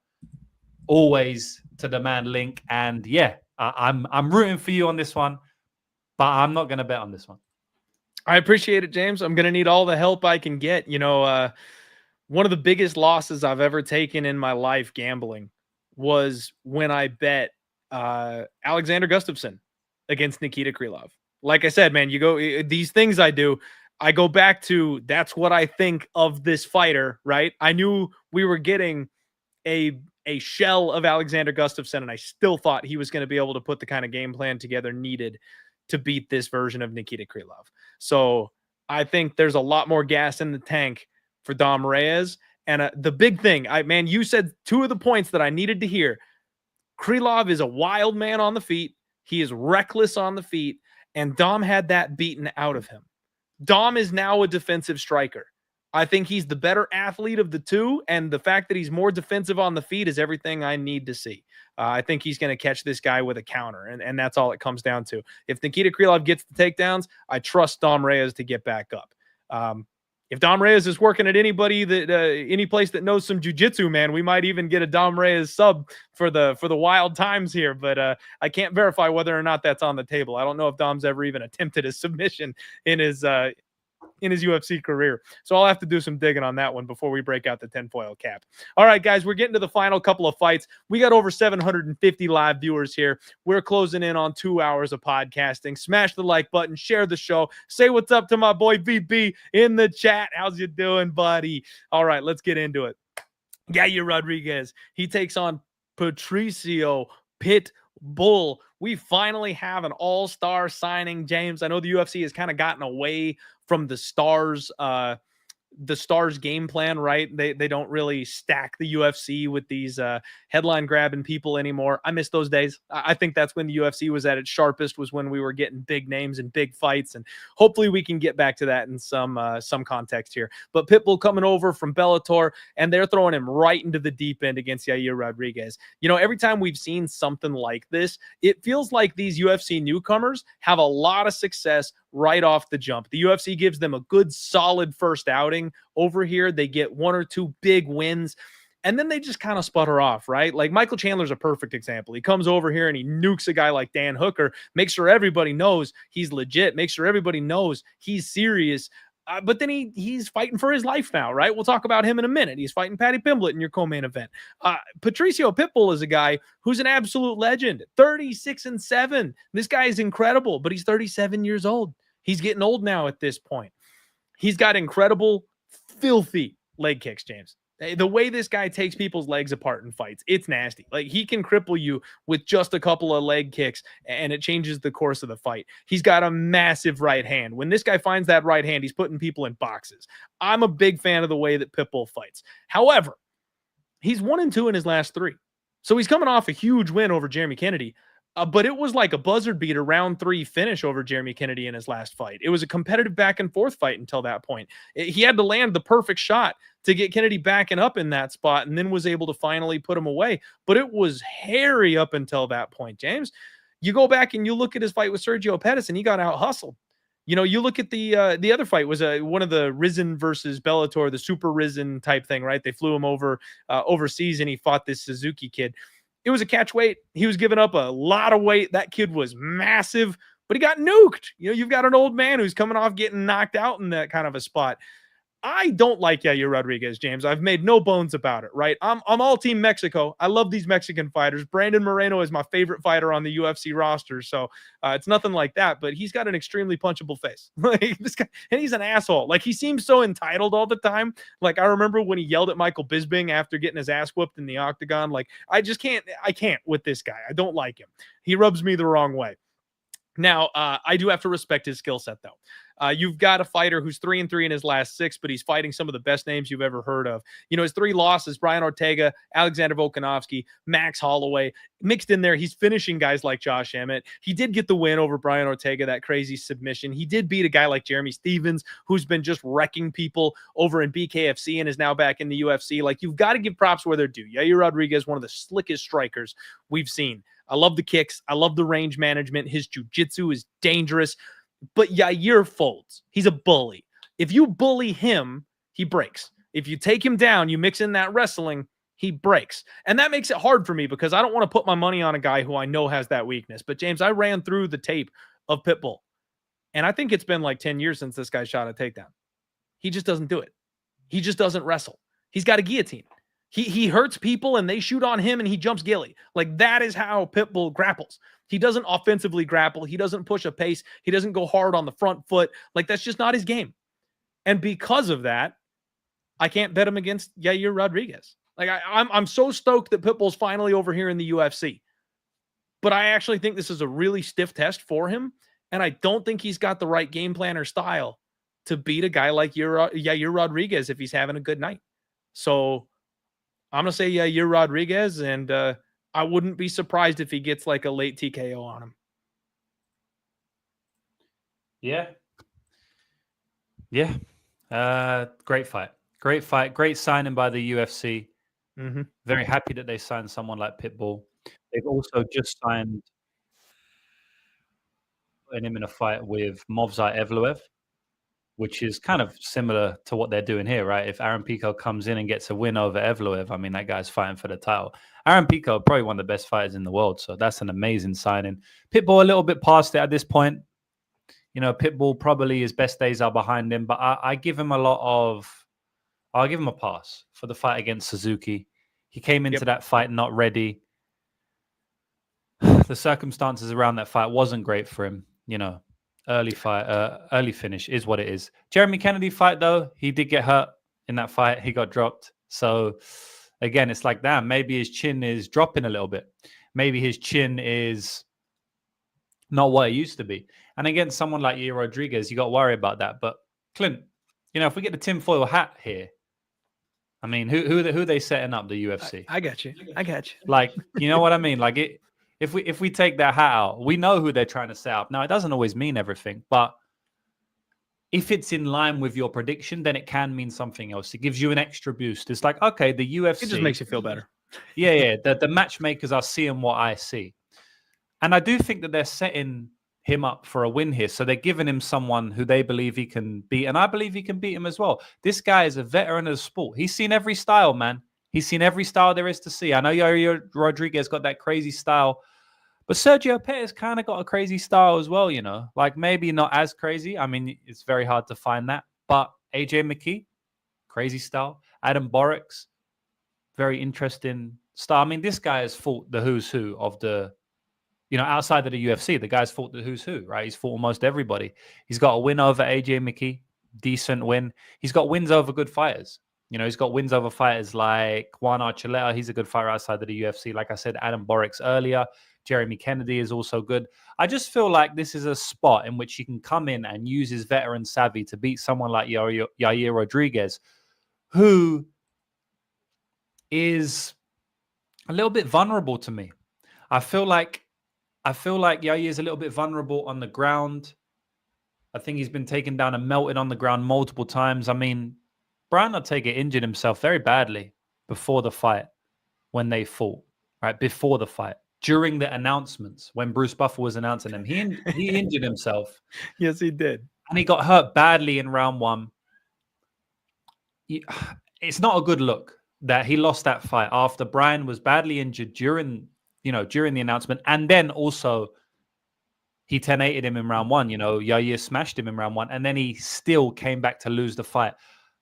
always to the man Link. And yeah, I'm rooting for you on this one, but I'm not going to bet on this one. I appreciate it, James. I'm going to need all the help I can get. One of the biggest losses I've ever taken in my life gambling was when I bet Alexander Gustafsson against Nikita Krylov. Like I said, man, these things I do, I go back to, that's what I think of this fighter, right? I knew we were getting a shell of Alexander Gustafsson, and I still thought he was going to be able to put the kind of game plan together needed to beat this version of Nikita Krylov. So I think there's a lot more gas in the tank for Dom Reyes. And the big thing, you said two of the points that I needed to hear. Krylov is a wild man on the feet. He is reckless on the feet, and Dom had that beaten out of him. Dom is now a defensive striker. I think he's the better athlete of the two, and the fact that he's more defensive on the feet is everything I need to see. I think he's going to catch this guy with a counter, and that's all it comes down to. If Nikita Krylov gets the takedowns, I trust Dom Reyes to get back up. If Dom Reyes is working at anybody that any place that knows some jiu-jitsu, man, we might even get a Dom Reyes sub for the wild times here. But I can't verify whether or not that's on the table. I don't know if Dom's ever even attempted a submission in his UFC career. So I'll have to do some digging on that one before we break out the tinfoil cap. All right, guys, we're getting to the final couple of fights. We got over 750 live viewers here. We're closing in on 2 hours of podcasting. Smash the like button, share the show, say what's up to my boy VB in the chat. How's you doing, buddy? All right, let's get into it. Yair Rodriguez, he takes on Patricio Pitbull. We finally have an all-star signing, James. I know the UFC has kind of gotten away from the stars game plan, right? They don't really stack the UFC with these headline grabbing people anymore. I miss those days. I think that's when the UFC was at its sharpest, was when we were getting big names and big fights, and hopefully we can get back to that in some context here. But Pitbull coming over from Bellator, and they're throwing him right into the deep end against Yair Rodriguez. You know, every time we've seen something like this, it feels like these UFC newcomers have a lot of success right off the jump. The UFC gives them a good, solid first outing over here. They get 1 or 2 big wins, and then they just kind of sputter off, right? Like Michael Chandler's a perfect example. He comes over here and he nukes a guy like Dan Hooker, makes sure everybody knows he's legit, makes sure everybody knows he's serious. But then he's fighting for his life now, right? We'll talk about him in a minute. He's fighting Paddy Pimblett in your co-main event. Patricio Pitbull is a guy who's an absolute legend, 36-7. This guy is incredible, but he's 37 years old. He's getting old now at this point. He's got incredible, filthy leg kicks, James. The way this guy takes people's legs apart in fights, it's nasty. Like, he can cripple you with just a couple of leg kicks, and it changes the course of the fight. He's got a massive right hand. When this guy finds that right hand, he's putting people in boxes. I'm a big fan of the way that Pitbull fights. However, he's 1-2 in his last 3. So he's coming off a huge win over Jeremy Kennedy. But it was like a buzzer beater round 3 finish over Jeremy Kennedy in his last fight. It was a competitive back and forth fight until that point. He had to land the perfect shot to get Kennedy backing up in that spot, and then was able to finally put him away. But it was hairy up until that point, James. You go back and you look at his fight with Sergio Pettis, and he got out hustled. You know, you look at the other fight was one of the Rizin versus Bellator, the super Rizin type thing, right? They flew him over overseas, and he fought this Suzuki kid. It was a catch weight. He was giving up a lot of weight. That kid was massive, but he got nuked. You know, you've got an old man who's coming off getting knocked out in that kind of a spot. I don't like Yair Rodriguez, James. I've made no bones about it, right? I'm all team Mexico. I love these Mexican fighters. Brandon Moreno is my favorite fighter on the UFC roster, so it's nothing like that, but he's got an extremely punchable face. Like, this guy, and he's an asshole. Like, he seems so entitled all the time. Like, I remember when he yelled at Michael Bisping after getting his ass whooped in the octagon. Like, I can't with this guy. I don't like him. He rubs me the wrong way. Now, I do have to respect his skill set, though. You've got a fighter who's 3-3 in his last 6, but he's fighting some of the best names you've ever heard of. You know, his 3 losses: Brian Ortega, Alexander Volkanovski, Max Holloway. Mixed in there, he's finishing guys like Josh Emmett. He did get the win over Brian Ortega, that crazy submission. He did beat a guy like Jeremy Stevens, who's been just wrecking people over in BKFC and is now back in the UFC. Like, you've got to give props where they're due. Yair Rodriguez, one of the slickest strikers we've seen. I love the kicks. I love the range management. His jiu-jitsu is dangerous. But Yair folds. He's a bully. If you bully him, he breaks. If you take him down, you mix in that wrestling, he breaks. And that makes it hard for me because I don't want to put my money on a guy who I know has that weakness. But, James, I ran through the tape of Pitbull, and I think it's been like 10 years since this guy shot a takedown. He just doesn't do it. He just doesn't wrestle. He's got a guillotine. He hurts people and they shoot on him and he jumps ghillie. Like, that is how Pitbull grapples. He doesn't offensively grapple. He doesn't push a pace. He doesn't go hard on the front foot. Like, that's just not his game. And because of that, I can't bet him against Yair Rodriguez. Like, I'm so stoked that Pitbull's finally over here in the UFC. But I actually think this is a really stiff test for him. And I don't think he's got the right game plan or style to beat a guy like Yair Rodriguez if he's having a good night. So I'm going to say Yair Rodriguez, and I wouldn't be surprised if he gets like a late TKO on him. Yeah. Great fight. Great fight. Great signing by the UFC. Mm-hmm. Very happy that they signed someone like Pitbull. They've also just signed him in a fight with Movsar Evloev, which is kind of similar to what they're doing here, right? If Aaron Pico comes in and gets a win over Evloev, I mean, that guy's fighting for the title. Aaron Pico, probably one of the best fighters in the world, so that's an amazing signing. Pitbull a little bit past it at this point. You know, Pitbull probably his best days are behind him, but I give him I'll give him a pass for the fight against Suzuki. He came into that fight not ready. The circumstances around that fight wasn't great for him. You know, early finish is what it is. Jeremy Kennedy fight, though, he did get hurt in that fight. He got dropped. So, again, it's like, damn, maybe his chin is dropping a little bit. Maybe his chin is not what it used to be. And against someone like Yair Rodriguez, you got to worry about that. But, Clint, you know, if we get the tinfoil hat here, I mean, who are they setting up, the UFC? I got you. Like, you know what I mean? Like, if we take that hat out, we know who they're trying to set up. Now, it doesn't always mean everything, but if it's in line with your prediction, then it can mean something else. It gives you an extra boost. It's like, okay, the UFC... It just makes you feel better. Yeah. The matchmakers are seeing what I see. And I do think that they're setting him up for a win here. So they're giving him someone who they believe he can beat. And I believe he can beat him as well. This guy is a veteran of the sport. He's seen every style, man. He's seen every style there is to see. I know Yair Rodriguez got that crazy style, but Sergio Pettis kind of got a crazy style as well, you know. Like, maybe not as crazy. I mean, it's very hard to find that. But AJ McKee, crazy style. Adam Borix, very interesting style. I mean, this guy has fought the who's who of the... You know, outside of the UFC, the guy's fought the who's who, right? He's fought almost everybody. He's got a win over AJ McKee, decent win. He's got wins over good fighters. You know, he's got wins over fighters like Juan Archuleta. He's a good fighter outside of the UFC. Like I said, Adam Borix earlier. Jeremy Kennedy is also good. I just feel like this is a spot in which he can come in and use his veteran savvy to beat someone like Yair Rodriguez, who is a little bit vulnerable to me. I feel like Yair is a little bit vulnerable on the ground. I think he's been taken down and melted on the ground multiple times. I mean, Brian Ortega injured himself very badly before the fight when they fought, right? Before the fight. During the announcements, when Bruce Buffer was announcing him, he injured himself. Yes, he did. And he got hurt badly in round one. It's not a good look that he lost that fight after Brian was badly injured during the announcement. And then also he 10-8'd him in round one. You know, Yair smashed him in round one. And then he still came back to lose the fight.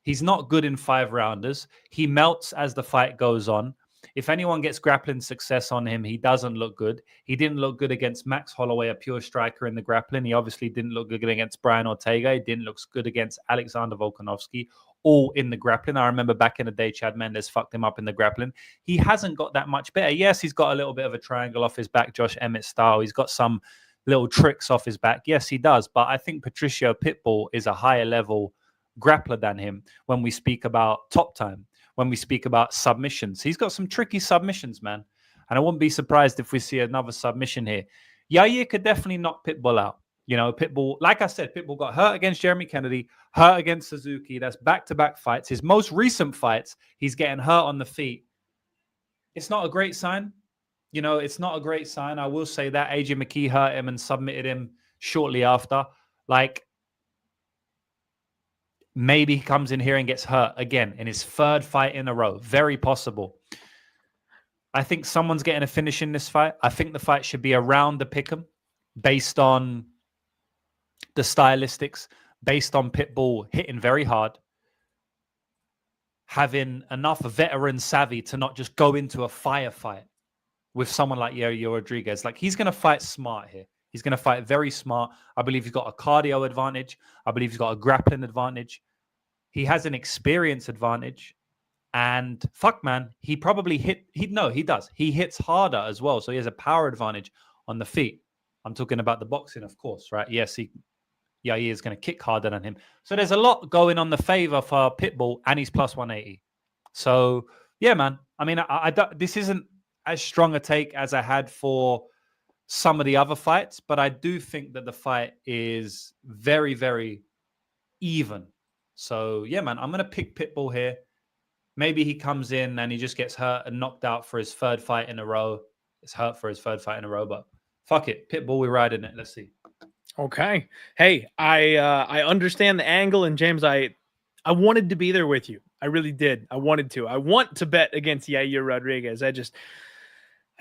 He's not good in 5-rounders. He melts as the fight goes on. If anyone gets grappling success on him, he doesn't look good. He didn't look good against Max Holloway, a pure striker in the grappling. He obviously didn't look good against Brian Ortega. He didn't look good against Alexander Volkanovski, all in the grappling. I remember back in the day, Chad Mendes fucked him up in the grappling. He hasn't got that much better. Yes, he's got a little bit of a triangle off his back, Josh Emmett style. He's got some little tricks off his back. Yes, he does. But I think Patricio Pitbull is a higher level grappler than him when we speak about top time, when we speak about submissions. He's got some tricky submissions, man. And I wouldn't be surprised if we see another submission here. Yair could definitely knock Pitbull out. You know, Pitbull, like I said, Pitbull got hurt against Jeremy Kennedy, hurt against Suzuki. That's back-to-back fights. His most recent fights, he's getting hurt on the feet. It's not a great sign. You know, it's not a great sign. I will say that. AJ McKee hurt him and submitted him shortly after. Like, maybe he comes in here and gets hurt again in his third fight in a row. Very possible. I think someone's getting a finish in this fight. I think the fight should be around the pick'em based on the stylistics, based on Pitbull hitting very hard, having enough veteran savvy to not just go into a firefight with someone like Yair Rodriguez. Like, he's going to fight smart here. He's going to fight very smart. I believe he's got a cardio advantage. I believe he's got a grappling advantage. He has an experience advantage. And fuck, man, he probably he does. He hits harder as well. So he has a power advantage on the feet. I'm talking about the boxing, of course, right? Yes, he is going to kick harder than him. So there's a lot going on the favor for Pitbull, and he's plus 180. So, yeah, man. I mean, this isn't as strong a take as I had for some of the other fights, but I do think that the fight is very, very even. So, yeah, man, I'm going to pick Pitbull here. Maybe he comes in and he just gets hurt and knocked out for his third fight in a row. It's hurt for his third fight in a row, but fuck it. Pitbull, we're riding it. Let's see. Okay. Hey, I understand the angle, and James, I wanted to be there with you. I really did. I wanted to. I want to bet against Yair Rodriguez. I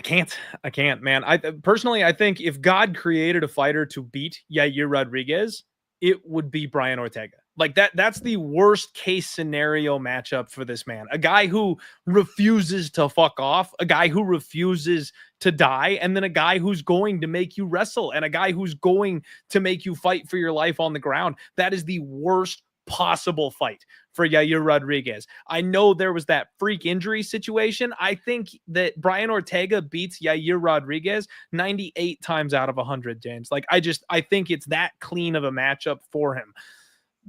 can't, man. I personally, I think if God created a fighter to beat Yair Rodriguez, it would be Brian Ortega. Like that's the worst case scenario matchup for this man. A guy who refuses to fuck off, a guy who refuses to die, and then a guy who's going to make you wrestle, and a guy who's going to make you fight for your life on the ground. That is the worst possible fight for Yair Rodriguez. I know there was that freak injury situation. I think that Brian Ortega beats Yair Rodriguez 98 times out of 100, James. Like I think it's that clean of a matchup for him.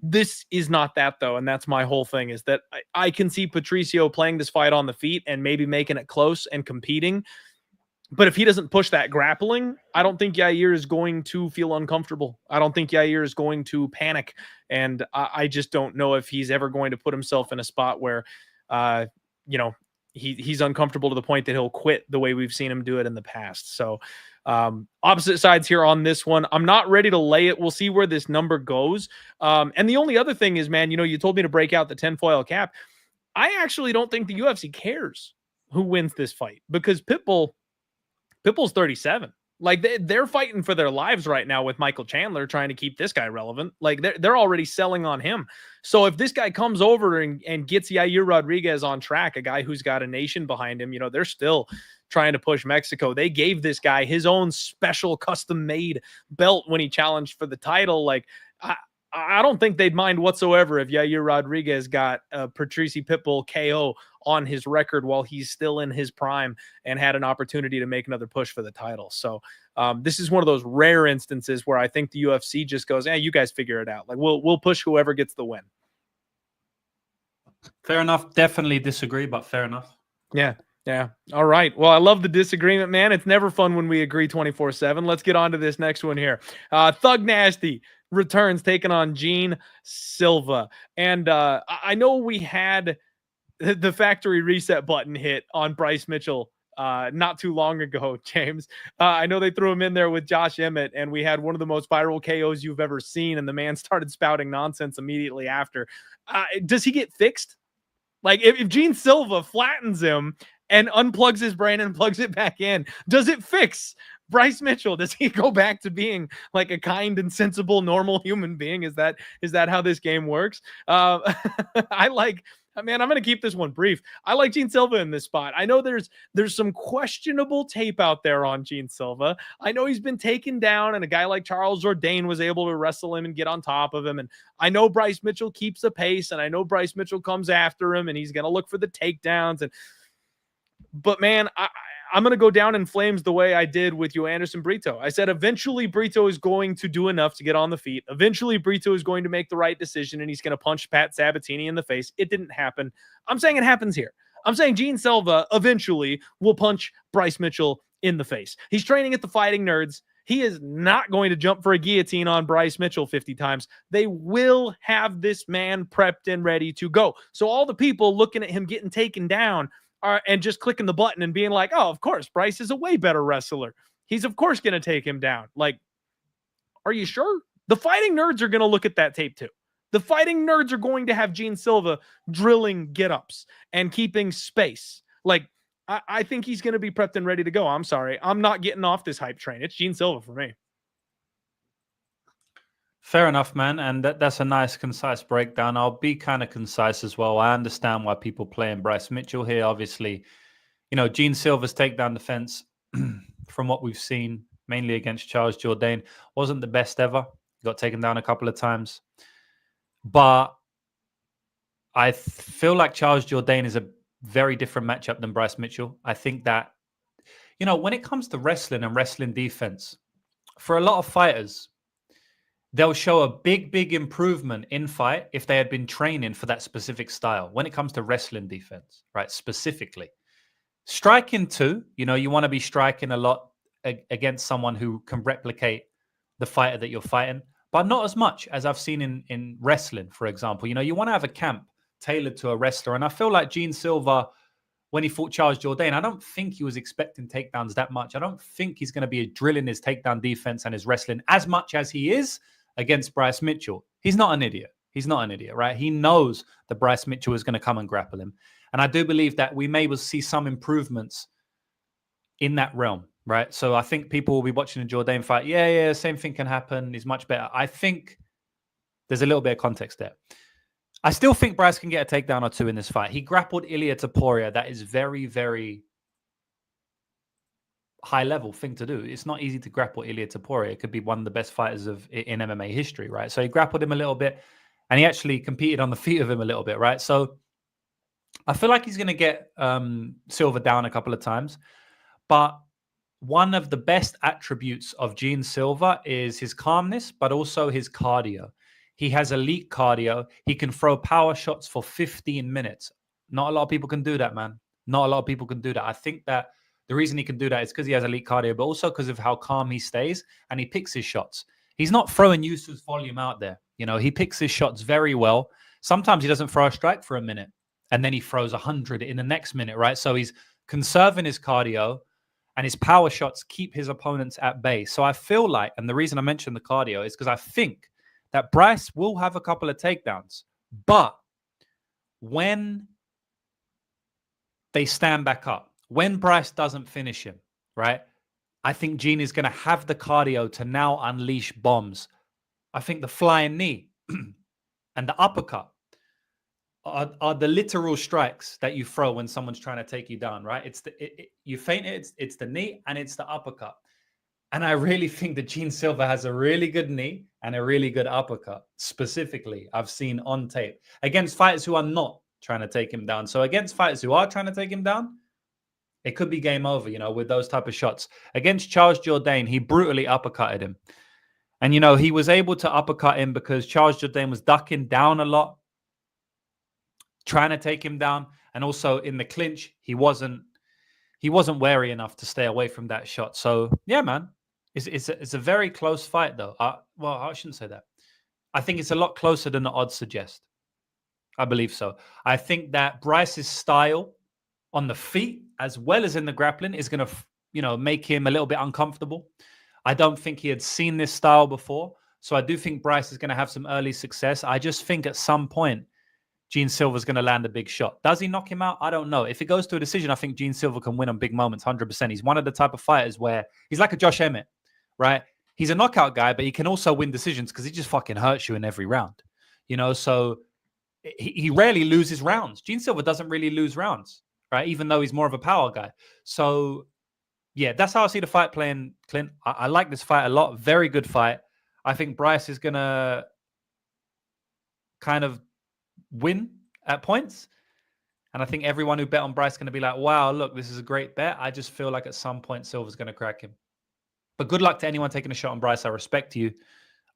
This is not that, though, and that's my whole thing, is that I can see Patricio playing this fight on the feet and maybe making it close and competing. But if he doesn't push that grappling, I don't think Yair is going to feel uncomfortable. I don't think Yair is going to panic. And I just don't know if he's ever going to put himself in a spot where, he's uncomfortable to the point that he'll quit the way we've seen him do it in the past. So opposite sides here on this one. I'm not ready to lay it. We'll see where this number goes. And the only other thing is, man, you told me to break out the 10 foil cap. I actually don't think the UFC cares who wins this fight, because Pitbull's 37. Like they're fighting for their lives right now with Michael Chandler, trying to keep this guy relevant. Like they're already selling on him. So if this guy comes over and gets Yair Rodriguez on track, a guy who's got a nation behind him, they're still trying to push Mexico. They gave this guy his own special custom-made belt when he challenged for the title. Like I don't think they'd mind whatsoever if Yair Rodriguez got Patricio Pitbull KO on his record while he's still in his prime and had an opportunity to make another push for the title. So this is one of those rare instances where I think the UFC just goes, you guys figure it out. Like we'll push whoever gets the win. Fair enough. Definitely disagree, but fair enough. Yeah. Yeah. All right. Well, I love the disagreement, man. It's never fun when we agree 24/7. Let's get on to this next one here. Thug Nasty returns, taking on Gene Silva. And I know we had the factory reset button hit on Bryce Mitchell not too long ago, James. I know they threw him in there with Josh Emmett, and we had one of the most viral KOs you've ever seen, and the man started spouting nonsense immediately after. Does he get fixed? Like, if Gene Silva flattens him and unplugs his brain and plugs it back in, does it fix Bryce Mitchell? Does he go back to being like a kind and sensible, normal human being? Is that how this game works? Man, I'm going to keep this one brief. I like Gene Silva in this spot. I know there's some questionable tape out there on Gene Silva. I know he's been taken down, and a guy like Charles Jourdain was able to wrestle him and get on top of him. And I know Bryce Mitchell keeps a pace, and I know Bryce Mitchell comes after him, and he's going to look for the takedowns. But man, I'm going to go down in flames the way I did with Anderson Brito. I said eventually Brito is going to do enough to get on the feet. Eventually Brito is going to make the right decision, and he's going to punch Pat Sabatini in the face. It didn't happen. I'm saying it happens here. I'm saying Gene Silva eventually will punch Bryce Mitchell in the face. He's training at the Fighting Nerds. He is not going to jump for a guillotine on Bryce Mitchell 50 times. They will have this man prepped and ready to go. So all the people looking at him getting taken down and just clicking the button and being like, oh, of course, Bryce is a way better wrestler. He's, of course, going to take him down. Like, are you sure? The Fighting Nerds are going to look at that tape too. The Fighting Nerds are going to have Gene Silva drilling get-ups and keeping space. Like, I think he's going to be prepped and ready to go. I'm sorry. I'm not getting off this hype train. It's Gene Silva for me. Fair enough, man. And that's a nice, concise breakdown. I'll be kind of concise as well. I understand why people playing Bryce Mitchell here. Obviously, Gene Silva's takedown defense, from what we've seen, mainly against Charles Jourdain, wasn't the best ever. He got taken down a couple of times. But I feel like Charles Jourdain is a very different matchup than Bryce Mitchell. I think that, when it comes to wrestling and wrestling defense, for a lot of fighters, they'll show a big improvement in fight if they had been training for that specific style. When it comes to wrestling defense, right, specifically. Striking too, you want to be striking a lot against someone who can replicate the fighter that you're fighting. but not as much as I've seen in wrestling, for example. You know, you want to have a camp tailored to a wrestler. And I feel like Gene Silva, when he fought Charles Jourdain, I don't think he was expecting takedowns that much. I don't think he's going to be drilling his takedown defense and his wrestling as much as he is against Bryce Mitchell. He's not an idiot. He's not an idiot, right? He knows that Bryce Mitchell is going to come and grapple him. And I do believe that we may see some improvements in that realm, right? So I think people will be watching the Jourdain fight. Yeah, same thing can happen. He's much better. I think there's a little bit of context there. I still think Bryce can get a takedown or two in this fight. He grappled Ilia Topuria. That is very, very high-level thing to do. It's not easy to grapple Ilia Topuria. It could be one of the best fighters in MMA history, right? So he grappled him a little bit, and he actually competed on the feet of him a little bit, right? So I feel like he's going to get Silva down a couple of times. But one of the best attributes of Gene Silva is his calmness, but also his cardio. He has elite cardio. He can throw power shots for 15 minutes. Not a lot of people can do that, man. Not a lot of people can do that. I think that the reason he can do that is because he has elite cardio, but also because of how calm he stays and he picks his shots. He's not throwing useless volume out there. You know, he picks his shots very well. Sometimes he doesn't throw a strike for a minute, and then he throws 100 in the next minute, right? So he's conserving his cardio, and his power shots keep his opponents at bay. So I feel like, and the reason I mentioned the cardio is because I think that Bryce will have a couple of takedowns. But when they stand back up, when Bryce doesn't finish him, right, I think Gene is going to have the cardio to now unleash bombs. I think the flying knee and the uppercut are the literal strikes that you throw when someone's trying to take you down, right? It's you feint it, it's the knee and it's the uppercut. And I really think that Gene Silva has a really good knee and a really good uppercut, specifically, I've seen on tape, against fighters who are not trying to take him down. So against fighters who are trying to take him down, it could be game over, you know, with those type of shots. Against Charles Jourdain, he brutally uppercutted him. And, you know, he was able to uppercut him because Charles Jourdain was ducking down a lot, trying to take him down. And also in the clinch, he wasn't wary enough to stay away from that shot. So, yeah, man. It's a very close fight, though. Well, I shouldn't say that. I think it's a lot closer than the odds suggest. I believe so. I think that Bryce's style on the feet, as well as in the grappling, is going to, you know, make him a little bit uncomfortable. I don't think he had seen this style before. So I do think Bryce is going to have some early success. I just think at some point, Gene Silva's going to land a big shot. Does he knock him out? I don't know. If it goes to a decision, I think Gene Silva can win on big moments, 100%. He's one of the type of fighters where he's like a Josh Emmett, right? He's a knockout guy, but he can also win decisions because he just fucking hurts you in every round. You know, so he rarely loses rounds. Gene Silva doesn't really lose rounds, right? Even though he's more of a power guy. So, yeah, that's how I see the fight playing, Clint. I like this fight a lot. Very good fight. I think Bryce is going to kind of win at points. And I think everyone who bet on Bryce is going to be like, wow, look, this is a great bet. I just feel like at some point Silva's going to crack him. But good luck to anyone taking a shot on Bryce. I respect you.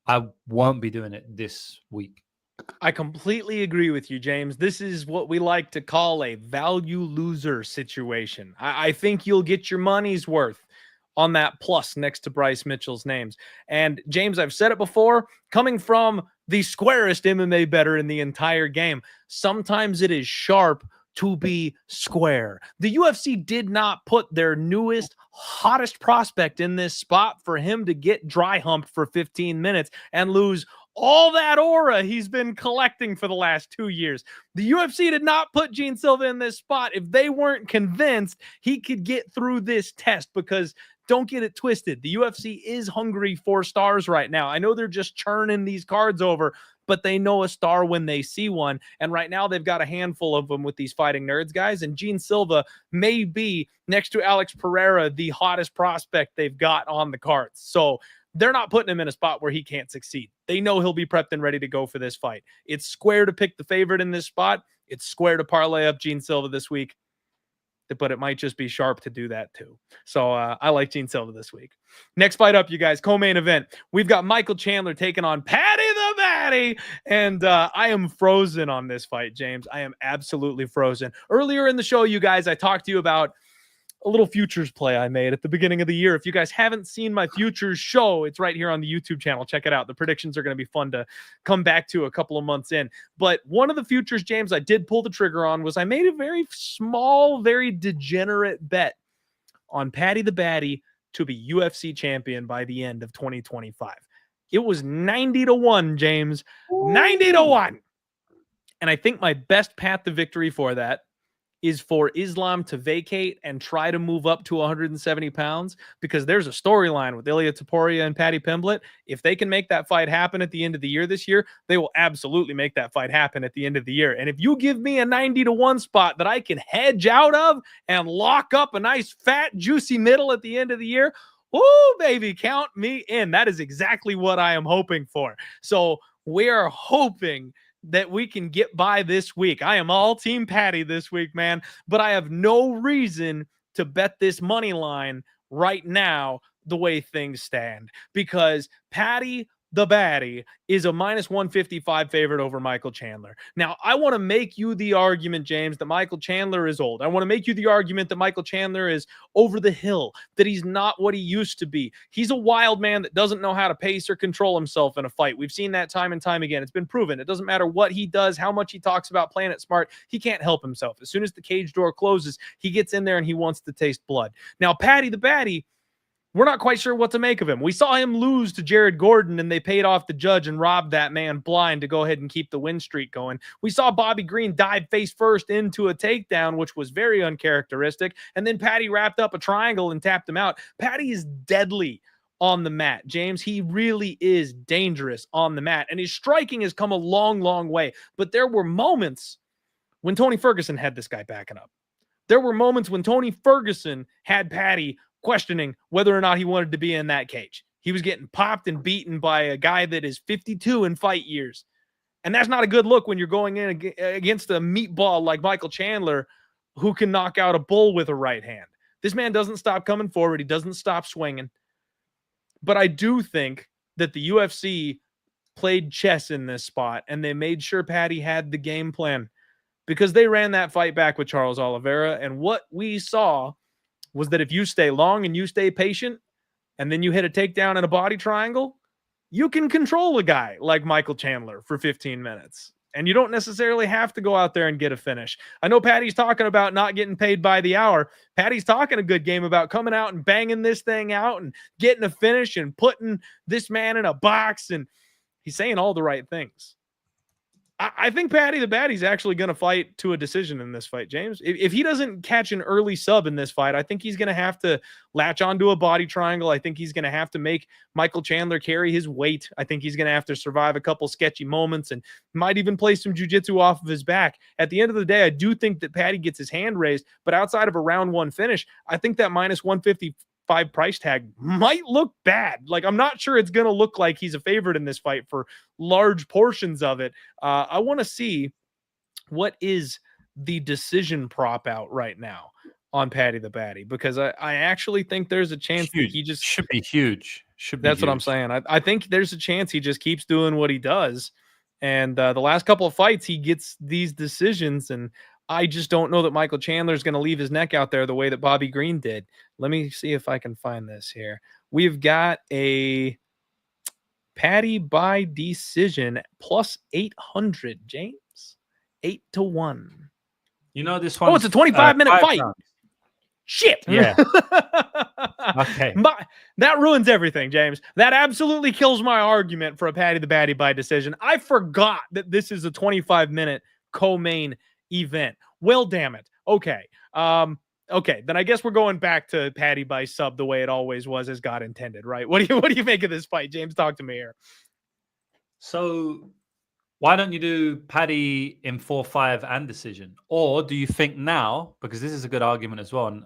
I won't be doing it this week. I completely agree with you, James. This is what we like to call a value loser situation. I think you'll get your money's worth on that plus next to Bryce Mitchell's names. And James, I've said it before, coming from the squarest MMA bettor in the entire game, sometimes it is sharp to be square. The UFC did not put their newest, hottest prospect in this spot for him to get dry humped for 15 minutes and lose all that aura he's been collecting for the last 2 years. The UFC did not put Gene Silva in this spot if they weren't convinced he could get through this test, because don't get it twisted, the UFC is hungry for stars right now. I know they're just churning these cards over, but they know a star when they see one. And right now they've got a handful of them with these Fighting Nerds guys. And Gene Silva may be, next to Alex Pereira, the hottest prospect they've got on the cards. So they're not putting him in a spot where he can't succeed. They know he'll be prepped and ready to go for this fight. It's square to pick the favorite in this spot. It's square to parlay up Gene Silva this week. But it might just be sharp to do that too. So I like Gene Silva this week. Next fight up, you guys, co-main event. We've got Michael Chandler taking on Paddy the Baddy. And I am frozen on this fight, James. I am absolutely frozen. Earlier in the show, you guys, I talked to you about a little futures play I made at the beginning of the year. If you guys haven't seen my futures show, it's right here on the YouTube channel. Check it out. The predictions are going to be fun to come back to a couple of months in. But one of the futures, James, I did pull the trigger on was I made a very small, very degenerate bet on Paddy the Baddy to be UFC champion by the end of 2025. It was 90-1, James. 90-1. And I think my best path to victory for that is for Islam to vacate and try to move up to 170 pounds, because there's a storyline with Ilia Topuria and Paddy Pimblett. If they can make that fight happen at the end of the year this year, they will absolutely make that fight happen at the end of the year. And if you give me a 90-1 spot that I can hedge out of and lock up a nice, fat, juicy middle at the end of the year, oh, baby, count me in. That is exactly what I am hoping for. So we are hoping that we can get by this week. I am all team Paddy this week, man, but I have no reason to bet this money line right now the way things stand, because Paddy the Baddy is a minus 155 favorite over Michael Chandler. Now, I want to make you the argument, James, that Michael Chandler is old. I want to make you the argument that Michael Chandler is over the hill, that he's not what he used to be. He's a wild man that doesn't know how to pace or control himself in a fight. We've seen that time and time again. It's been proven. It doesn't matter what he does, how much he talks about playing it smart. He can't help himself. As soon as the cage door closes, he gets in there and he wants to taste blood. Now, Paddy the Baddy, we're not quite sure what to make of him. We saw him lose to Jared Gordon, and they paid off the judge and robbed that man blind to go ahead and keep the win streak going. We saw Bobby Green dive face first into a takedown, which was very uncharacteristic. And then Paddy wrapped up a triangle and tapped him out. Paddy is deadly on the mat, James. He really is dangerous on the mat. And his striking has come a long, long way. But there were moments when Tony Ferguson had this guy backing up. There were moments when Tony Ferguson had Paddy questioning whether or not he wanted to be in that cage. He was getting popped and beaten by a guy that is 52 in fight years. And that's not a good look when you're going in against a meatball like Michael Chandler, who can knock out a bull with a right hand. This man doesn't stop coming forward. He doesn't stop swinging. But I do think that the UFC played chess in this spot, and they made sure Paddy had the game plan, because they ran that fight back with Charles Oliveira. And what we saw was that if you stay long and you stay patient, and then you hit a takedown and a body triangle, you can control a guy like Michael Chandler for 15 minutes. And you don't necessarily have to go out there and get a finish. I know Paddy's talking about not getting paid by the hour. Paddy's talking a good game about coming out and banging this thing out and getting a finish and putting this man in a box. And he's saying all the right things. I think Paddy the Baddy's actually going to fight to a decision in this fight, James. If he doesn't catch an early sub in this fight, I think he's going to have to latch onto a body triangle. I think he's going to have to make Michael Chandler carry his weight. I think he's going to have to survive a couple sketchy moments and might even play some jiu-jitsu off of his back. At the end of the day, I do think that Paddy gets his hand raised, but outside of a round one finish, I think that minus 155 price tag might look bad. Like, I'm not sure it's going to look like he's a favorite in this fight for large portions of it. I want to see what is the decision prop out right now on Paddy the Baddy, because I actually think there's a chance that he just should be huge. That's what I'm saying. I think there's a chance he just keeps doing what he does. And the last couple of fights, he gets these decisions, and I just don't know that Michael Chandler is going to leave his neck out there the way that Bobby Green did. Let me see if I can find this here. We've got a Paddy by decision plus 800, James. 8-1. You know this one? Oh, it's a 25-minute fight. Rounds. Shit. Yeah. Okay. That ruins everything, James. That absolutely kills my argument for a Paddy the Baddy by decision. I forgot that this is a 25-minute co-main event. Well, damn it. Okay. Okay. Then I guess we're going back to Paddy by sub the way it always was, as God intended, right? What do you make of this fight, James? Talk to me here. So why don't you do Paddy in 4-5 and decision? Or do you think now, because this is a good argument as well, and,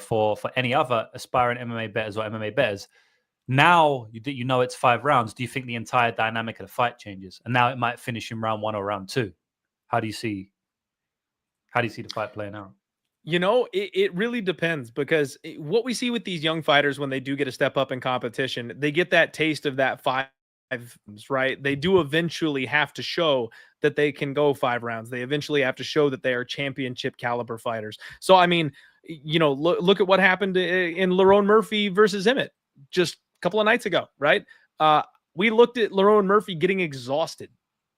for any other aspiring MMA bettors or MMA bettors, now you know it's 5 rounds, do you think the entire dynamic of the fight changes? And now it might finish in round 1 or round 2. How do you see the fight playing out? You know, it really depends, because what we see with these young fighters when they do get a step up in competition, they get that taste of that 5, right? They do eventually have to show that they can go 5 rounds. They eventually have to show that they are championship caliber fighters. So, I mean, look at what happened in Lerone Murphy versus Emmett just a couple of nights ago, right? We looked at Lerone Murphy getting exhausted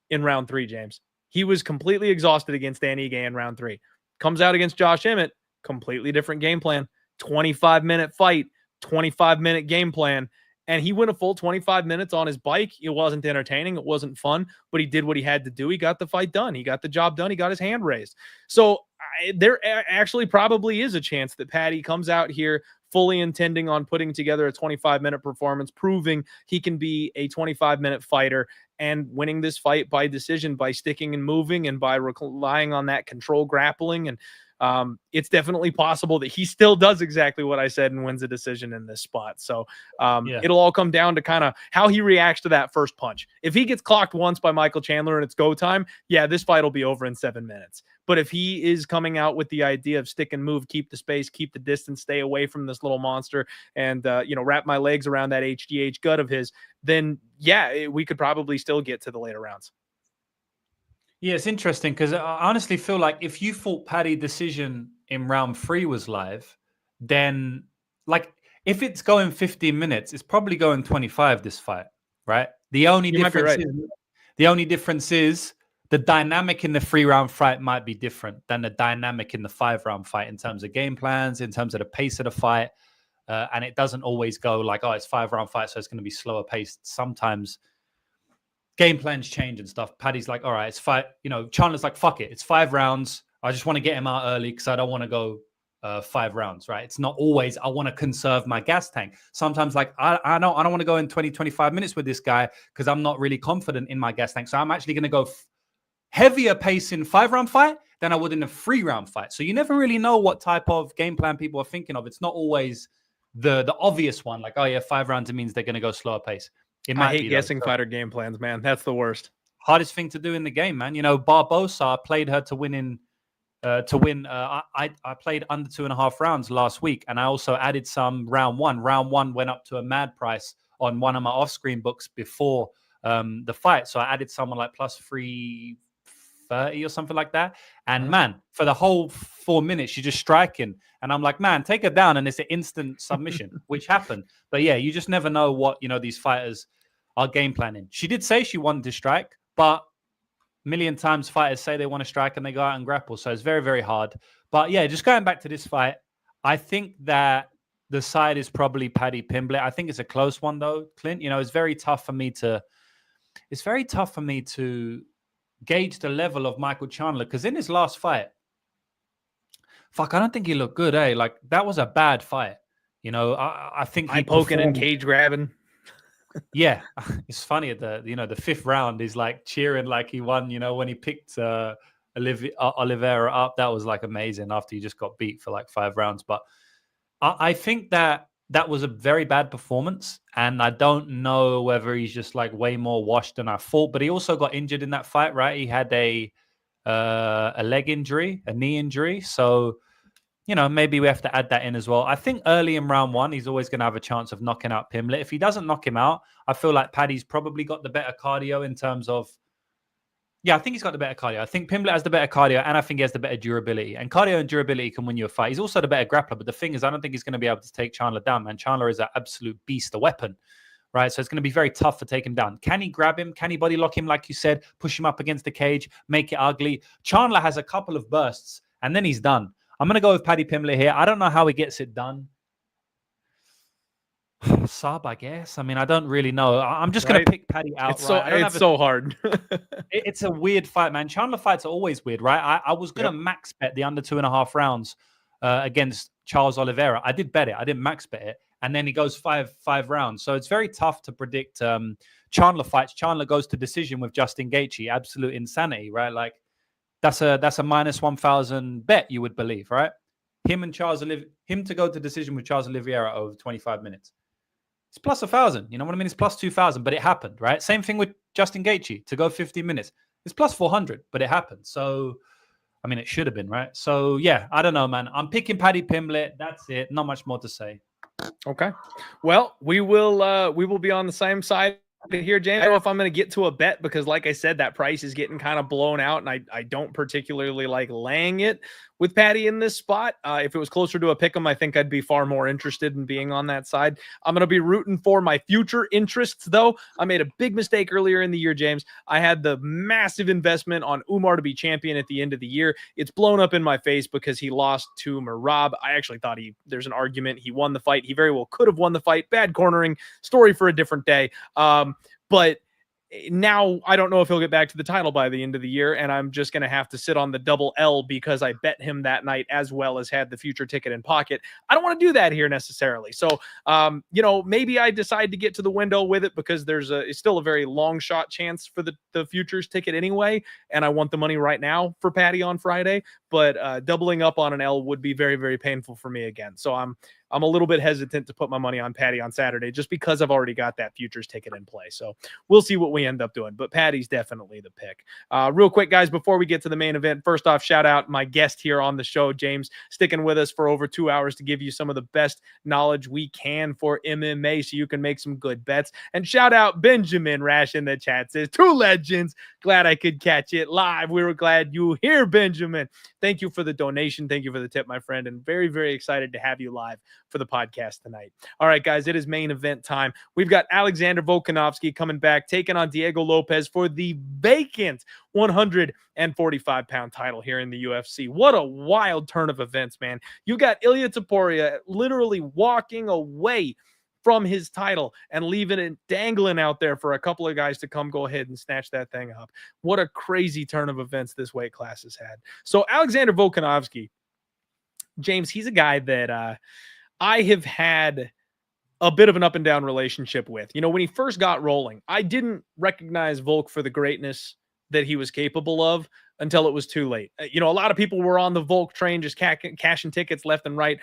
in round 3, James. He was completely exhausted against Danny Gay in round 3. Comes out against Josh Emmett, completely different game plan. 25-minute fight, 25-minute game plan. And he went a full 25 minutes on his bike. It wasn't entertaining. It wasn't fun, but he did what he had to do. He got the fight done. He got the job done. He got his hand raised. So there actually probably is a chance that Paddy comes out here fully intending on putting together a 25-minute performance, proving he can be a 25-minute fighter and winning this fight by decision, by sticking and moving and by relying on that control grappling. And it's definitely possible that he still does exactly what I said and wins a decision in this spot. So it'll all come down to kind of how he reacts to that first punch. If he gets clocked once by Michael Chandler and it's go time, yeah, this fight will be over in 7 minutes. But if he is coming out with the idea of stick and move, keep the space, keep the distance, stay away from this little monster, and wrap my legs around that HGH gut of his, then yeah, we could probably still get to the later rounds. Yeah, it's interesting because I honestly feel like if you thought Paddy decision in round 3 was live, then like if it's going 15 minutes, it's probably going 25 this fight, right? The only difference is the dynamic in the 3-round fight might be different than the dynamic in the 5-round fight in terms of game plans, in terms of the pace of the fight. And it doesn't always go like, oh, it's 5-round fight, so it's going to be slower paced. Sometimes game plans change and stuff. Paddy's like, all right, it's 5. Chandler's like, fuck it. It's 5 rounds. I just want to get him out early because I don't want to go 5 rounds, right? It's not always, I want to conserve my gas tank. Sometimes like, I don't want to go in 20, 25 minutes with this guy because I'm not really confident in my gas tank. So I'm actually going to go heavier pace in 5-round fight than I would in a 3-round fight. So you never really know what type of game plan people are thinking of. It's not always the obvious one. Like, oh yeah, 5 rounds, it means they're going to go slower pace. I hate guessing fighter game plans, man. That's the worst. Hardest thing to do in the game, man. Barbosa, played her to win. I played under 2.5 rounds last week, and I also added some round 1. Round 1 went up to a mad price on one of my off-screen books before the fight. So I added someone like plus 330 or something like that. And man, for the whole 4 minutes, she's just striking. And I'm like, man, take her down. And it's an instant submission, which happened. But yeah, you just never know what, these fighters are game planning. She did say she wanted to strike, but a million times fighters say they want to strike and they go out and grapple. So it's very, very hard. But yeah, just going back to this fight, I think that the side is probably Paddy Pimblett. I think it's a close one though, Clint. It's very tough for me to gauge the level of Michael Chandler because in his last fight, I don't think he looked good, eh? Like that was a bad fight. I think he poking and cage grabbing. Yeah, it's funny at the 5th round is like cheering like he won. When he picked Oliveira up, that was like amazing after he just got beat for like 5 rounds. But I think that was a very bad performance, and I don't know whether he's just like way more washed than I thought. But he also got injured in that fight, right? He had a leg injury, a knee injury, so. Maybe we have to add that in as well. I think early in round 1, he's always going to have a chance of knocking out Pimblett. If he doesn't knock him out, I feel like Paddy's probably got the better cardio in terms of... Yeah, I think he's got the better cardio. I think Pimblett has the better cardio, and I think he has the better durability. And cardio and durability can win you a fight. He's also the better grappler, but the thing is, I don't think he's going to be able to take Chandler down, man. Chandler is an absolute beast, a weapon, right? So it's going to be very tough to take him down. Can he grab him? Can he body lock him, like you said, push him up against the cage, make it ugly? Chandler has a couple of bursts, and then he's done. I'm going to go with Paddy Pimblett here. I don't know how he gets it done. Sub, I guess. I mean, I don't really know. I'm just going to pick Paddy out. It's so hard. It's a weird fight, man. Chandler fights are always weird, right? I was going to max bet the under 2.5 rounds against Charles Oliveira. I did bet it. I didn't max bet it. And then he goes five rounds. So it's very tough to predict Chandler fights. Chandler goes to decision with Justin Gaethje. Absolute insanity, right? Like, that's a minus 1,000 bet, you would believe, right? Him to go to decision with Charles Oliveira over 25 minutes. It's plus 1,000. You know what I mean? It's plus 2,000, but it happened, right? Same thing with Justin Gaethje to go 15 minutes. It's plus 400, but it happened. So, I mean, it should have been, right? So, yeah, I don't know, man. I'm picking Paddy Pimblett. That's it. Not much more to say. Okay. Well, we will be on the same side here, James. I don't know if I'm going to get to a bet because, like I said, that price is getting kind of blown out, and I don't particularly like laying it with Paddy in this spot. If it was closer to a pick'em, I think I'd be far more interested in being on that side. I'm going to be rooting for my future interests, though. I made a big mistake earlier in the year, James. I had the massive investment on Umar to be champion at the end of the year. It's blown up in my face because he lost to Merab. I actually thought there's an argument he won the fight. He very well could have won the fight. Bad cornering. Story for a different day. But now I don't know if he'll get back to the title by the end of the year, and I'm just going to have to sit on the double L because I bet him that night as well as had the future ticket in pocket. I don't want to do that here necessarily. So, maybe I decide to get to the window with it because it's still a very long shot chance for the futures ticket anyway, and I want the money right now for Paddy on Friday, but doubling up on an L would be very, very painful for me again. So I'm a little bit hesitant to put my money on Paddy on Saturday just because I've already got that futures ticket in play. So we'll see what we end up doing, but Paddy's definitely the pick. Real quick, guys, before we get to the main event, first off, shout out my guest here on the show, James, sticking with us for over 2 hours to give you some of the best knowledge we can for MMA so you can make some good bets. And shout out Benjamin Rash in the chat, says, two legends. Glad I could catch it live. We were glad you here, Benjamin. Thank you for the donation. Thank you for the tip, my friend. And very, very excited to have you live for the podcast tonight. All right, guys, it is main event time. We've got Alexander Volkanovski coming back, taking on Diego Lopes for the vacant 145-pound title here in the UFC. What a wild turn of events, man. You got Ilia Topuria literally walking away from his title and leaving it dangling out there for a couple of guys to come go ahead and snatch that thing up. What a crazy turn of events this weight class has had. So Alexander Volkanovski, James, he's a guy that I have had a bit of an up and down relationship with. When he first got rolling, I didn't recognize Volk for the greatness that he was capable of until it was too late. A lot of people were on the Volk train, just cashing tickets left and right.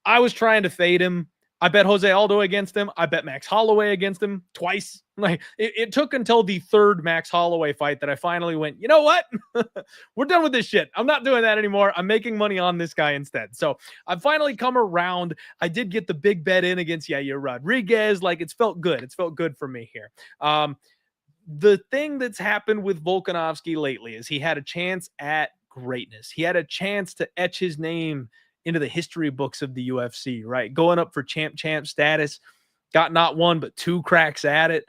I was trying to fade him. I bet Jose Aldo against him. I bet Max Holloway against him twice. Like it took until the third Max Holloway fight that I finally went, you know what? We're done with this shit. I'm not doing that anymore. I'm making money on this guy instead. So I've finally come around. I did get the big bet in against Yair Rodriguez. Like it's felt good. It's felt good for me here. The thing that's happened with Volkanovski lately is he had a chance at greatness. He had a chance to etch his name into the history books of the UFC, right? Going up for champ status, got not one, but two cracks at it.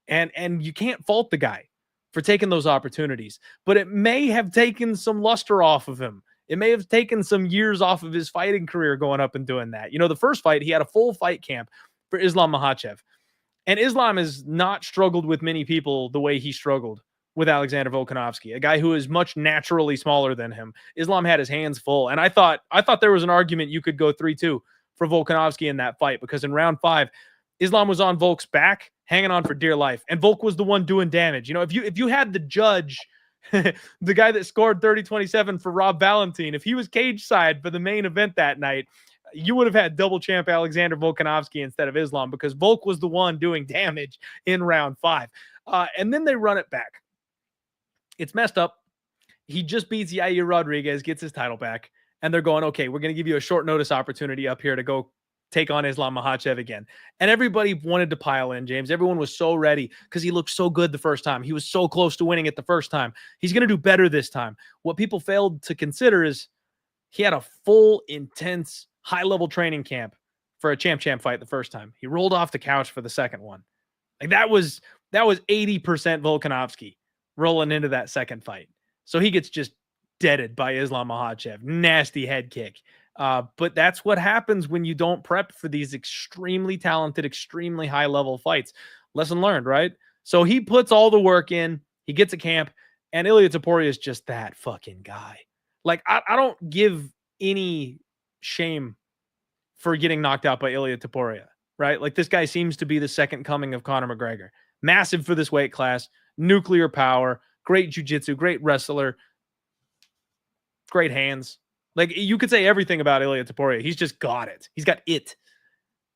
And you can't fault the guy for taking those opportunities, but it may have taken some luster off of him. It may have taken some years off of his fighting career going up and doing that. The first fight, he had a full fight camp for Islam Makhachev. And Islam has not struggled with many people the way he struggled with Alexander Volkanovski, a guy who is much naturally smaller than him. Islam had his hands full. And I thought there was an argument you could go 3-2 for Volkanovski in that fight, because in round 5, Islam was on Volk's back, hanging on for dear life. And Volk was the one doing damage. If you had the judge, the guy that scored 30-27 for Rob Valentine, if he was cage side for the main event that night, you would have had double champ Alexander Volkanovski instead of Islam, because Volk was the one doing damage in round 5. And then they run it back. It's messed up. He just beats Yair Rodriguez, gets his title back, and they're going, okay, we're going to give you a short notice opportunity up here to go take on Islam Makhachev again. And everybody wanted to pile in, James. Everyone was so ready because he looked so good the first time. He was so close to winning it the first time. He's going to do better this time. What people failed to consider is he had a full, intense, high-level training camp for a champ fight the first time. He rolled off the couch for the second one. Like that was 80% Volkanovski rolling into that second fight. So he gets just deaded by Islam Makhachev. Nasty head kick. But that's what happens when you don't prep for these extremely talented, extremely high-level fights. Lesson learned, right? So he puts all the work in. He gets a camp. And Ilia Topuria is just that fucking guy. Like, I don't give any shame for getting knocked out by Ilia Topuria, right? Like, this guy seems to be the second coming of Conor McGregor. Massive for this weight class. Nuclear power, great jiu-jitsu, great wrestler, great hands. Like, you could say everything about Ilia Topuria. He's just got it. He's got it.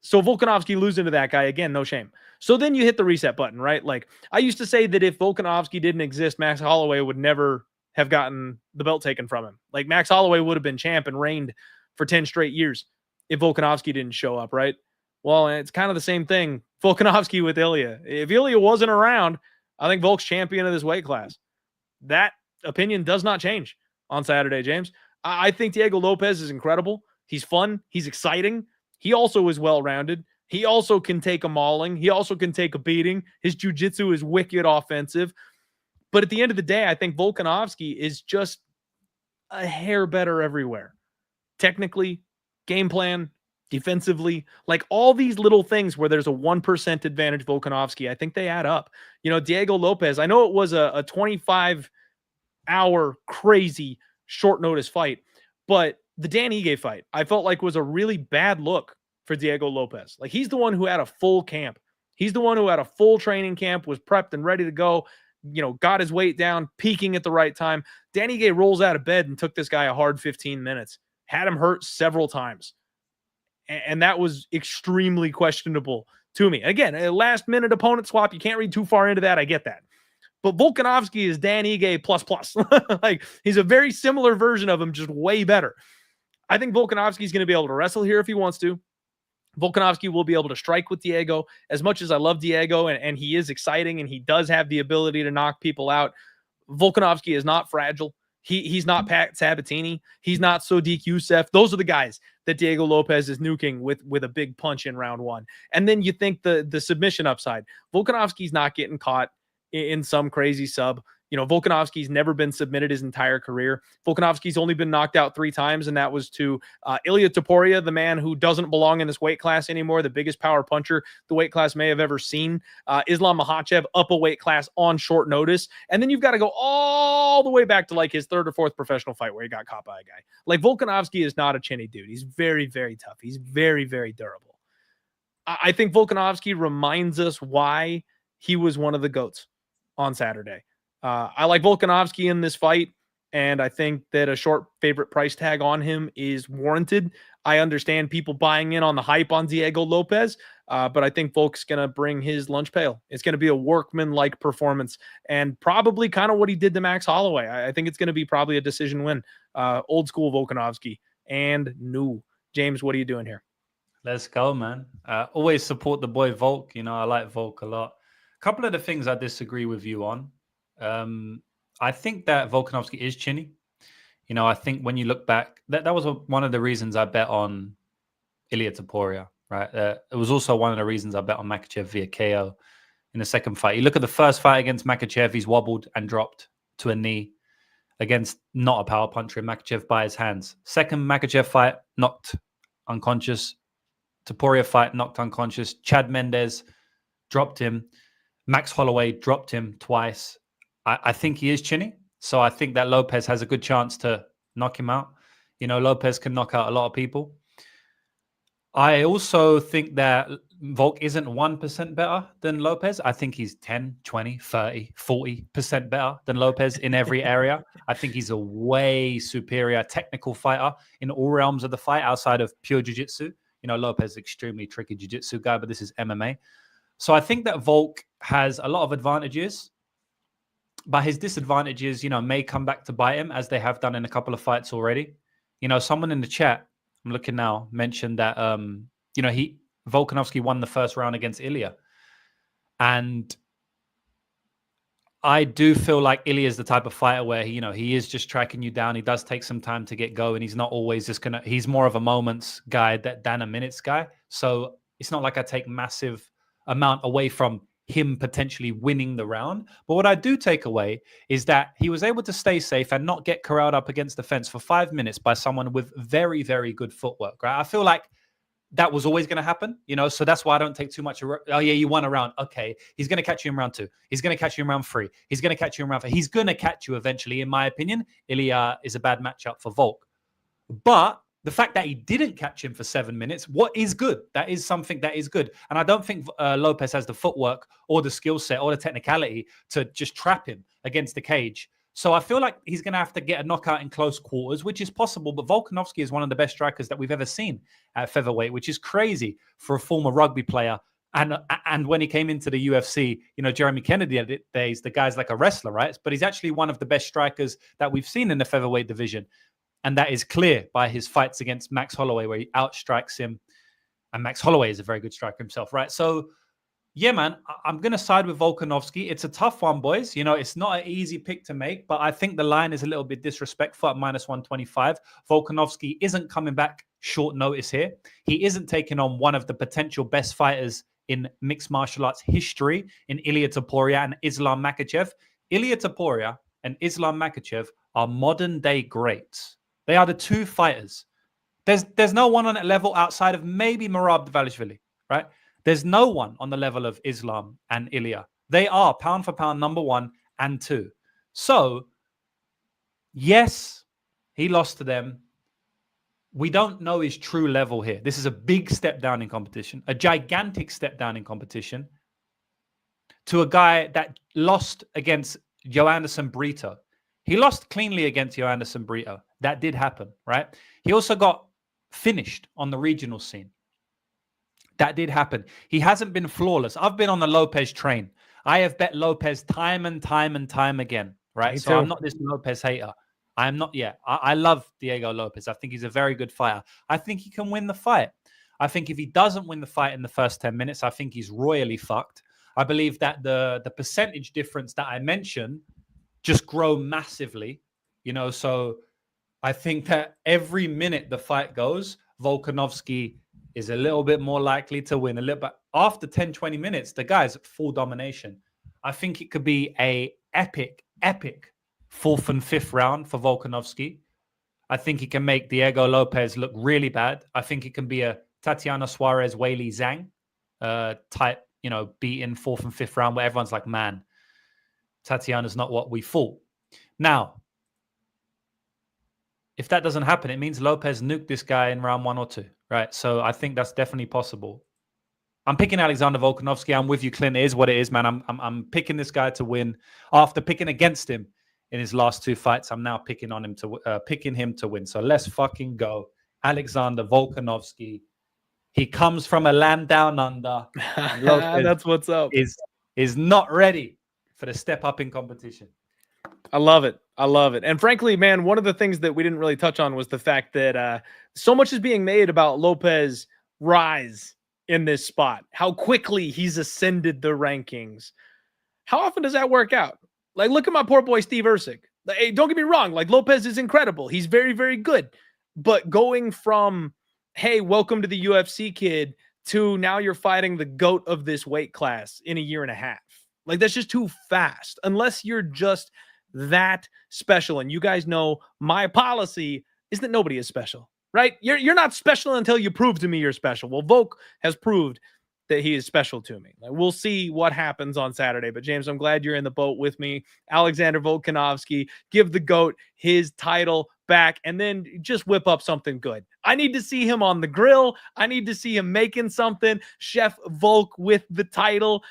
So Volkanovski losing to that guy, again, no shame. So then you hit the reset button, right? Like, I used to say that if Volkanovski didn't exist, Max Holloway would never have gotten the belt taken from him. Like, Max Holloway would have been champ and reigned for 10 straight years if Volkanovski didn't show up, right? Well, it's kind of the same thing. Volkanovski with Ilya. If Ilya wasn't around, I think Volk's champion of this weight class. That opinion does not change on Saturday, James. I think Diego Lopes is incredible. He's fun. He's exciting. He also is well-rounded. He also can take a mauling. He also can take a beating. His jiu-jitsu is wicked offensive. But at the end of the day, I think Volkanovski is just a hair better everywhere. Technically, game plan, defensively, like all these little things where there's a 1% advantage Volkanovski, I think they add up. You know, Diego Lopes, I know it was a 25-hour crazy short notice fight, but the Dan Ige fight, I felt like was a really bad look for Diego Lopes. Like, he's the one who had a full camp. He's the one who had a full training camp, was prepped and ready to go, you know, got his weight down, peaking at the right time. Dan Ige rolls out of bed and took this guy a hard 15 minutes, had him hurt several times. And that was extremely questionable to me. Again, a last-minute opponent swap, you can't read too far into that. I get that. But Volkanovski is Dan Ige plus. Like, he's a very similar version of him, just way better. I think Volkanovski is going to be able to wrestle here if he wants to. Volkanovski will be able to strike with Diego. As much as I love Diego, and he is exciting, and he does have the ability to knock people out, Volkanovski is not fragile. He's not Pat Sabatini. He's not Sodiq Youssef. Those are the guys that Diego Lopes is nuking with a big punch in round one. And then you think the submission upside. Volkanovski's not getting caught in some crazy sub. You know, Volkanovski's never been submitted his entire career. Volkanovski's only been knocked out 3 times, and that was to Ilia Topuria, the man who doesn't belong in this weight class anymore, the biggest power puncher the weight class may have ever seen. Islam Makhachev up a weight class on short notice. And then you've got to go all the way back to like his 3rd or 4th professional fight where he got caught by a guy. Like, Volkanovski is not a chinny dude. He's very, very tough. He's very, very durable. I think Volkanovski reminds us why he was one of the GOATs on Saturday. I like Volkanovski in this fight, and I think that a short favorite price tag on him is warranted. I understand people buying in on the hype on Diego Lopes, but I think Volk's going to bring his lunch pail. It's going to be a workman-like performance, and probably kind of what he did to Max Holloway. I think it's going to be probably a decision win. Old school Volkanovski and new. James, what are you doing here? Let's go, man. Always support the boy Volk. You know, I like Volk a lot. A couple of the things I disagree with you on. I think that Volkanovski is chinny. You know, I think when you look back, that was one of the reasons I bet on Ilia Topuria, right? It was also one of the reasons I bet on Makhachev via KO in the second fight. You look at the first fight against Makhachev, he's wobbled and dropped to a knee against not a power puncher, Makhachev by his hands. Second Makhachev fight, knocked unconscious. Topuria fight, knocked unconscious. Chad Mendes dropped him. Max Holloway dropped him twice. I think he is chinny. So I think that Lopes has a good chance to knock him out. You know, Lopes can knock out a lot of people. I also think that Volk isn't 1% better than Lopes. I think he's 10, 20, 30, 40% better than Lopes in every area. I think he's a way superior technical fighter in all realms of the fight outside of pure jiu-jitsu. You know, Lopes is extremely tricky jiu-jitsu guy, but this is MMA. So I think that Volk has a lot of advantages. But his disadvantages, you know, may come back to bite him, as they have done in a couple of fights already. You know, someone in the chat, I'm looking now, mentioned that, you know, Volkanovski won the first round against Ilya. And I do feel like Ilya is the type of fighter where, he is just tracking you down. He does take some time to get going. He's not always just he's more of a moments guy than a minutes guy. So it's not like I take massive amount away from him potentially winning the round. But what I do take away is that he was able to stay safe and not get corralled up against the fence for 5 minutes by someone with very, very good footwork, right? I feel like that was always going to happen, so that's why I don't take too much. Oh yeah, you won a round. Okay. He's going to catch you in round 2. He's going to catch you in round 3. He's going to catch you in round 4. He's going to catch you eventually. In my opinion, Ilya is a bad matchup for Volk. But the fact that he didn't catch him for 7 minutes, what is good? That is something that is good. And I don't think Lopes has the footwork or the skill set or the technicality to just trap him against the cage. So I feel like he's going to have to get a knockout in close quarters, which is possible. But Volkanovski is one of the best strikers that we've ever seen at featherweight, which is crazy for a former rugby player. And when he came into the UFC, Jeremy Kennedy days, the guy's like a wrestler, right? But he's actually one of the best strikers that we've seen in the featherweight division. And that is clear by his fights against Max Holloway, where he outstrikes him And Max Holloway is a very good striker himself, right? So, yeah, man, I'm going to side with Volkanovski. It's a tough one, boys. You know, it's not an easy pick to make, but I think the line is a little bit disrespectful at -125. Volkanovski isn't coming back short notice here. He isn't taking on one of the potential best fighters in mixed martial arts history in Ilia Topuria and Islam Makhachev. Ilia Topuria and Islam Makhachev are modern day greats. They are the two fighters. There's no one on that level outside of maybe Merab Dvalishvili, right? There's no one on the level of Islam and Ilia. They are pound for pound number 1 and 2. So, yes, he lost to them. We don't know his true level here. This is a big step down in competition, a gigantic step down in competition to a guy that lost against Joanderson Brito. He lost cleanly against Joanderson Brito. That did happen, right? He also got finished on the regional scene. That did happen. He hasn't been flawless. I've been on the Lopes train. I have bet Lopes time and time again, right? Me so too. I'm not this Lopes hater. I'm not yet. I love Diego Lopes. I think he's a very good fighter. I think he can win the fight. I think if he doesn't win the fight in the first 10 minutes, I think he's royally fucked. I believe that the percentage difference that I mentioned just grow massively, you know, so I think that every minute the fight goes, Volkanovski is a little bit more likely to win. A little bit after 10, 20 minutes, the guy's at full domination. I think it could be a epic 4th and 5th round for Volkanovski. I think he can make Diego Lopes look really bad. I think it can be a Tatiana Suarez, Weili Zhang type, you know, beat in 4th and 5th round where everyone's like, man, Tatiana's not what we thought. Now, if that doesn't happen, it means Lopes nuked this guy in round 1 or 2, right? So I think that's definitely possible. I'm picking Alexander Volkanovski. I'm with you, Clint. It is what it is, man. I'm picking this guy to win after picking against him in his last 2 fights. I'm now picking him to win. So let's fucking go, Alexander Volkanovski. He comes from a land down under. That's what's up. Is not ready for the step up in competition. I love it. I love it. And frankly, man, one of the things that we didn't really touch on was the fact that so much is being made about Lopes' rise in this spot, how quickly he's ascended the rankings. How often does that work out? Like, look at my poor boy, Steve Ercik. Hey, don't get me wrong. Like, Lopes is incredible. He's very, very good. But going from, hey, welcome to the UFC, kid, to now you're fighting the GOAT of this weight class in a year and a half. Like, that's just too fast. Unless you're just that special. And you guys know my policy is that nobody is special, right? You're not special until you prove to me you're special. Well, Volk has proved that he is special to me. Like, we'll see what happens on Saturday. But James, I'm glad you're in the boat with me. Alexander Volkanovski, give the GOAT his title back and then just whip up something good. I need to see him on the grill. I need to see him making something. Chef Volk with the title.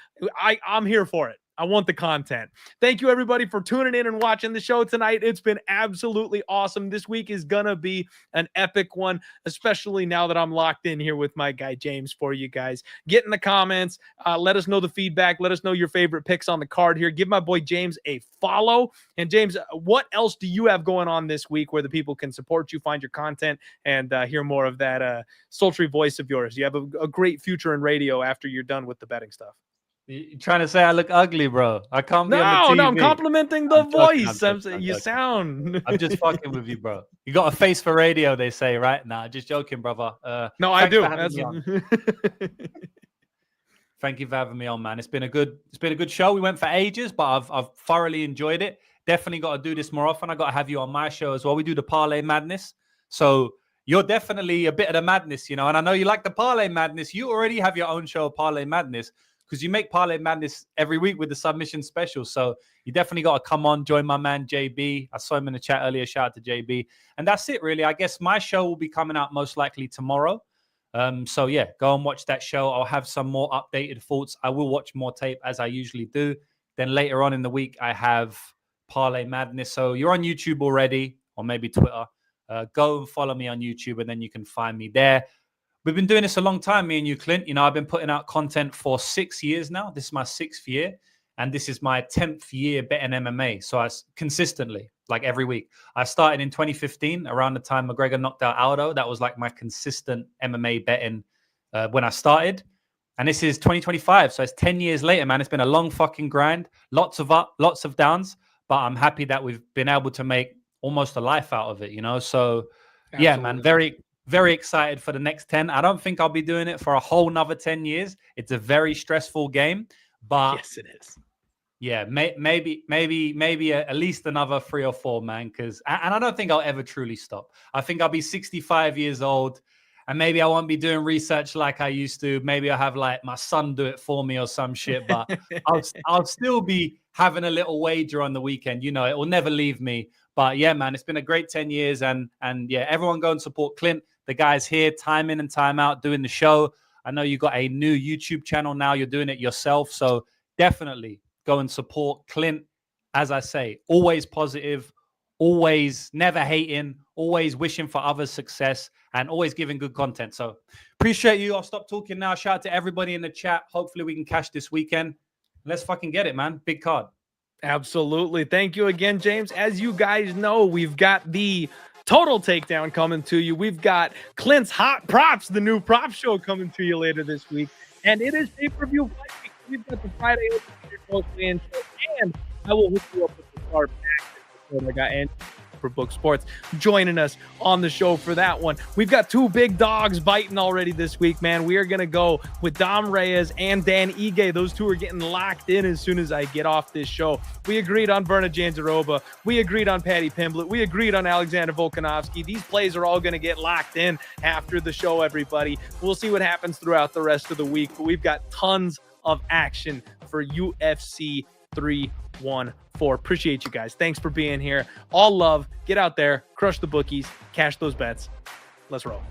I'm here for it. I want the content. Thank you, everybody, for tuning in and watching the show tonight. It's been absolutely awesome. This week is going to be an epic one, especially now that I'm locked in here with my guy, James, for you guys. Get in the comments. Let us know the feedback. Let us know your favorite picks on the card here. Give my boy James a follow. And James, what else do you have going on this week where the people can support you, find your content, and hear more of that sultry voice of yours? You have a great future in radio after you're done with the betting stuff. You're trying to say I look ugly, bro? I can't be on the TV. No, I'm complimenting the voice. I'm just fucking with you, bro. You got a face for radio, they say, right? Nah, just joking, brother. No, I do. Thank you for having me on, man. It's been a good show. We went for ages, but I've thoroughly enjoyed it. Definitely got to do this more often. I got to have you on my show as well. We do the Parlay Madness, so you're definitely a bit of the madness, you know. And I know you like the Parlay Madness. You already have your own show, Parlay Madness, because you make Parlay Madness every week with the submission special. So you definitely got to come on, join my man, JB. I saw him in the chat earlier. Shout out to JB. And that's it, really. I guess my show will be coming out most likely tomorrow. So, yeah, go and watch that show. I'll have some more updated thoughts. I will watch more tape as I usually do. Then later on in the week, I have Parlay Madness. So you're on YouTube already, or maybe Twitter. Go and follow me on YouTube, and then you can find me there. We've been doing this a long time, me and you, Clint. You know, I've been putting out content for 6 years now. This is my 6th year, and this is my 10th year betting MMA. So I consistently, like every week. I started in 2015, around the time McGregor knocked out Aldo. That was like my consistent MMA betting when I started. And this is 2025. So it's 10 years later, man. It's been a long fucking grind. Lots of up, lots of downs. But I'm happy that we've been able to make almost a life out of it, you know? So, absolutely. Yeah, man, very, very excited for the next 10. I don't think I'll be doing it for a whole nother 10 years. It's a very stressful game. But yes, it is. Yeah, maybe at least another 3 or 4, man. And I don't think I'll ever truly stop. I think I'll be 65 years old. And maybe I won't be doing research like I used to. Maybe I'll have like my son do it for me or some shit. But I'll still be having a little wager on the weekend. You know, it will never leave me. But yeah, man, it's been a great 10 years. And yeah, everyone go and support Clint. The guy's here time in and time out doing the show. I know you got a new YouTube channel now. You're doing it yourself. So definitely go and support Clint. As I say, always positive, always never hating, always wishing for others success, and always giving good content. So appreciate you. I'll stop talking now. Shout out to everybody in the chat. Hopefully we can cash this weekend. Let's fucking get it, man. Big card. Absolutely. Thank you again, James. As you guys know, we've got the Total Takedown coming to you. We've got Clint's Hot Props, the new prop show coming to you later this week. And it is pay-per-view fight week. We've got the Friday and I will hook you up with the card back. I got Andy for Book Sports joining us on the show for that one. We've got 2 big dogs biting already this week, man. We are going to go with Dom Reyes and Dan Ige. Those 2 are getting locked in as soon as I get off this show. We agreed on Virna Jandiroba. We agreed on Paddy Pimblett. We agreed on Alexander Volkanovski. These plays are all going to get locked in after the show, everybody. We'll see what happens throughout the rest of the week, but we've got tons of action for UFC 314. Appreciate you guys. Thanks for being here. All love. Get out there, crush the bookies, cash those bets. Let's roll.